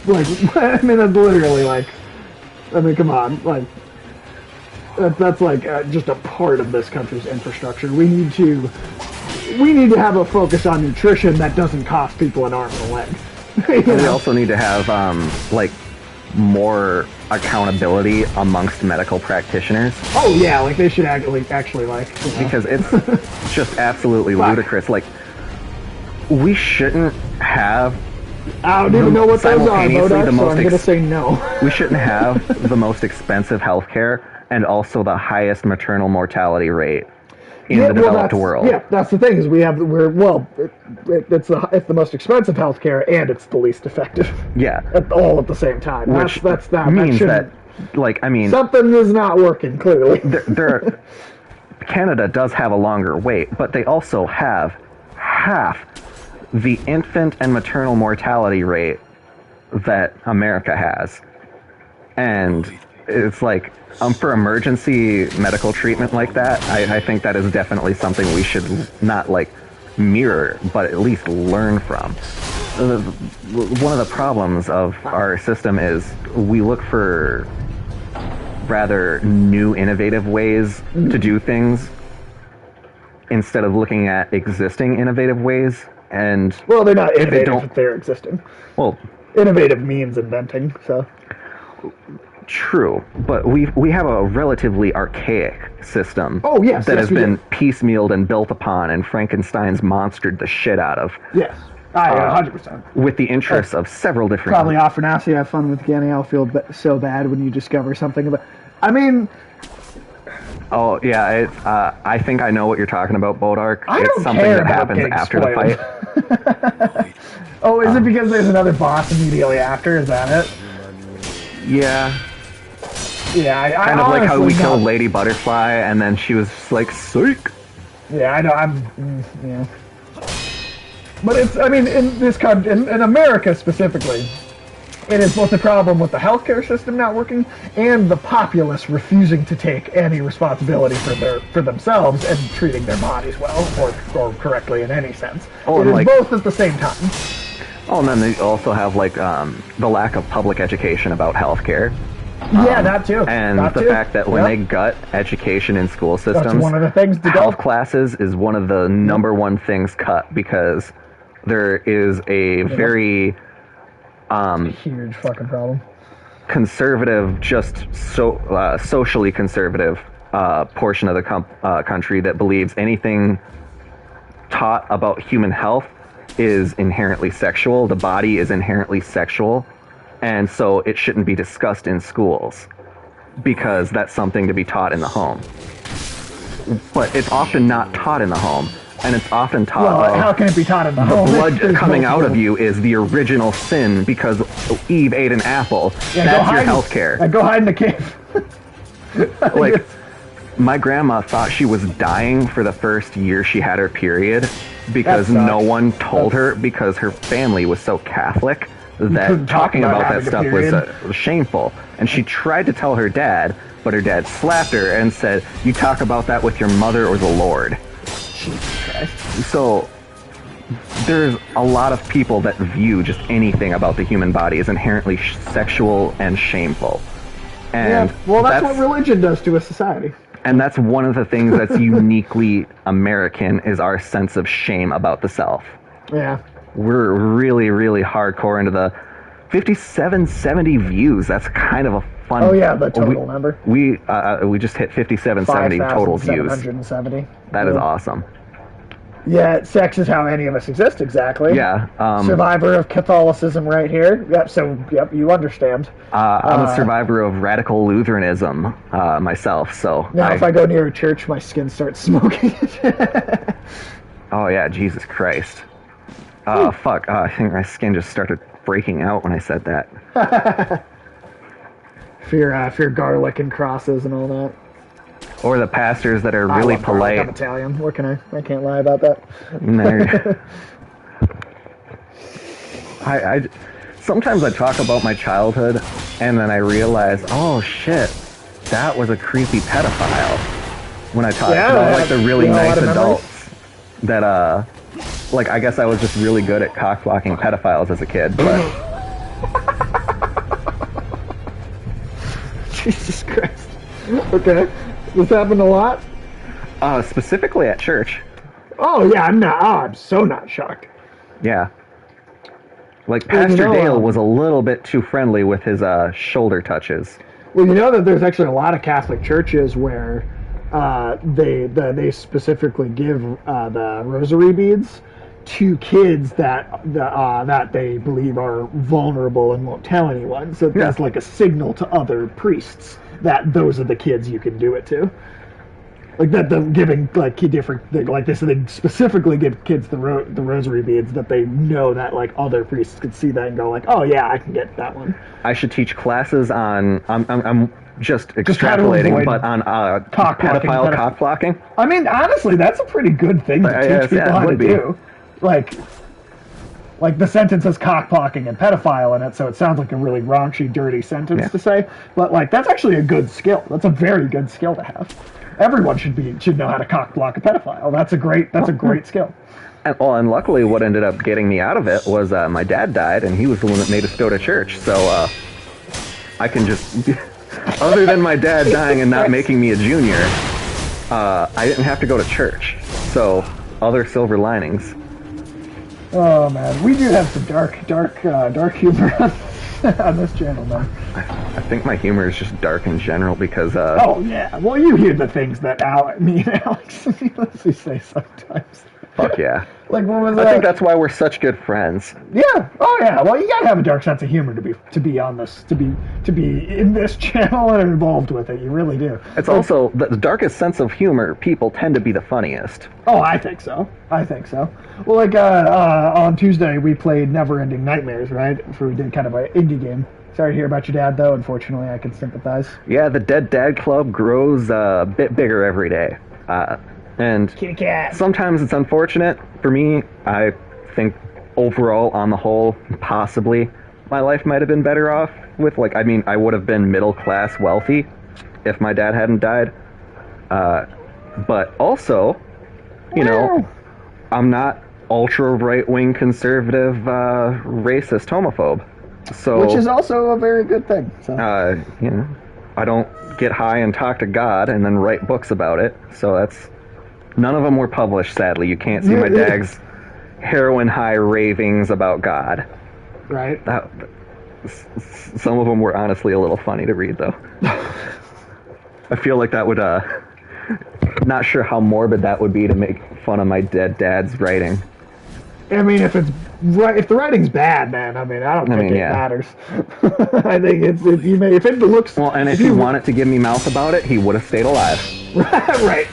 I mean, that's literally I mean, come on, that's just a part of this country's infrastructure. We need to have a focus on nutrition that doesn't cost people an arm and a leg. We also need to have more accountability amongst medical practitioners. Oh yeah, they should actually because it's just absolutely ludicrous. We shouldn't have. I don't even know what those are, Bodak, so I'm going to say no. We shouldn't have the most expensive healthcare and also the highest maternal mortality rate in the developed world. Yeah, that's the thing is it's the most expensive healthcare and it's the least effective. Yeah, all at the same time. Which that means that I mean, something is not working clearly. Canada does have a longer wait, but they also have half the infant and maternal mortality rate that America has, and it's for emergency medical treatment like that, I think that is definitely something we should not mirror, but at least learn from. One of the problems of our system is we look for rather new, innovative ways to do things instead of looking at existing innovative ways. And they're not innovative if they're existing. Well, innovative means inventing, so. True, but we have a relatively archaic system. Oh yes, that has been piecemealed and built upon, and Frankenstein's monstered the shit out of. Yes, 100%. With the interests of several different. Probably often ask you have fun with Ganny. I'll feel so bad when you discover something about. I mean. Oh yeah, I think I know what you're talking about, Bodark. It's something that happens after the fight. Oh, is it because there's another boss immediately after? Is that it? Yeah. Yeah, I Kind of like how we honestly killed not- Lady Butterfly, and then she was just like, psych! Yeah, I know. Yeah. But it's, I mean, in this country, in America specifically, it is both a problem with the healthcare system not working and the populace refusing to take any responsibility for themselves and treating their bodies well or correctly in any sense. Oh, it and is like- both at the same time. Oh, and then they also have like the lack of public education about healthcare. Yeah, that too. And That the too. fact that when Yep. they gut education in school systems, That's one of the things to health go. classes is one of the number one things cut because there is a very Huge fucking problem. conservative, socially conservative portion of the country that believes anything taught about human health is inherently sexual. The body is inherently sexual, and so it shouldn't be discussed in schools because that's something to be taught in the home. But it's often not taught in the home, and it's often taught. Well, how can it be taught in the home? Blood There's coming out of multiple- you is the original sin because Eve ate an apple. Yeah, go That's your hide- health care. Go hide in the cave. Like, my grandma thought she was dying for the first year she had her period because That sucks. no one told her because her family was so Catholic that couldn't talk talking about about that having a stuff was period. shameful. And she tried to tell her dad, but her dad slapped her and said, "You talk about that with your mother or the Lord." Jesus Christ. So there's a lot of people that view just anything about the human body as inherently sexual and shameful. And Yeah, well, that's what religion does to a society. and that's one of the things that's uniquely American is our sense of shame about the self. Yeah. We're really, really hardcore into the 5770 views. That's kind of a fun. Oh yeah, the total number. We just hit 5770 total views. 5,770. That is awesome. Yeah, sex is how any of us exist, exactly. Yeah. Survivor of Catholicism right here. Yep, so, you understand. I'm a survivor of radical Lutheranism myself, so. Now, if I go near a church, my skin starts smoking. Oh, yeah, Jesus Christ. Fuck. I think my skin just started breaking out when I said that. Fear garlic and crosses and all that. Or the pastors that are I really love garlic. polite. I'm Italian. What can I can't lie about that. And they're- I sometimes I talk about my childhood and then I realize, oh shit, that was a creepy pedophile. When I talk Yeah, about like the really you know, a nice lot of memories. adults that like I guess I was just really good at cock blocking pedophiles as a kid, but Jesus Christ. Okay. This happened a lot? specifically at church. Oh, yeah, I'm so not shocked. Yeah. Like Well, you Pastor know, Dale was a little bit too friendly with his shoulder touches. Well, you know that there's actually a lot of Catholic churches where they specifically give the rosary beads to kids that they believe are vulnerable and won't tell anyone. So that's like a signal to other priests that those are the kids you can do it to. Like that, them giving like different like this, they specifically give kids the rosary beads that they know that like other priests could see that and go like, oh yeah, I can get that one. I should teach classes on. I'm just how to extrapolating, avoid but on cock-blocking, pedophile cock blocking. I mean, honestly, that's a pretty good thing to Yes, teach people yeah, it how to would be. do. Like the sentence has cock-blocking and pedophile in it, so it sounds like a really raunchy, dirty sentence to say. But like, that's actually a good skill. That's a very good skill to have. Everyone should know how to cock-block a pedophile. That's a great skill. And luckily, what ended up getting me out of it was my dad died, and he was the one that made us go to church. So I can just, other than my dad dying and not making me a junior, I didn't have to go to church. So other silver linings. Oh man, we do have some dark humor on this channel, man. I think my humor is just dark in general because. Oh yeah, well you hear the things that me and Alex say sometimes. Fuck yeah. Like, what was I that? think that's why we're such good friends. Yeah. Oh yeah. Well, you gotta have a dark sense of humor to be on this, to be in this channel and involved with it. You really do. It's also the darkest sense of humor. People tend to be the funniest. Oh, I think so. Well, like on Tuesday we played Never Ending Nightmares, right? We did kind of an indie game. Sorry to hear about your dad, though. Unfortunately, I can sympathize. Yeah, the Dead Dad Club grows a bit bigger every day. And Kitty cat. sometimes it's unfortunate. For me, I think overall, on the whole, possibly my life might have been better off with, like, I mean, I would have been middle class wealthy if my dad hadn't died. But also, you know, I'm not ultra right-wing conservative racist homophobe. So, which is also a very good thing. So. you know, I don't get high and talk to God and then write books about it. So that's... None of them were published, sadly. You can't see my dad's heroin high ravings about God. Right. Some of them were honestly a little funny to read, though. I feel like that would, not sure how morbid that would be to make fun of my dead dad's writing. I mean, if the writing's bad, man, I don't think it matters. I think if it looks... Well, and if he wanted to give me mouth about it, he would have stayed alive. Right.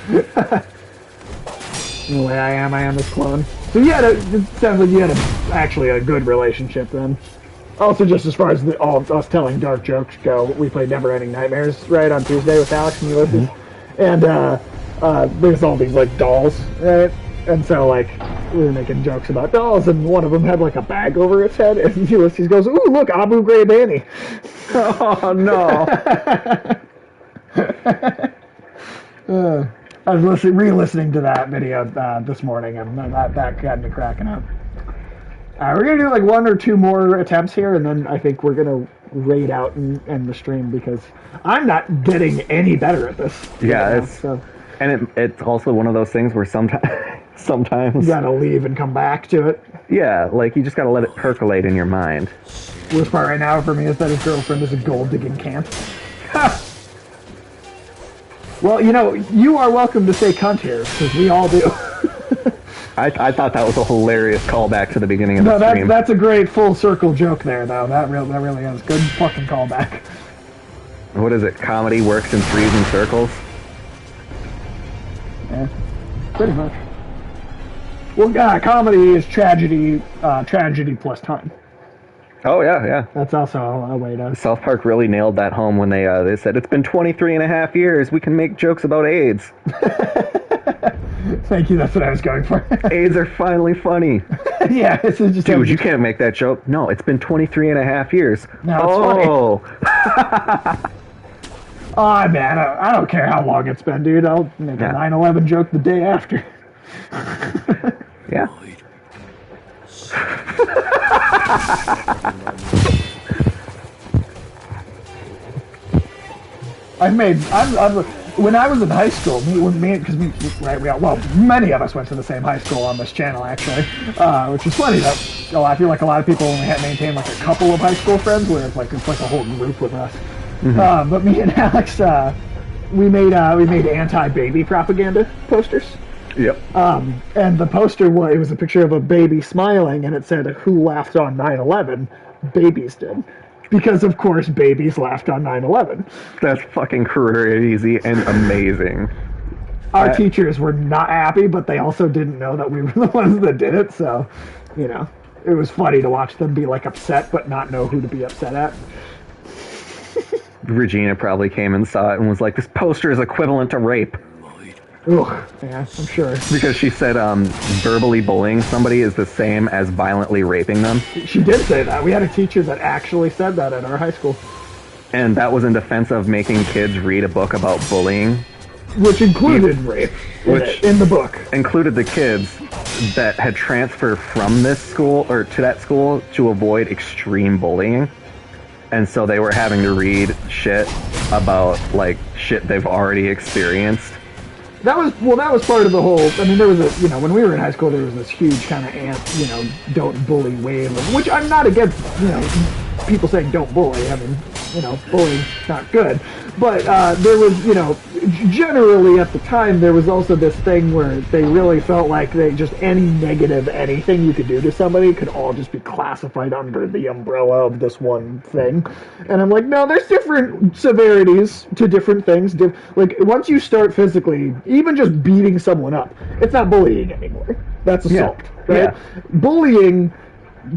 The way I am this clone. So it sounds like you had actually a good relationship then. Also, just as far as all of us telling dark jokes go, we played Never Ending Nightmares, right, on Tuesday with Alex and Ulysses. Mm-hmm. And there's all these, like, dolls, right? And so, like, we were making jokes about dolls, and one of them had, like, a bag over its head, and Ulysses goes, "Ooh, look, Abu Ghraib Annie." Oh, no. I was re-listening to that video this morning, and that got me cracking up. We're going to do like one or two more attempts here, and then I think we're going to raid out and end the stream, because I'm not getting any better at this. Yeah, it's also one of those things where sometimes you got to leave and come back to it. Yeah, like you just got to let it percolate in your mind. Worst part right now for me is that his girlfriend is a gold-digging camp. Well, you are welcome to say cunt here, because we all do. I thought that was a hilarious callback to the beginning of the stream. That's a great full circle joke there, though. That really is. Good fucking callback. What is it? Comedy works in threes and circles? Yeah, pretty much. Well, comedy is tragedy plus time. Oh, yeah. That's also a way to... South Park really nailed that home when they said, "It's been 23 and a half years, we can make jokes about AIDS." Thank you, that's what I was going for. AIDS are finally funny. Yeah, it's just... Dude, you can't make that joke. No, it's been 23 and a half years. No, it's funny. Oh, man, I don't care how long it's been, dude. I'll make a 9/11 joke the day after. Yeah. When I was in high school, many of us went to the same high school on this channel, actually, which is funny that I feel like a lot of people only maintain like a couple of high school friends, where it's like a whole group with us. Mm-hmm. But me and Alex, we made anti-baby propaganda posters. Yep. And the poster was a picture of a baby smiling, and it said, "Who laughed on 9/11? Babies did." Because, of course, babies laughed on 9/11. That's fucking crazy and amazing. Our teachers were not happy, but they also didn't know that we were the ones that did it, so, it was funny to watch them be, like, upset, but not know who to be upset at. Regina probably came and saw it and was like, "This poster is equivalent to rape." Ugh, yeah, I'm sure. Because she said verbally bullying somebody is the same as violently raping them. She did say that. We had a teacher that actually said that at our high school. And that was in defense of making kids read a book about bullying. Which included rape in the book. Included the kids that had transferred from this school, or to that school, to avoid extreme bullying. And so they were having to read shit about, like, shit they've already experienced. That was part of the whole, there was when we were in high school, there was this huge kind of don't bully wave, which I'm not against, people saying don't bully. bullying's not good. But there was, generally at the time, there was also this thing where they really felt like any negative anything you could do to somebody could all just be classified under the umbrella of this one thing. And I'm like, no, there's different severities to different things. Like, once you start physically, even just beating someone up, it's not bullying anymore. That's assault, right? Yeah. Bullying...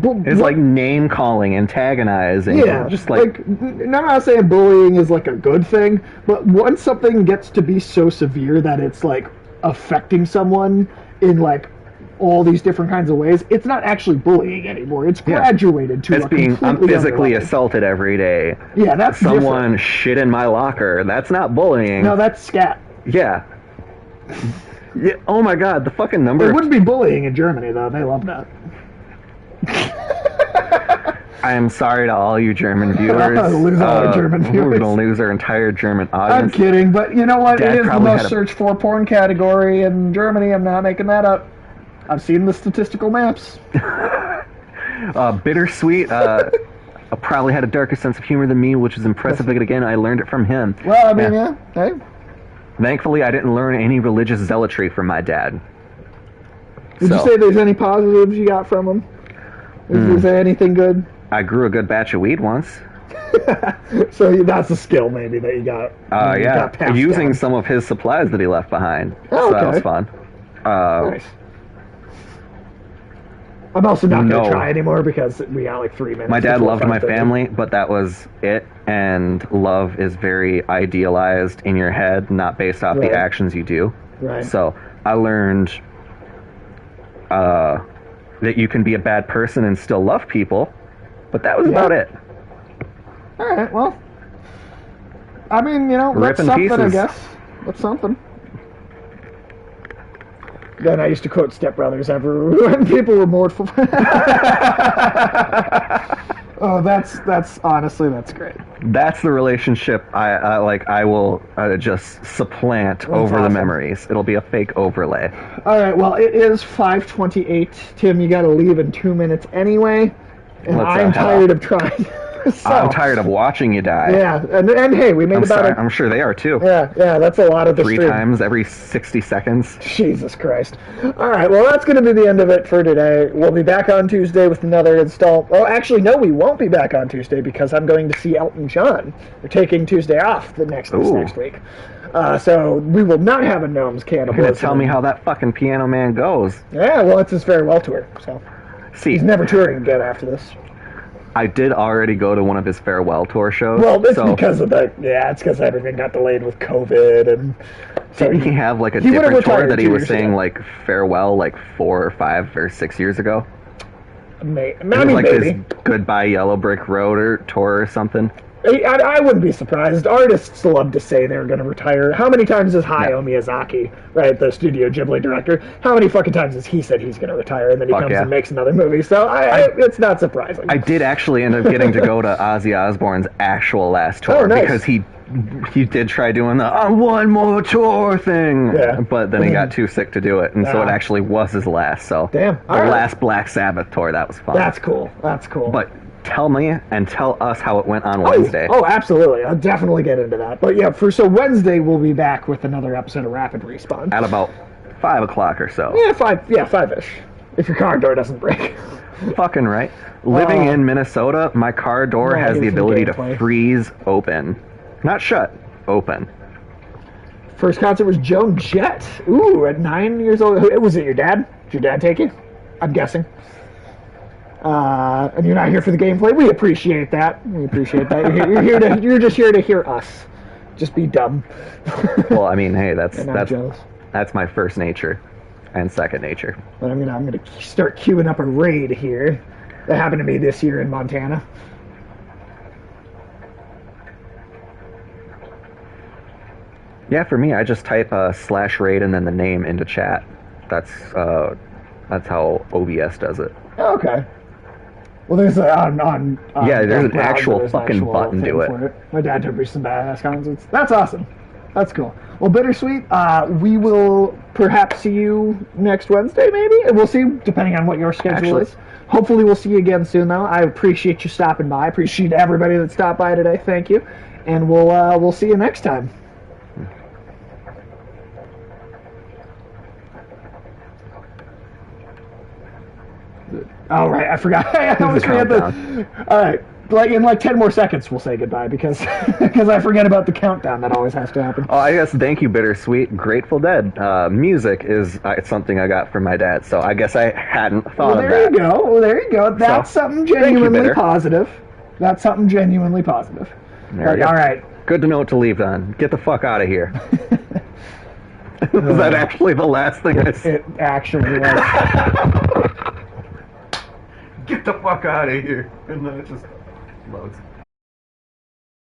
It's like name calling, antagonizing. Yeah, just I'm not saying bullying is like a good thing, but once something gets to be so severe that it's like affecting someone in like all these different kinds of ways, it's not actually bullying anymore. It's graduated to I'm physically assaulted every day. Yeah, that's someone different. Shit in my locker. That's not bullying. No, that's scat. Yeah. Yeah. Oh my God, the fucking number. It wouldn't be bullying in Germany though. They love that. I am sorry to all you German viewers. Lose all our German viewers. We're going to lose our entire German audience. I'm kidding, but you know what? Dad it is the most searched for porn category in Germany. I'm not making that up. I've seen the statistical maps. Bittersweet. Probably had a darker sense of humor than me, which is impressive. But again, I learned it from him. Well, I mean, yeah. Hey. Thankfully, I didn't learn any religious zealotry from my dad. Would you say there's any positives you got from him? Is there anything good? I grew a good batch of weed once. So that's a skill maybe that you got. Got using down. Some of his supplies that he left behind. Oh, so that was fun. Nice. I'm also not going to try anymore because we got like 3 minutes. My dad loved my family, but that was it. And love is very idealized in your head, not based off the actions you do. Right. So I learned that you can be a bad person and still love people, but that was about it. All right, well, I mean, that's something, I guess. That's something. Then I used to quote Step Brothers when people were mournful. Oh, that's honestly, that's great. That's the relationship I will just supplant over the memories. It'll be a fake overlay. All right, well, it is 5:28. Tim, you got to leave in 2 minutes anyway, and I'm tired of trying. So, I'm tired of watching you die. Yeah, and hey, we made I'm sure they are too. Yeah, that's a lot of the 3 times every 60 seconds. Jesus Christ. All right, well, that's going to be the end of it for today. We'll be back on Tuesday with another install. Oh, actually, no, we won't be back on Tuesday because I'm going to see Elton John. We're taking Tuesday off this next week. So we will not have a Gnomes Cannibalism. You're going to tell me how that fucking Piano Man goes. Yeah, well, it's his farewell tour, so. He's never touring again after this. I did already go to one of his farewell tour shows. Well, it's because of it's because everything got delayed with COVID, and so didn't he have like a different tour that he was saying like farewell like 4 or 5 or 6 years ago? Maybe. His Goodbye Yellow Brick Road tour or something. I wouldn't be surprised. Artists love to say they're going to retire. How many times has Hayao Miyazaki, right, the Studio Ghibli director, how many fucking times has he said he's going to retire, and then he comes and makes another movie? So it's not surprising. I did actually end up getting to go to Ozzy Osbourne's actual last tour because he did try doing the one more tour thing, but then he got too sick to do it, and so it actually was his last. So the last Black Sabbath tour, that was fun. That's cool. But tell me and tell us how it went on Wednesday. Oh, absolutely. I'll definitely get into that. But yeah, so Wednesday we'll be back with another episode of Rapid Respawn. At about 5 o'clock or so. Yeah, 5-ish. If your car door doesn't break. Fucking right. Living in Minnesota, my car door has the ability to freeze open. Not shut, open. First concert was Joan Jett. Ooh, at 9 years old. Was it your dad? Did your dad take you? I'm guessing. And you're not here for the gameplay. We appreciate that. You're just here to hear us. Just be dumb. Well, I mean, hey, that's my first nature and second nature. But I'm gonna start queuing up a raid here. That happened to me this year in Montana. Yeah, for me, I just type /raid and then the name into chat. That's how OBS does it. Okay. Well, there's there's an actual fucking button to it. My dad took me some badass concerts. That's awesome. That's cool. Well, Bittersweet, we will perhaps see you next Wednesday, maybe? We'll see, depending on what your schedule is. Hopefully we'll see you again soon, though. I appreciate you stopping by. I appreciate everybody that stopped by today. Thank you. And we'll see you next time. All right, I forgot. I almost forgot all right, in 10 more seconds, we'll say goodbye because I forget about the countdown that always has to happen. Oh, I guess thank you, Bittersweet. Grateful Dead. Music is something I got from my dad, so I guess I hadn't thought of that. There you go. Well, there you go. That's something genuinely positive. That's something genuinely positive. All right. Good to know what to leave on. Get the fuck out of here. Was that actually the last thing I said? It actually was. Get the fuck out of here. And then it just loads.